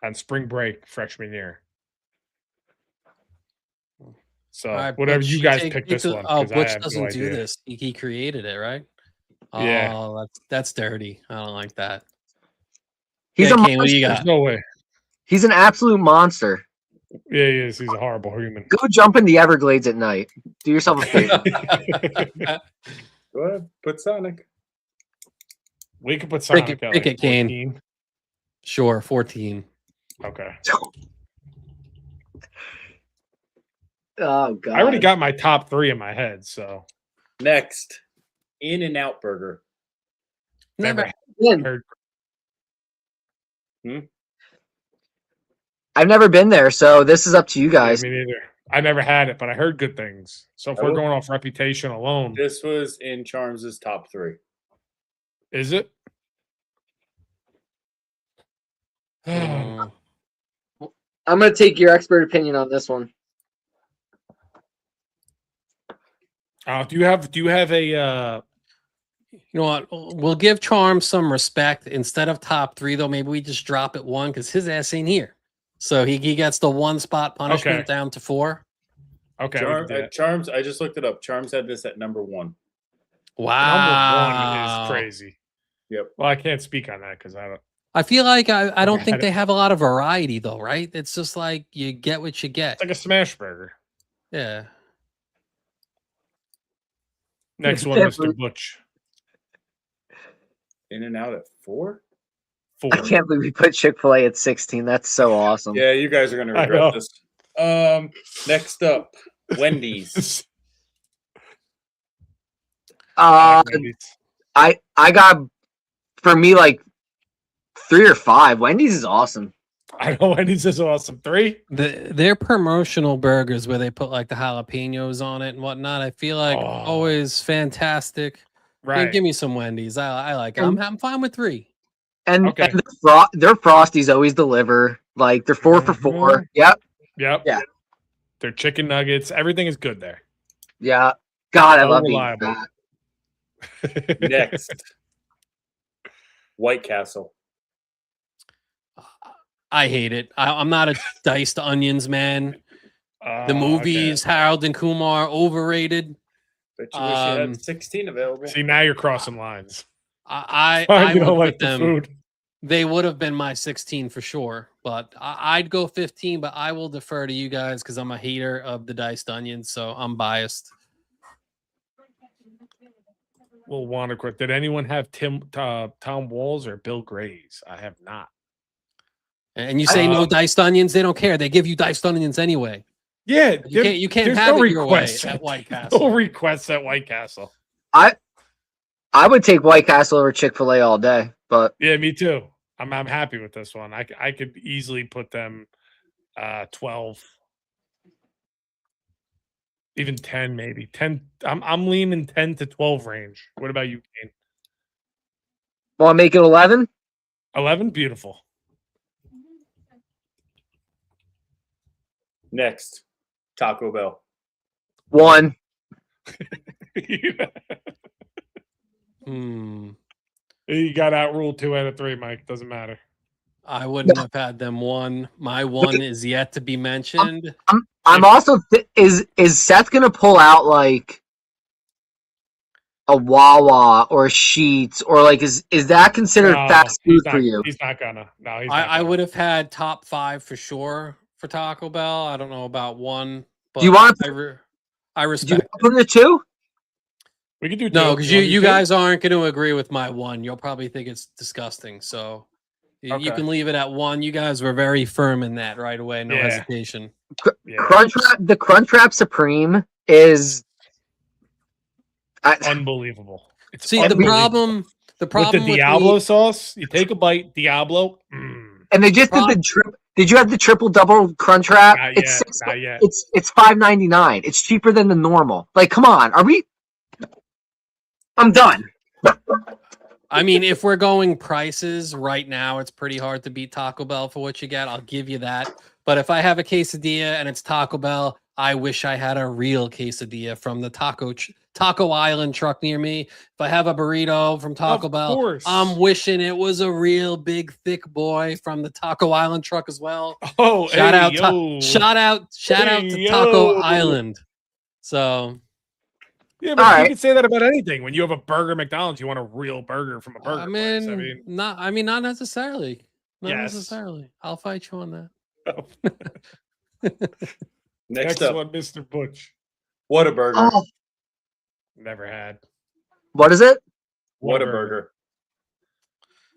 [SPEAKER 1] on spring break freshman year. So
[SPEAKER 3] All right,
[SPEAKER 1] whatever
[SPEAKER 3] Butch,
[SPEAKER 1] you guys
[SPEAKER 3] take-
[SPEAKER 1] pick
[SPEAKER 3] take
[SPEAKER 1] this
[SPEAKER 3] the-
[SPEAKER 1] one.
[SPEAKER 3] Oh,
[SPEAKER 1] 'cause I
[SPEAKER 3] Butch
[SPEAKER 1] have no
[SPEAKER 3] doesn't do
[SPEAKER 1] idea.
[SPEAKER 3] this. He created it, right?
[SPEAKER 1] Yeah.
[SPEAKER 3] Oh, that's dirty. I don't like that.
[SPEAKER 5] He's
[SPEAKER 3] Yeah,
[SPEAKER 5] a
[SPEAKER 3] Kane, what do you
[SPEAKER 1] There's
[SPEAKER 3] got?
[SPEAKER 1] no way.
[SPEAKER 5] He's an absolute monster.
[SPEAKER 1] Yeah, he is. He's a horrible human.
[SPEAKER 5] Go jump in the Everglades at night. Do yourself a favor.
[SPEAKER 4] Go ahead, put Sonic.
[SPEAKER 1] We could put
[SPEAKER 3] Pick
[SPEAKER 1] Sonic
[SPEAKER 3] it-
[SPEAKER 1] at
[SPEAKER 3] pick
[SPEAKER 1] like
[SPEAKER 3] it, Kane.
[SPEAKER 1] 14.
[SPEAKER 3] Sure, 14.
[SPEAKER 1] Okay.
[SPEAKER 5] Oh god.
[SPEAKER 1] I already got my top 3 in my head, so
[SPEAKER 4] Next, In-N-Out Burger.
[SPEAKER 3] Never.
[SPEAKER 1] heard.
[SPEAKER 5] I've never been there, so this is up to you guys.
[SPEAKER 1] Me neither. I never had it, but I heard good things. So if
[SPEAKER 4] I
[SPEAKER 1] we're
[SPEAKER 4] will-
[SPEAKER 1] going off reputation alone,
[SPEAKER 4] This was in Charms's top 3.
[SPEAKER 1] is it?
[SPEAKER 3] Mm.
[SPEAKER 5] I'm gonna take your expert opinion on this one.
[SPEAKER 1] Do you have a
[SPEAKER 3] You know what? We'll give Charm some respect. Instead of top 3, though, maybe we just drop it 1 because his ass ain't here. So he gets the 1 spot punishment
[SPEAKER 1] Okay.
[SPEAKER 3] down to 4.
[SPEAKER 1] okay? we can do that.
[SPEAKER 4] Charms, I just looked it up. Charms had this at number 1.
[SPEAKER 3] Wow.
[SPEAKER 1] Number 1 is crazy.
[SPEAKER 4] Yep.
[SPEAKER 1] Well, I can't speak on that because I don't.
[SPEAKER 3] I feel like I don't think
[SPEAKER 1] Had
[SPEAKER 3] they
[SPEAKER 1] it.
[SPEAKER 3] have a lot of variety, though, right? It's just like you get what you get.
[SPEAKER 1] It's like a smash burger.
[SPEAKER 3] Yeah.
[SPEAKER 1] Next one, Mr. Butch.
[SPEAKER 4] In and out at 4?
[SPEAKER 1] 4.
[SPEAKER 5] I can't believe we put Chick-fil-A at 16. That's so awesome.
[SPEAKER 4] Yeah, you guys are gonna
[SPEAKER 1] I
[SPEAKER 4] regret
[SPEAKER 1] know.
[SPEAKER 4] this. Next up, Wendy's.
[SPEAKER 5] I got, for me, like 3 or 5. Wendy's is awesome.
[SPEAKER 1] I know Wendy's is awesome. 3.
[SPEAKER 3] Their promotional burgers where they put like the jalapenos on it and whatnot, I feel like
[SPEAKER 1] Oh.
[SPEAKER 3] always fantastic. Yeah,
[SPEAKER 1] Right.
[SPEAKER 3] give me some Wendy's. I like it. I'm fine with 3.
[SPEAKER 5] And,
[SPEAKER 1] Okay.
[SPEAKER 5] and their Frosties always deliver. Like they're 4 for 4. Yep.
[SPEAKER 1] Yep.
[SPEAKER 5] Yeah.
[SPEAKER 1] Their chicken nuggets, everything is good there.
[SPEAKER 5] Yeah. God, I
[SPEAKER 1] So
[SPEAKER 5] love being
[SPEAKER 1] reliable.
[SPEAKER 5] fat.
[SPEAKER 4] Next, White Castle.
[SPEAKER 3] I hate it. I'm not a diced onions man. The
[SPEAKER 1] Oh,
[SPEAKER 3] movies, Harold and Kumar, overrated.
[SPEAKER 4] Bet you wish you
[SPEAKER 3] Um,
[SPEAKER 4] had 16 available.
[SPEAKER 1] See, now you're crossing lines.
[SPEAKER 3] I
[SPEAKER 1] You
[SPEAKER 3] would
[SPEAKER 1] don't
[SPEAKER 3] put
[SPEAKER 1] like the
[SPEAKER 3] them.
[SPEAKER 1] food.
[SPEAKER 3] They would have been my 16 for sure, but I'd go 15. But I will defer to you guys because I'm a hater of the diced onions, so I'm biased.
[SPEAKER 1] Well, want to quit. Did anyone have Tom Walls or Bill Gray's? I have not.
[SPEAKER 3] And you say no diced onions, they don't care. They give you diced onions anyway.
[SPEAKER 1] Yeah,
[SPEAKER 3] You can't
[SPEAKER 1] there's
[SPEAKER 3] have
[SPEAKER 1] no
[SPEAKER 3] it your way
[SPEAKER 1] requests
[SPEAKER 3] at White Castle.
[SPEAKER 1] No requests at White Castle.
[SPEAKER 5] I would take White Castle over Chick-fil-A all day, but
[SPEAKER 1] Yeah, me too. I'm happy with this one. I could easily put them 12, even 10, maybe 10. I'm leaning 10 to 12 range. What about you, Kane?
[SPEAKER 5] want to make it 11?
[SPEAKER 1] 11, beautiful.
[SPEAKER 4] Next, Taco Bell.
[SPEAKER 5] 1.
[SPEAKER 1] You got outruled 2 out of 3, Mike. Doesn't matter.
[SPEAKER 3] I wouldn't have had them 1. My 1 is yet to be mentioned.
[SPEAKER 5] I'm also is Seth gonna pull out like a Wawa or Sheets or like is that considered
[SPEAKER 1] No,
[SPEAKER 5] fast
[SPEAKER 1] he's
[SPEAKER 5] food
[SPEAKER 1] not-
[SPEAKER 5] for you?
[SPEAKER 1] He's not gonna. No, he's not
[SPEAKER 3] I
[SPEAKER 1] gonna.
[SPEAKER 3] would have had top 5 for sure for Taco Bell. I don't know about 1, but
[SPEAKER 5] Do you want
[SPEAKER 3] I
[SPEAKER 5] Do you
[SPEAKER 3] respect.
[SPEAKER 5] want to put it at 2?
[SPEAKER 1] We could do
[SPEAKER 3] No,
[SPEAKER 1] 2.
[SPEAKER 3] because
[SPEAKER 1] wanna do
[SPEAKER 3] you
[SPEAKER 1] 2?
[SPEAKER 3] guys aren't going to agree with my 1. You'll probably think it's disgusting. So you
[SPEAKER 1] Okay.
[SPEAKER 3] can leave it at 1. You guys were very firm in that right away. No
[SPEAKER 1] Yeah.
[SPEAKER 3] hesitation.
[SPEAKER 1] Yeah.
[SPEAKER 5] The Crunchwrap Supreme is
[SPEAKER 1] Unbelievable. It's
[SPEAKER 3] See, the
[SPEAKER 1] unbelievable.
[SPEAKER 3] problem
[SPEAKER 1] with the Diablo sauce, you take a bite, Diablo.
[SPEAKER 5] and they just did the trip. Did you have the triple double Crunchwrap?
[SPEAKER 1] Not
[SPEAKER 5] It's
[SPEAKER 1] yet, not yet.
[SPEAKER 5] It's $5.99. It's cheaper than the normal. Like, come on, are we? I'm done.
[SPEAKER 3] I mean, if we're going prices right now, it's pretty hard to beat Taco Bell for what you get. I'll give you that. But if I have a quesadilla and it's Taco Bell, I wish I had a real quesadilla from the Taco Island truck near me. If I have a burrito from Taco Bell,
[SPEAKER 1] course.
[SPEAKER 3] I'm wishing it was a real big thick boy from the Taco Island truck as well.
[SPEAKER 1] Oh,
[SPEAKER 3] Shout
[SPEAKER 1] hey,
[SPEAKER 3] out,
[SPEAKER 1] yo.
[SPEAKER 3] shout out
[SPEAKER 1] Hey,
[SPEAKER 3] to Taco
[SPEAKER 1] yo.
[SPEAKER 3] Island. So
[SPEAKER 1] Yeah, but
[SPEAKER 5] All
[SPEAKER 1] you
[SPEAKER 5] right.
[SPEAKER 1] can say that about anything. When you have a burger at McDonald's, you want a real burger from a burger place.
[SPEAKER 3] not necessarily. Not
[SPEAKER 1] Yes.
[SPEAKER 3] necessarily. I'll fight you on that.
[SPEAKER 4] Next
[SPEAKER 1] Next
[SPEAKER 4] up,
[SPEAKER 1] one, Mr. Butch.
[SPEAKER 4] Whataburger.
[SPEAKER 5] Oh,
[SPEAKER 1] Never had.
[SPEAKER 5] what is it?
[SPEAKER 4] Whataburger.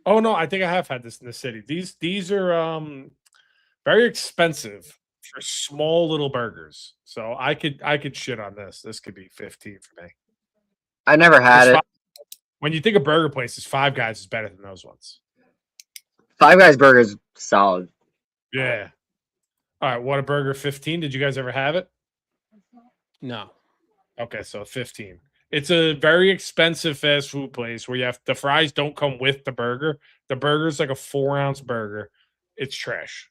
[SPEAKER 1] Oh no, I think I have had this in the city. These are very expensive for small little burgers. So I could shit on this. This could be 15 for me.
[SPEAKER 5] I never had it.
[SPEAKER 1] When you think of burger places, Five Guys is better than those ones.
[SPEAKER 5] Five Guys burgers solid.
[SPEAKER 1] Yeah. All right, Whataburger 15. Did you guys ever have it?
[SPEAKER 3] No.
[SPEAKER 1] Okay, so 15. It's a very expensive fast food place where you have the fries don't come with the burger. The burger's like a 4-ounce burger. It's trash.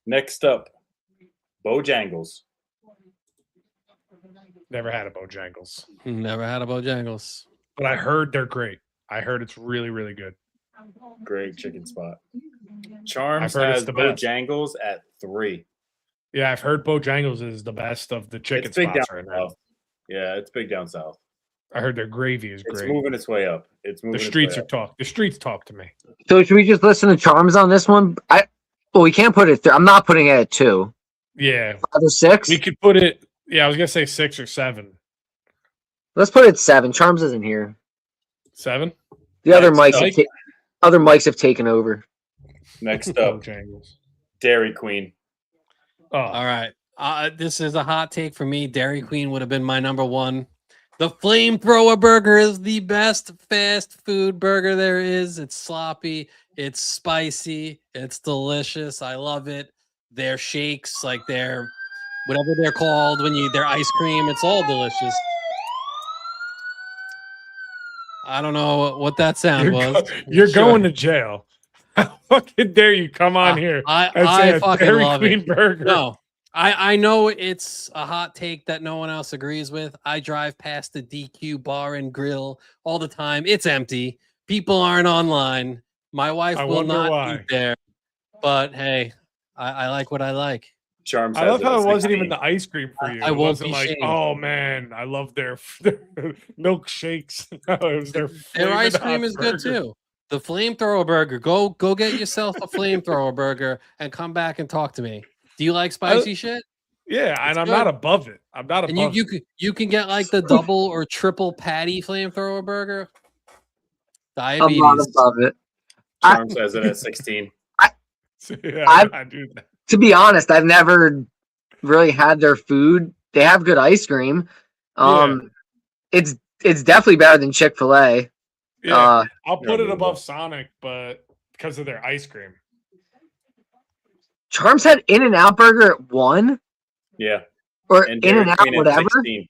[SPEAKER 4] Next up, Bojangles.
[SPEAKER 1] Never had a Bojangles,
[SPEAKER 3] Never had a Bojangles.
[SPEAKER 1] but I heard they're great. I heard it's really, really good.
[SPEAKER 4] Great chicken spot. Charms
[SPEAKER 1] I've heard it's
[SPEAKER 4] has
[SPEAKER 1] the best.
[SPEAKER 4] Bojangles at 3.
[SPEAKER 1] Yeah, I've heard Bojangles is the best of the chicken
[SPEAKER 4] It's big down
[SPEAKER 1] spots right now.
[SPEAKER 4] south. Yeah, it's big down south.
[SPEAKER 1] I heard their gravy is
[SPEAKER 4] It's
[SPEAKER 1] great.
[SPEAKER 4] moving its way up. It's moving.
[SPEAKER 1] The
[SPEAKER 4] its
[SPEAKER 1] streets
[SPEAKER 4] way
[SPEAKER 1] are
[SPEAKER 4] up.
[SPEAKER 1] talk. The streets talk to me.
[SPEAKER 5] So should we just listen to Charms on this one? Well, we can't put it. I'm not putting it at 2.
[SPEAKER 1] Yeah,
[SPEAKER 5] 5 or 6.
[SPEAKER 1] we could put it. Yeah, I was gonna say 6 or 7.
[SPEAKER 5] Let's put it at 7. Charms isn't here.
[SPEAKER 1] 7.
[SPEAKER 5] The other
[SPEAKER 4] Next
[SPEAKER 5] mics,
[SPEAKER 4] up.
[SPEAKER 5] other mics have taken over.
[SPEAKER 4] Next up,
[SPEAKER 1] Bojangles.
[SPEAKER 4] Dairy Queen.
[SPEAKER 1] Oh,
[SPEAKER 3] All right. This is a hot take for me. Dairy Queen would have been my number 1. The flamethrower burger is the best fast food burger there is. It's sloppy, it's spicy, it's delicious. I love it. Their shakes, like their whatever they're called their ice cream, it's all delicious. I don't know what that sound was.
[SPEAKER 1] you're
[SPEAKER 3] Sure.
[SPEAKER 1] going to jail. How fucking dare you come on here and say
[SPEAKER 3] I
[SPEAKER 1] a
[SPEAKER 3] fucking
[SPEAKER 1] Dairy
[SPEAKER 3] love
[SPEAKER 1] Queen
[SPEAKER 3] it.
[SPEAKER 1] burger?
[SPEAKER 3] No, I know it's a hot take that no one else agrees with. I drive past the DQ bar and grill all the time. It's empty. People aren't online. My wife
[SPEAKER 1] I
[SPEAKER 3] will
[SPEAKER 1] wonder
[SPEAKER 3] not
[SPEAKER 1] why.
[SPEAKER 3] eat there. But hey, I like what I like.
[SPEAKER 4] Charms.
[SPEAKER 1] I
[SPEAKER 4] has
[SPEAKER 1] love how
[SPEAKER 4] at
[SPEAKER 1] it wasn't
[SPEAKER 4] 16.
[SPEAKER 1] even the ice cream for you.
[SPEAKER 3] I
[SPEAKER 1] It
[SPEAKER 3] won't
[SPEAKER 1] wasn't
[SPEAKER 3] be
[SPEAKER 1] like,
[SPEAKER 3] shamed.
[SPEAKER 1] oh man, I love their milkshakes. No, it was their
[SPEAKER 3] Their ice
[SPEAKER 1] flavored
[SPEAKER 3] cream
[SPEAKER 1] hot
[SPEAKER 3] is good
[SPEAKER 1] burger.
[SPEAKER 3] too. The flamethrower burger. Go get yourself a flamethrower burger and come back and talk to me. Do you like spicy shit?
[SPEAKER 1] Yeah, and
[SPEAKER 3] It's
[SPEAKER 1] I'm
[SPEAKER 3] good.
[SPEAKER 1] not above it. I'm not
[SPEAKER 3] And
[SPEAKER 1] above
[SPEAKER 3] you can get like the double or triple patty flamethrower burger.
[SPEAKER 5] I'm not
[SPEAKER 3] Diabetes.
[SPEAKER 5] above it.
[SPEAKER 4] Charms has it at 16.
[SPEAKER 1] it. Yeah,
[SPEAKER 5] I've-
[SPEAKER 1] I do that.
[SPEAKER 5] To be honest, I've never really had their food. They have good ice cream. It's definitely better than Chick-fil-A.
[SPEAKER 1] Yeah, I'll put it
[SPEAKER 4] unbelievable.
[SPEAKER 1] above Sonic, but because of their ice cream.
[SPEAKER 5] Charms had In-N-Out Burger at 1
[SPEAKER 4] Yeah,
[SPEAKER 5] or
[SPEAKER 4] and Dairy
[SPEAKER 5] In-N-Out
[SPEAKER 4] Queen at
[SPEAKER 5] whatever.
[SPEAKER 4] 16.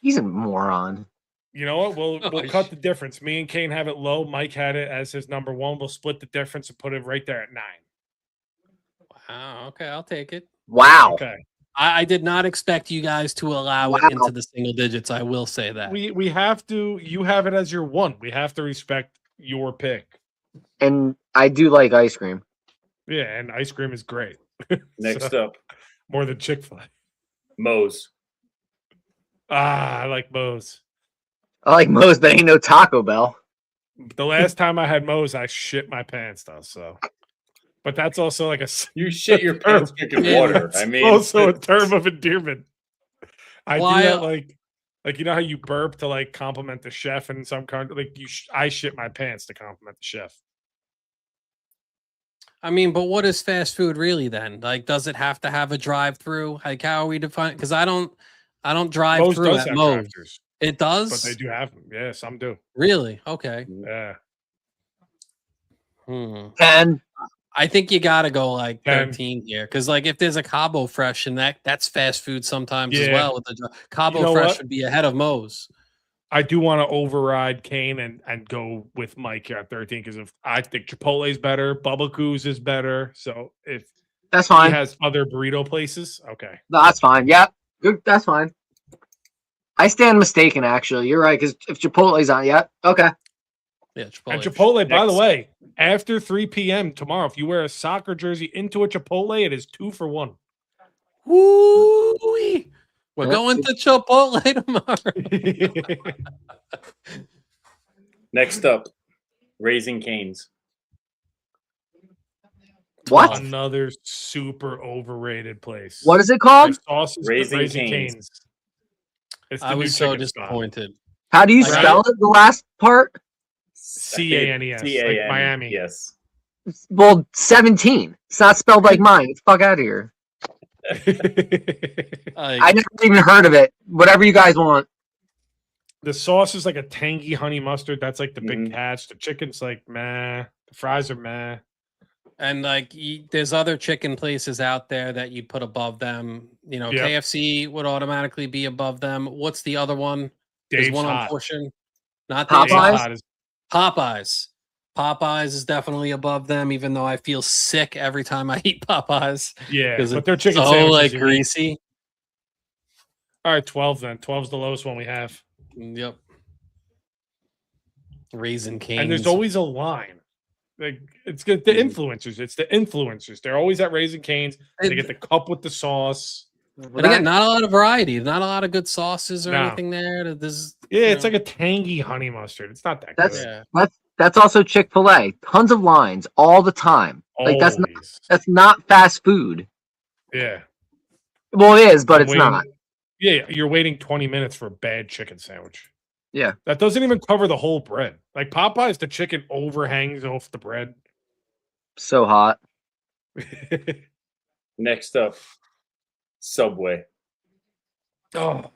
[SPEAKER 5] He's a moron.
[SPEAKER 1] You know what? We'll
[SPEAKER 3] Oh,
[SPEAKER 1] cut the difference. Me and Kane have it low. Mike had it as his number 1. We'll split the difference and put it right there at 9.
[SPEAKER 3] Wow. Okay, I'll take it.
[SPEAKER 5] Wow.
[SPEAKER 1] Okay.
[SPEAKER 3] I did not expect you guys to allow it
[SPEAKER 5] Wow.
[SPEAKER 3] into the single digits. I will say that.
[SPEAKER 1] We have to. You have it as your 1. We have to respect your pick.
[SPEAKER 5] And I do like ice cream.
[SPEAKER 1] Yeah, and ice cream is great.
[SPEAKER 4] Next
[SPEAKER 1] So,
[SPEAKER 4] up,
[SPEAKER 1] more than Chick-fil-A.
[SPEAKER 4] Moe's.
[SPEAKER 1] I like Moe's.
[SPEAKER 5] I like Moe's, but ain't no Taco Bell.
[SPEAKER 1] The last time I had Moe's, I shit my pants though. So, but that's also like a
[SPEAKER 4] You shit your pants drinking
[SPEAKER 3] Yeah,
[SPEAKER 4] water.
[SPEAKER 1] that's
[SPEAKER 4] I mean,
[SPEAKER 1] also a term of endearment. I
[SPEAKER 3] Why-
[SPEAKER 1] do that like you know how you burp to like compliment the chef in some country. Like I shit my pants to compliment the chef.
[SPEAKER 3] I mean, but what is fast food really then? Like, does it have to have a drive-through? Like, how are we defining? Because I don't drive
[SPEAKER 1] Moe's
[SPEAKER 3] through
[SPEAKER 1] does
[SPEAKER 3] at
[SPEAKER 1] have
[SPEAKER 3] Moe's.
[SPEAKER 1] drive-thrus,
[SPEAKER 3] It does.
[SPEAKER 1] but they do have them. Yeah, some do.
[SPEAKER 3] Really? Okay.
[SPEAKER 1] Yeah,
[SPEAKER 5] And
[SPEAKER 3] I think you got to go like
[SPEAKER 1] 10.
[SPEAKER 3] 13 here, because like if there's a Cabo Fresh and that's fast food sometimes as
[SPEAKER 1] Yeah.
[SPEAKER 3] well. With the Cabo
[SPEAKER 1] You know
[SPEAKER 3] Fresh
[SPEAKER 1] what?
[SPEAKER 3] would be ahead of Moe's.
[SPEAKER 1] I do want to override Kane and go with Mike here at 13 because if I think Chipotle's better, Bubba Goose is better. So if
[SPEAKER 5] that's
[SPEAKER 1] he
[SPEAKER 5] fine.
[SPEAKER 1] has other burrito places, okay.
[SPEAKER 5] No, that's fine. Yep. Good. That's fine. I stand mistaken, actually. You're right, because if Chipotle's on, yep. Okay.
[SPEAKER 3] Yeah, Chipotle.
[SPEAKER 1] And Chipotle, by the
[SPEAKER 4] Next.
[SPEAKER 1] way, after 3 p.m. tomorrow, if you wear a soccer jersey into a Chipotle, it is 2 for 1.
[SPEAKER 3] Woo-wee. We're
[SPEAKER 5] Yep.
[SPEAKER 3] going to Chipotle tomorrow.
[SPEAKER 4] next up, Raising Cane's.
[SPEAKER 5] What?
[SPEAKER 1] Another super overrated place.
[SPEAKER 5] What is it
[SPEAKER 1] Their
[SPEAKER 5] called?
[SPEAKER 1] sauce is
[SPEAKER 4] Raising
[SPEAKER 1] Raising
[SPEAKER 4] Cane's.
[SPEAKER 1] Cane's. It's the
[SPEAKER 3] I
[SPEAKER 1] new
[SPEAKER 3] was so
[SPEAKER 1] chicken spot.
[SPEAKER 3] disappointed.
[SPEAKER 5] How do you
[SPEAKER 3] Right.
[SPEAKER 5] spell it? The last part?
[SPEAKER 1] CANES, like Miami.
[SPEAKER 4] Yes.
[SPEAKER 5] Well, 17. It's not spelled like mine. Get the fuck out of here. I never even heard of it. Whatever you guys want.
[SPEAKER 1] The sauce is like a tangy honey mustard. That's like the big
[SPEAKER 4] Mhm.
[SPEAKER 1] catch. The chicken's like meh. The fries are meh.
[SPEAKER 3] And like, there's other chicken places out there that you put above them. You know,
[SPEAKER 1] Yep.
[SPEAKER 3] KFC would automatically be above them. What's the other one? There's
[SPEAKER 1] Dave's
[SPEAKER 3] one on
[SPEAKER 1] Hot.
[SPEAKER 3] Portion. Not
[SPEAKER 5] Popeyes?
[SPEAKER 3] Dave's
[SPEAKER 1] Dave's
[SPEAKER 3] Hot.
[SPEAKER 1] Hot is
[SPEAKER 3] Popeyes. Popeyes is definitely above them, even though I feel sick every time I eat Popeyes.
[SPEAKER 1] yeah,
[SPEAKER 3] 'Cause
[SPEAKER 1] but their chicken
[SPEAKER 3] so
[SPEAKER 1] sandwiches
[SPEAKER 3] like
[SPEAKER 1] are unique.
[SPEAKER 3] greasy.
[SPEAKER 1] All right, 12 then. 12's the lowest one we have.
[SPEAKER 3] Yep. Raisin Cane's.
[SPEAKER 1] And there's always a line. Like it's good. The influencers. It's the influencers. They're always at Raisin Cane's. They get the cup with the sauce.
[SPEAKER 3] But again, not a lot of variety. Not a lot of good sauces or
[SPEAKER 1] No.
[SPEAKER 3] anything there. This,
[SPEAKER 1] Yeah, it's like a tangy honey mustard. It's not that
[SPEAKER 5] That's
[SPEAKER 1] good.
[SPEAKER 3] yeah.
[SPEAKER 5] that's also Chick-fil-A. Tons of lines all the time. Like that's not fast food.
[SPEAKER 1] Yeah.
[SPEAKER 5] Well, it is, but it's
[SPEAKER 1] Waiting-
[SPEAKER 5] not.
[SPEAKER 1] Yeah, you're waiting 20 minutes for a bad chicken sandwich.
[SPEAKER 5] Yeah.
[SPEAKER 1] That doesn't even cover the whole bread. Like Popeyes, the chicken overhangs off the bread.
[SPEAKER 5] So hot.
[SPEAKER 4] Next up, Subway.
[SPEAKER 1] Oh,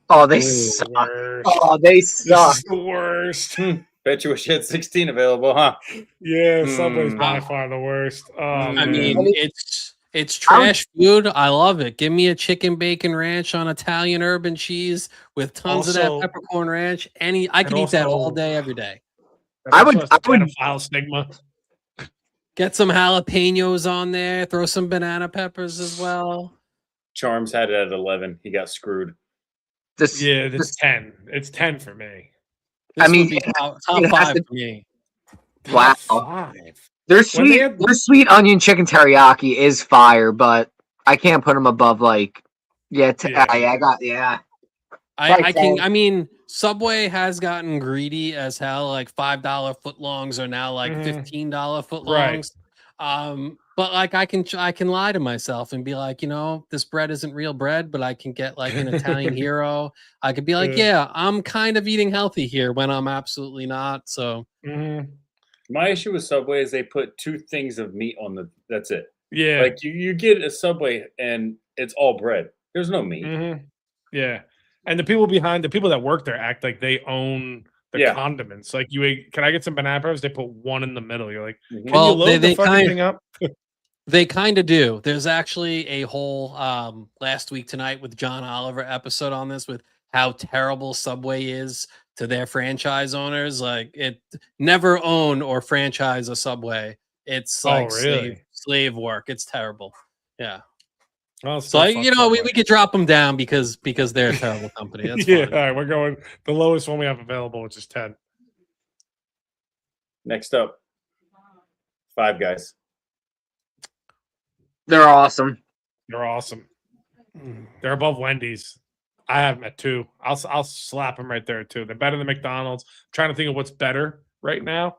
[SPEAKER 5] Oh, they
[SPEAKER 1] the
[SPEAKER 5] suck.
[SPEAKER 1] worst.
[SPEAKER 5] Oh, they
[SPEAKER 1] This
[SPEAKER 5] suck.
[SPEAKER 1] is the worst.
[SPEAKER 4] Bet you wish you had 16 available, huh?
[SPEAKER 1] Yeah, Subway's
[SPEAKER 4] Mm.
[SPEAKER 1] by far the worst. Oh,
[SPEAKER 3] I
[SPEAKER 1] man.
[SPEAKER 3] mean, it's trash food. I love it. Give me a chicken bacon ranch on Italian urban cheese with tons of
[SPEAKER 1] Also-
[SPEAKER 3] that peppercorn ranch. I can
[SPEAKER 1] and
[SPEAKER 3] eat that all
[SPEAKER 1] also-
[SPEAKER 3] day, every day.
[SPEAKER 1] That
[SPEAKER 5] I
[SPEAKER 1] also
[SPEAKER 5] would-
[SPEAKER 1] has the
[SPEAKER 5] I would-
[SPEAKER 1] pedophile stigma.
[SPEAKER 3] Get some jalapenos on there. Throw some banana peppers as well.
[SPEAKER 4] Charms had it at 11. He got screwed.
[SPEAKER 5] This,
[SPEAKER 1] Yeah, it's
[SPEAKER 5] this-
[SPEAKER 1] 10. It's 10 for me.
[SPEAKER 3] This
[SPEAKER 5] mean,
[SPEAKER 3] would be top
[SPEAKER 5] it has
[SPEAKER 3] five
[SPEAKER 5] to-
[SPEAKER 3] for me.
[SPEAKER 5] Wow.
[SPEAKER 1] Top 5.
[SPEAKER 5] their
[SPEAKER 1] When
[SPEAKER 5] sweet
[SPEAKER 1] they had-
[SPEAKER 5] their sweet onion chicken teriyaki is fire, but I can't put them above like
[SPEAKER 1] Yeah.
[SPEAKER 3] I mean, Subway has gotten greedy as hell. Like $5 footlongs are now like
[SPEAKER 1] Mhm.
[SPEAKER 3] $15
[SPEAKER 1] Right.
[SPEAKER 3] footlongs. But like I can lie to myself and be like, you know, this bread isn't real bread, but I can get like an Italian hero. I could be like, yeah, I'm kind of eating healthy here when I'm absolutely not. So
[SPEAKER 1] Mhm.
[SPEAKER 4] My issue with Subway is they put 2 things of meat on that's it.
[SPEAKER 1] Yeah.
[SPEAKER 4] Like you get a Subway and it's all bread. There's no meat.
[SPEAKER 1] Mhm. Yeah. And the people that work there act like they own the
[SPEAKER 4] Yeah.
[SPEAKER 1] condiments. Like can I get some banana peppers? They put one in the middle. You're like,
[SPEAKER 4] Mhm.
[SPEAKER 1] can
[SPEAKER 3] Well,
[SPEAKER 1] you load
[SPEAKER 3] they
[SPEAKER 1] the fucking
[SPEAKER 3] kind-
[SPEAKER 1] thing up?
[SPEAKER 3] they kind of do. There's actually a whole last week tonight with John Oliver episode on this with how terrible Subway is to their franchise owners. Like it never own or franchise a Subway. It's like
[SPEAKER 1] really?
[SPEAKER 3] slave work. It's terrible. Yeah.
[SPEAKER 1] Oh,
[SPEAKER 3] So we could drop them down because they're a terrible company. That's
[SPEAKER 1] yeah,
[SPEAKER 3] fine.
[SPEAKER 1] all right, we're going the lowest one we have available, which is 10.
[SPEAKER 4] Next up, Five Guys.
[SPEAKER 5] They're awesome.
[SPEAKER 1] They're awesome. They're above Wendy's. I have them at 2. I'll slap them right there too. They're better than McDonald's. I'm trying to think of what's better right now.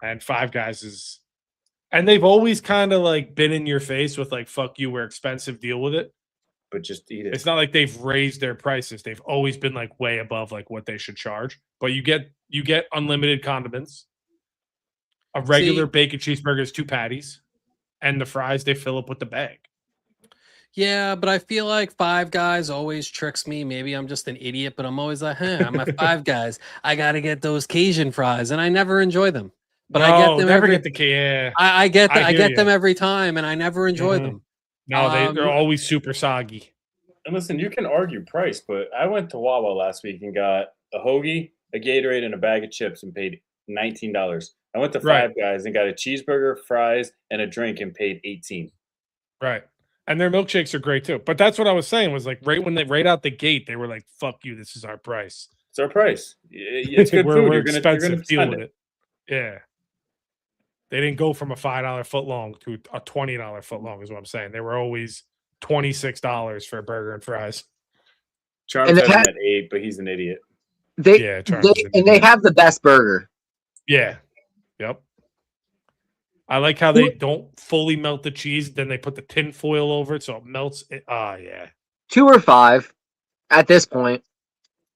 [SPEAKER 1] And Five Guys is, and they've always kind of like been in your face with like, fuck you, we're expensive, deal with it.
[SPEAKER 4] But just eat it.
[SPEAKER 1] It's not like they've raised their prices. They've always been like way above like what they should charge. But you get unlimited condiments. A regular bacon cheeseburger is 2 patties, and the fries they fill up with the bag.
[SPEAKER 3] Yeah, but I feel like Five Guys always tricks me. Maybe I'm just an idiot, but I'm always like, I'm at Five Guys. I gotta get those Cajun fries, and I never enjoy them. But I get them
[SPEAKER 1] never
[SPEAKER 3] every.
[SPEAKER 1] get the yeah.
[SPEAKER 3] I get
[SPEAKER 1] I hear
[SPEAKER 3] get them
[SPEAKER 1] you.
[SPEAKER 3] every time, and I never enjoy
[SPEAKER 1] Mhm.
[SPEAKER 3] them.
[SPEAKER 1] No, they're always super soggy.
[SPEAKER 4] And listen, you can argue price, but I went to Wawa last week and got a hoagie, a Gatorade, and a bag of chips and paid $19. I went to
[SPEAKER 1] Right.
[SPEAKER 4] Five Guys and got a cheeseburger, fries, and a drink and paid $18.
[SPEAKER 1] Right. And their milkshakes are great too. But that's what I was saying was like right out the gate, they were like, fuck you, this is our price.
[SPEAKER 4] It's our price. It's good
[SPEAKER 1] we're,
[SPEAKER 4] food.
[SPEAKER 1] We're
[SPEAKER 4] You're gonna
[SPEAKER 1] expensive, deal
[SPEAKER 4] spend
[SPEAKER 1] with it. Yeah. They didn't go from a $5 foot long to a $20 foot long, is what I'm saying. They were always $26 for a burger and fries.
[SPEAKER 4] Charms
[SPEAKER 5] And they
[SPEAKER 4] has him
[SPEAKER 5] had-
[SPEAKER 4] at 8, but he's an idiot.
[SPEAKER 1] Yeah, Charles is an
[SPEAKER 5] they
[SPEAKER 1] idiot.
[SPEAKER 5] have the best burger.
[SPEAKER 1] Yeah. Yep. I like how they don't fully melt the cheese, then they put the tin foil over it so it melts. Yeah.
[SPEAKER 5] 2 or 5 at this point.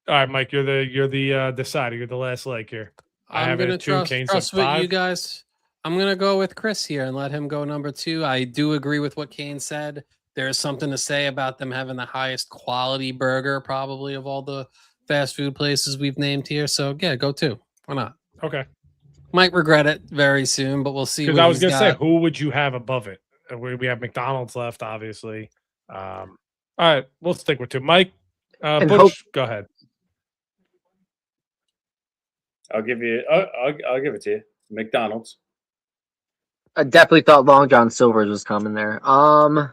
[SPEAKER 1] All right, Mike, you're the decider. You're the last leg here. I
[SPEAKER 3] I'm
[SPEAKER 1] have it
[SPEAKER 3] gonna
[SPEAKER 1] at 2.
[SPEAKER 3] trust,
[SPEAKER 1] Kane said
[SPEAKER 3] trust what
[SPEAKER 1] 5.
[SPEAKER 3] you guys. I'm gonna go with Chris here and let him go number 2. I do agree with what Kane said. There is something to say about them having the highest quality burger, probably of all the fast food places we've named here. So yeah, go 2. Why not?
[SPEAKER 1] Okay.
[SPEAKER 3] Might regret it very soon, but we'll see.
[SPEAKER 1] Because
[SPEAKER 3] what
[SPEAKER 1] I was
[SPEAKER 3] he's
[SPEAKER 1] gonna say,
[SPEAKER 3] got.
[SPEAKER 1] who would you have above it? We have McDonald's left, obviously. All right, we'll stick with 2. Mike,
[SPEAKER 5] And
[SPEAKER 1] Butch, go ahead.
[SPEAKER 4] I'll give you. I'll give it to you. McDonald's.
[SPEAKER 5] I definitely thought Long John Silver's was coming there.
[SPEAKER 1] Oh,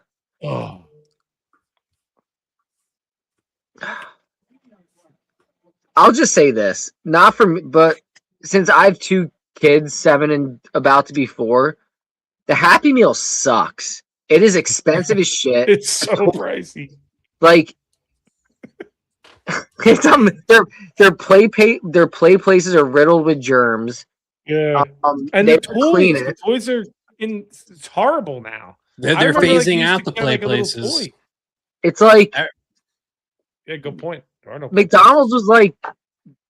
[SPEAKER 5] I'll just say this, not for me, but since I have 2 kids, 7 and about to be 4, the Happy Meal sucks. It is expensive as shit.
[SPEAKER 1] it's so pricey.
[SPEAKER 5] Like, it's their play places are riddled with germs.
[SPEAKER 1] Yeah, and
[SPEAKER 5] they
[SPEAKER 1] the
[SPEAKER 5] don't clean
[SPEAKER 1] toys,
[SPEAKER 5] it.
[SPEAKER 1] the toys are it's horrible now.
[SPEAKER 3] They're
[SPEAKER 1] I remember, like,
[SPEAKER 3] phasing
[SPEAKER 1] you used
[SPEAKER 3] out
[SPEAKER 1] to
[SPEAKER 3] the
[SPEAKER 1] get,
[SPEAKER 3] play
[SPEAKER 1] like, a little
[SPEAKER 3] places.
[SPEAKER 1] toy.
[SPEAKER 5] It's like
[SPEAKER 1] Yeah, good point. There are no
[SPEAKER 5] McDonald's was like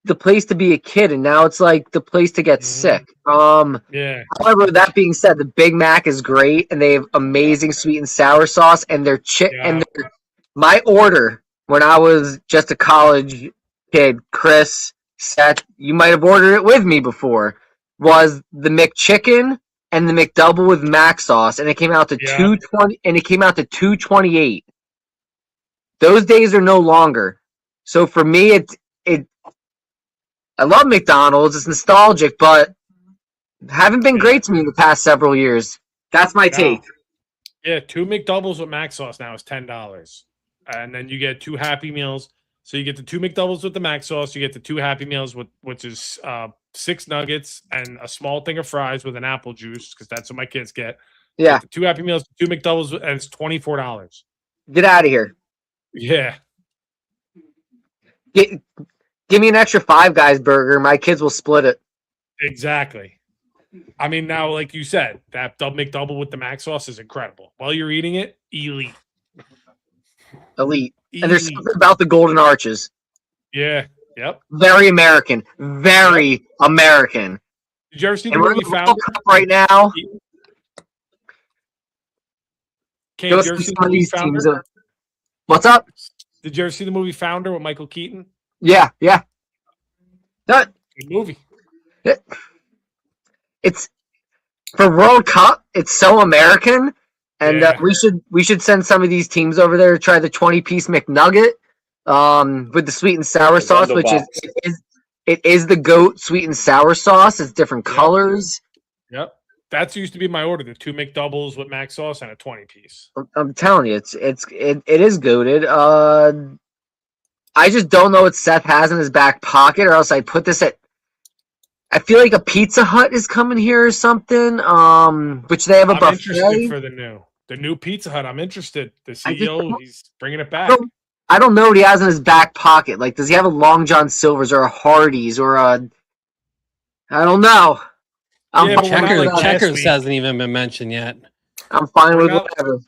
[SPEAKER 5] the place to be a kid, and now it's like the place to get sick.
[SPEAKER 1] Yeah,
[SPEAKER 5] However, that being said, the Big Mac is great, and they have amazing sweet and sour sauce, and my order when I was just a college kid, Chris, Seth, you might have ordered it with me before, was the McChicken and the McDouble with mac sauce, and it came out to $2.20, and it came out to $2.28. Those days are no longer. So for me, I love McDonald's. It's nostalgic, but haven't been great to me in the past several years. That's my take.
[SPEAKER 1] Yeah, 2 McDoubles with mac sauce now is $10, and then you get 2 Happy Meals. So you get the 2 McDoubles with the mac sauce. You get the 2 Happy Meals which is 6 nuggets and a small thing of fries with an apple juice, because that's what my kids get.
[SPEAKER 5] Yeah,
[SPEAKER 1] Get the 2 Happy Meals, 2 McDoubles, and it's $24.
[SPEAKER 5] get out of here.
[SPEAKER 1] Yeah,
[SPEAKER 5] Give me an extra Five Guys burger. My kids will split it.
[SPEAKER 1] exactly. I mean, now, like you said, that double McDouble with the mac sauce is incredible. While you're eating it, elite.
[SPEAKER 5] Elite. And there's something about the Golden Arches.
[SPEAKER 1] Yeah. Yep.
[SPEAKER 5] Very American. Very American.
[SPEAKER 1] Did you ever see the
[SPEAKER 5] And we're in
[SPEAKER 1] movie
[SPEAKER 5] the World
[SPEAKER 1] Founder?
[SPEAKER 5] Cup right now.
[SPEAKER 1] Kate,
[SPEAKER 5] Go
[SPEAKER 1] did you ever
[SPEAKER 5] see
[SPEAKER 1] see the
[SPEAKER 5] some of
[SPEAKER 1] movie
[SPEAKER 5] these teams.
[SPEAKER 1] Founder?
[SPEAKER 5] What's up?
[SPEAKER 1] Did you ever see the movie Founder with Michael Keaton?
[SPEAKER 5] Yeah.
[SPEAKER 1] Good movie.
[SPEAKER 5] It's for World Cup. It's so American, and
[SPEAKER 1] Yeah.
[SPEAKER 5] we should send some of these teams over there to try the 20-piece McNugget with the sweet and sour sauce, which it is the GOAT sweet and sour sauce. It's different colors.
[SPEAKER 1] Yep. That used to be my order: the 2 McDoubles with mac sauce and a 20-piece.
[SPEAKER 5] I'm telling you, it is goated. I just don't know what Seth has in his back pocket, or else I put this at. I feel like a Pizza Hut is coming here or something. Which they have a buffet.
[SPEAKER 1] Interested for the new Pizza Hut. I'm interested. The CEO, he's bringing it back.
[SPEAKER 5] I don't know what he has in his back pocket. Like, does he have a Long John Silver's or a Hardee's or a? I don't know.
[SPEAKER 3] Checkers hasn't even been mentioned yet.
[SPEAKER 5] I'm fine with whatever.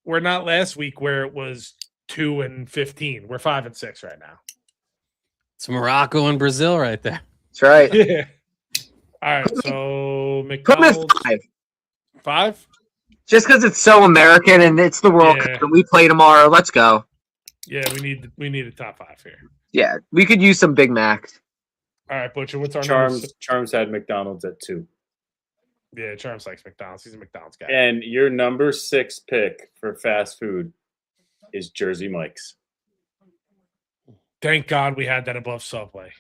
[SPEAKER 1] We're not last week where it was 2 and 15. We're 5 and 6 right now.
[SPEAKER 3] It's Morocco and Brazil right there.
[SPEAKER 5] That's right.
[SPEAKER 1] Yeah. All right. So
[SPEAKER 5] Put him
[SPEAKER 1] McDonald's
[SPEAKER 5] at 5.
[SPEAKER 1] 5?
[SPEAKER 5] Just because it's so American and it's the World Cup and we play tomorrow. Let's go.
[SPEAKER 1] Yeah, we need a top 5 here.
[SPEAKER 5] Yeah, we could use some Big Macs.
[SPEAKER 1] All right, Butcher. What's our
[SPEAKER 4] Charms had McDonald's at 2.
[SPEAKER 1] Yeah, Charms likes McDonald's. He's a McDonald's guy.
[SPEAKER 4] And your number 6 pick for fast food is Jersey Mike's.
[SPEAKER 1] Thank God we had that above Subway.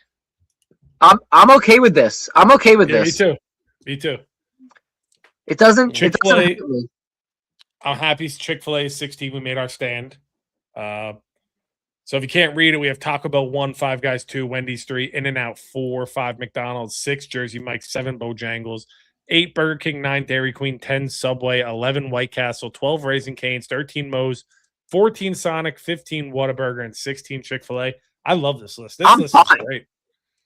[SPEAKER 5] I'm okay with this. I'm okay with this.
[SPEAKER 1] Me too.
[SPEAKER 5] It doesn't.
[SPEAKER 1] Chick-fil-A. I'm happy Chick-fil-A is 16. We made our stand. So if you can't read it, we have Taco Bell 1, 5 Guys 2, Wendy's 3, In-N-Out 4, 5 McDonald's 6, Jersey Mike's 7, Bojangles 8, Burger King 9, Dairy Queen 10, Subway 11, White Castle 12, Raising Cane's 13, Moe's 14, Sonic 15, Whataburger and 16, Chick-fil-A. I love this list. This list is great.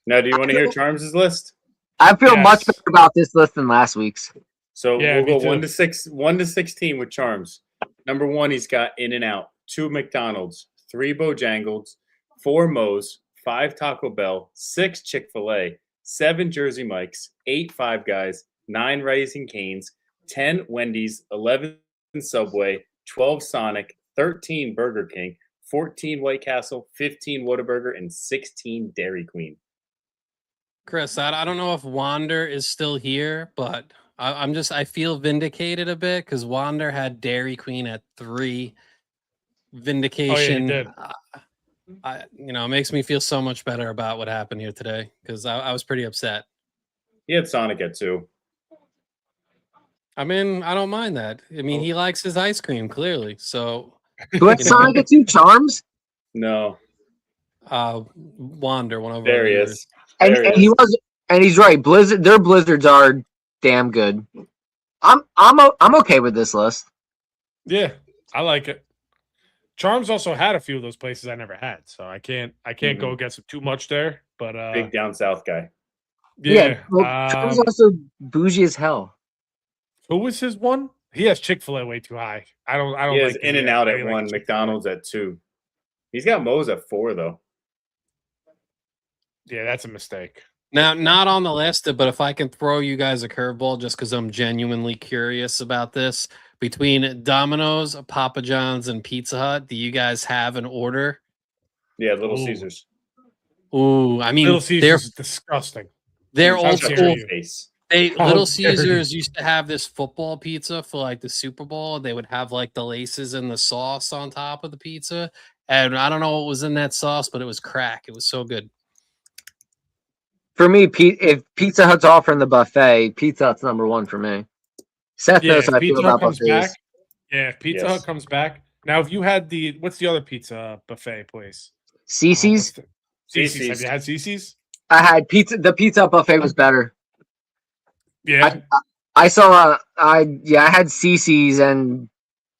[SPEAKER 4] Now, do you want to hear Charms' list?
[SPEAKER 5] I feel much better about this list than last week's.
[SPEAKER 4] So we'll go 1 to 16 with Charms. Number 1, he's got In-N-Out, 2 McDonald's, 3 Bojangles, 4 Moe's, 5 Taco Bell, 6 Chick-fil-A, 7 Jersey Mike's, 8 Five Guys, 9 Raising Cane's, 10 Wendy's, 11 Subway, 12 Sonic, 13 Burger King, 14 White Castle, 15 Whataburger, and 16 Dairy Queen.
[SPEAKER 3] Chris, I don't know if Wander is still here, but I feel vindicated a bit because Wander had Dairy Queen at 3. Vindication.
[SPEAKER 1] did.
[SPEAKER 3] It makes me feel so much better about what happened here today because I was pretty upset.
[SPEAKER 4] He had Sonic at 2.
[SPEAKER 3] I mean, I don't mind that. I mean, he likes his ice cream clearly. So
[SPEAKER 5] Who had Sonic at 2? Charms?
[SPEAKER 4] No.
[SPEAKER 3] Wander one over.
[SPEAKER 4] There he is.
[SPEAKER 5] And he's right. Their blizzards are damn good. I'm okay with this list.
[SPEAKER 1] Yeah, I like it. Charms also had a few of those places I never had, so I can't go against him too much there. But
[SPEAKER 4] Big down south guy.
[SPEAKER 1] yeah.
[SPEAKER 5] Charms also bougie as hell.
[SPEAKER 1] Who was his one? He has Chick-fil-A way too high. I don't.
[SPEAKER 4] He has
[SPEAKER 1] like
[SPEAKER 4] In and Out at
[SPEAKER 1] like
[SPEAKER 4] 1,
[SPEAKER 1] Chick-fil-A.
[SPEAKER 4] McDonald's at 2. He's got Moe's at 4 though.
[SPEAKER 1] Yeah, that's a mistake.
[SPEAKER 3] Now, not on the list, but if I can throw you guys a curveball just because I'm genuinely curious about this. Between Domino's, Papa John's, and Pizza Hut, do you guys have an order?
[SPEAKER 4] Yeah, Little
[SPEAKER 1] Ooh.
[SPEAKER 4] Caesars.
[SPEAKER 3] Ooh, I mean,
[SPEAKER 1] Little Caesars is disgusting.
[SPEAKER 3] they're
[SPEAKER 1] How
[SPEAKER 3] old
[SPEAKER 1] dare
[SPEAKER 3] school.
[SPEAKER 1] you.
[SPEAKER 3] Little
[SPEAKER 1] dare
[SPEAKER 3] Caesars used to have this football pizza for like the Super Bowl. They would have like the laces and the sauce on top of the pizza. And I don't know what was in that sauce, but it was crack. It was so good.
[SPEAKER 5] For me, if Pizza Hut's offering the buffet, Pizza Hut's number 1 for me. Seth knows how I feel about buffets.
[SPEAKER 1] If Pizza Hut comes back. Now, if you had what's the other pizza buffet place?
[SPEAKER 5] Cece's?
[SPEAKER 1] Cece's. Have you had Cece's?
[SPEAKER 5] I had pizza. The Pizza Hut buffet was better.
[SPEAKER 1] Yeah.
[SPEAKER 5] I had Cece's, and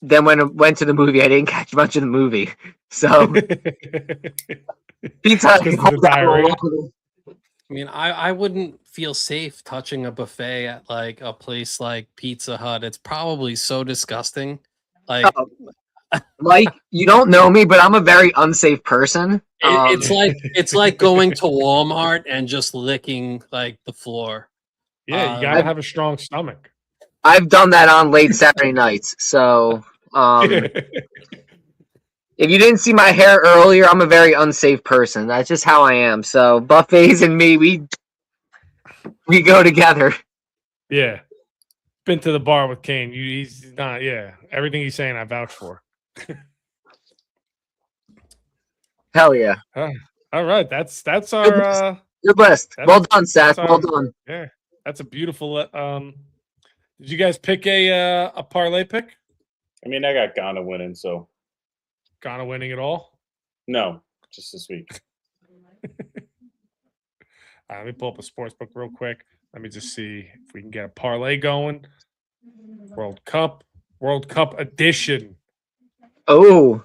[SPEAKER 5] then when it went to the movie, I didn't catch much of the movie. So Pizza Hut can hold that role.
[SPEAKER 3] I mean, I wouldn't feel safe touching a buffet at like a place like Pizza Hut. It's probably so disgusting.
[SPEAKER 5] Like you don't know me, but I'm a very unsafe person.
[SPEAKER 3] It's like going to Walmart and just licking like the floor.
[SPEAKER 1] Yeah, you gotta have a strong stomach.
[SPEAKER 5] I've done that on late Saturday nights. So if you didn't see my hair earlier, I'm a very unsafe person. That's just how I am. So buffets and me, we go together.
[SPEAKER 1] Yeah. Been to the bar with Kane. He's not, yeah. Everything he's saying, I vouch for.
[SPEAKER 5] Hell yeah.
[SPEAKER 1] All right. That's our
[SPEAKER 5] good list. Well done, Seth. Well done.
[SPEAKER 1] Yeah. That's a beautiful did you guys pick a parlay pick?
[SPEAKER 4] I mean, I got Ghana winning, so
[SPEAKER 1] Ghana winning it all?
[SPEAKER 4] No, just this week.
[SPEAKER 1] Let me pull up a sports book real quick. Let me just see if we can get a parlay going. World Cup edition.
[SPEAKER 5] Oh.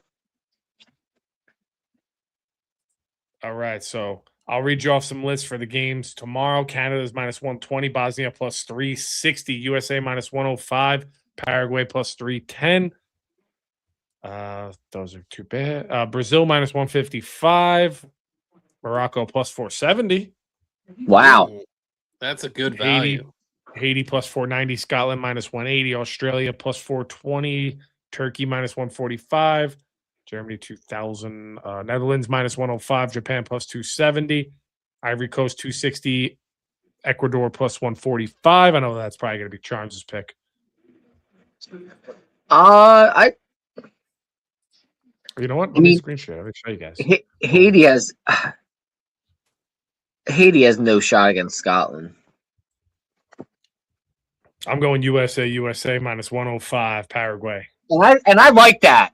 [SPEAKER 1] All right, so I'll read you off some lists for the games tomorrow. Canada's minus 120, Bosnia plus 360, USA minus 105, Paraguay plus 310. Those are too bad. Brazil minus 155, Morocco plus 470.
[SPEAKER 5] Wow.
[SPEAKER 3] That's a good value.
[SPEAKER 1] Haiti plus 490, Scotland minus 180, Australia plus 420, Turkey minus 145, Germany 2000, Netherlands minus 105, Japan plus 270, Ivory Coast 260, Ecuador plus 145. I know that's probably going to be Charms' pick. You know what? Let me screen share. Let me show you guys.
[SPEAKER 5] Haiti has no shot against Scotland.
[SPEAKER 1] I'm going USA minus 105, Paraguay.
[SPEAKER 5] And I like that.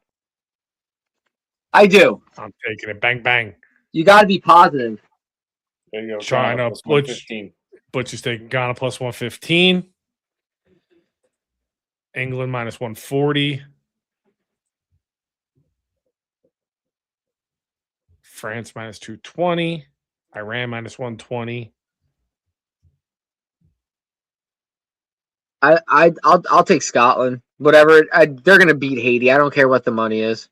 [SPEAKER 5] I do.
[SPEAKER 1] I'm taking it. Bang, bang.
[SPEAKER 5] You got to be positive.
[SPEAKER 4] There you go.
[SPEAKER 1] China plus 115. Butch is taking Ghana plus 115. England minus 140. France minus 220. Iran minus 120.
[SPEAKER 5] I'll take Scotland. Whatever. They're gonna beat Haiti. I don't care what the money is.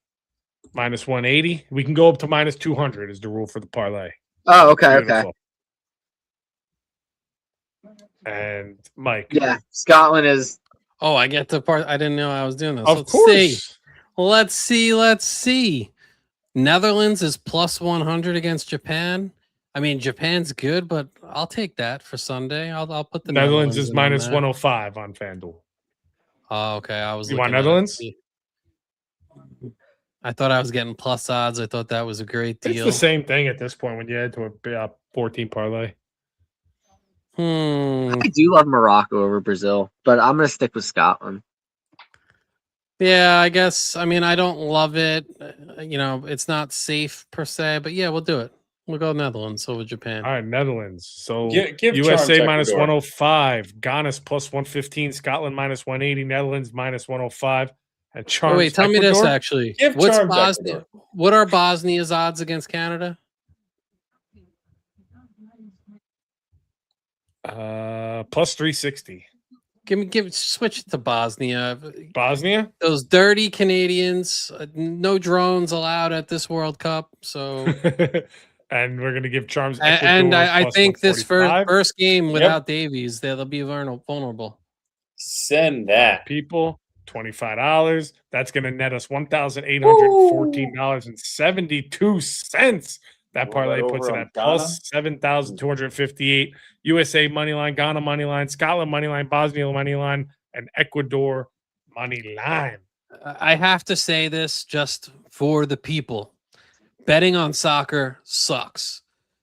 [SPEAKER 1] Minus 180. We can go up to minus 200 is the rule for the parlay.
[SPEAKER 5] Oh, okay, okay.
[SPEAKER 1] And Mike.
[SPEAKER 5] Yeah, Scotland is.
[SPEAKER 3] Oh, I get the part. I didn't know I was doing this.
[SPEAKER 1] Of course.
[SPEAKER 3] Let's see. Netherlands is plus 100 against Japan. I mean, Japan's good, but I'll take that for Sunday. I'll put the
[SPEAKER 1] Netherlands is
[SPEAKER 3] in on
[SPEAKER 1] minus
[SPEAKER 3] that.
[SPEAKER 1] 105 on FanDuel.
[SPEAKER 3] Oh, okay. I was.
[SPEAKER 1] You want
[SPEAKER 3] looking at-
[SPEAKER 1] Netherlands?
[SPEAKER 3] I thought I was getting plus odds. I thought that was a great
[SPEAKER 1] It's
[SPEAKER 3] deal.
[SPEAKER 1] the same thing at this point when you head to a 14 parlay.
[SPEAKER 5] I do love Morocco over Brazil, but I'm gonna stick with Scotland.
[SPEAKER 3] Yeah, I guess. I mean, I don't love it. You know, it's not safe per se, but yeah, we'll do it. We'll go Netherlands over Japan.
[SPEAKER 1] All right, Netherlands. So
[SPEAKER 4] Give
[SPEAKER 1] USA
[SPEAKER 4] Charms
[SPEAKER 1] minus
[SPEAKER 4] Ecuador.
[SPEAKER 1] 105, Ghana's plus 115, Scotland minus 180, Netherlands minus 105, and
[SPEAKER 3] Oh,
[SPEAKER 1] Charms.
[SPEAKER 3] wait, tell me this
[SPEAKER 1] Ecuador?
[SPEAKER 3] actually.
[SPEAKER 4] Give
[SPEAKER 3] What's
[SPEAKER 4] Charms
[SPEAKER 3] Bosnia?
[SPEAKER 4] Ecuador.
[SPEAKER 3] What are Bosnia's odds against Canada?
[SPEAKER 1] Plus 360.
[SPEAKER 3] Switch it to Bosnia.
[SPEAKER 1] Bosnia?
[SPEAKER 3] Those dirty Canadians. No drones allowed at this World Cup. So,
[SPEAKER 1] And we're going to give Charms Ecuador
[SPEAKER 3] and I
[SPEAKER 1] plus
[SPEAKER 3] think this
[SPEAKER 1] 145.
[SPEAKER 3] first game without Davies, they'll be vulnerable.
[SPEAKER 4] Send that.
[SPEAKER 1] People, $25. That's going to net us $1,814.72. That
[SPEAKER 4] Roll
[SPEAKER 1] parlay
[SPEAKER 4] that
[SPEAKER 1] puts
[SPEAKER 4] over
[SPEAKER 1] it
[SPEAKER 4] on
[SPEAKER 1] at plus 7,258. USA money line, Ghana money line, Scotland money line, Bosnia money line, and Ecuador money line.
[SPEAKER 3] I have to say this just for the people. Betting on soccer sucks.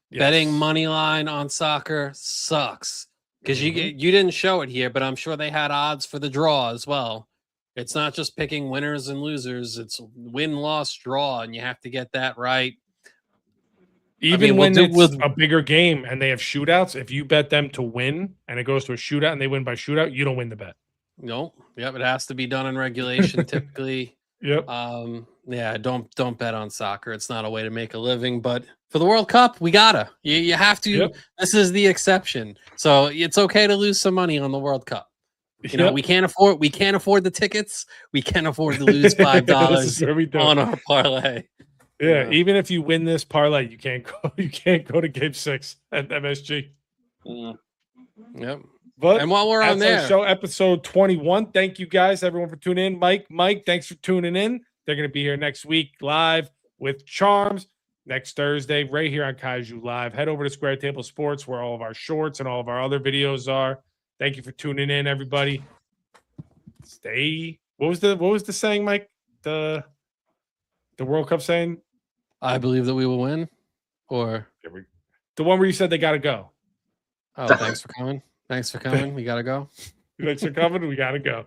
[SPEAKER 1] Yes.
[SPEAKER 3] Betting money line on soccer sucks. Because you didn't show it here, but I'm sure they had odds for the draw as well. It's not just picking winners and losers. It's win, loss, draw, and you have to get that right.
[SPEAKER 1] Even when it's a bigger game and they have shootouts, if you bet them to win and it goes to a shootout and they win by shootout, you don't win the bet.
[SPEAKER 3] No, yep, it has to be done in regulation typically.
[SPEAKER 1] Yep.
[SPEAKER 3] Yeah, don't bet on soccer. It's not a way to make a living, but for the World Cup, we gotta. You have to.
[SPEAKER 1] Yep.
[SPEAKER 3] This is the exception. So it's okay to lose some money on the World Cup. You know, we can't afford the tickets. We can't afford to lose $5 on our parlay.
[SPEAKER 1] Yeah, even if you win this parlay, you can't go to game 6 at MSG.
[SPEAKER 3] Yep.
[SPEAKER 1] But
[SPEAKER 3] and while we're on
[SPEAKER 1] that's our
[SPEAKER 3] there,
[SPEAKER 1] show episode 21. Thank you guys, everyone, for tuning in. Mike, thanks for tuning in. They're going to be here next week live with Charms next Thursday, right here on Kaiju Live. Head over to Square Table Sports where all of our shorts and all of our other videos are. Thank you for tuning in, everybody. What was the saying, Mike? The World Cup saying?
[SPEAKER 3] I believe that we will win. Or
[SPEAKER 1] the one where you said they got to go.
[SPEAKER 3] Oh, thanks for coming. Thanks for coming. We got to go.
[SPEAKER 1] Thanks for coming. We got to go.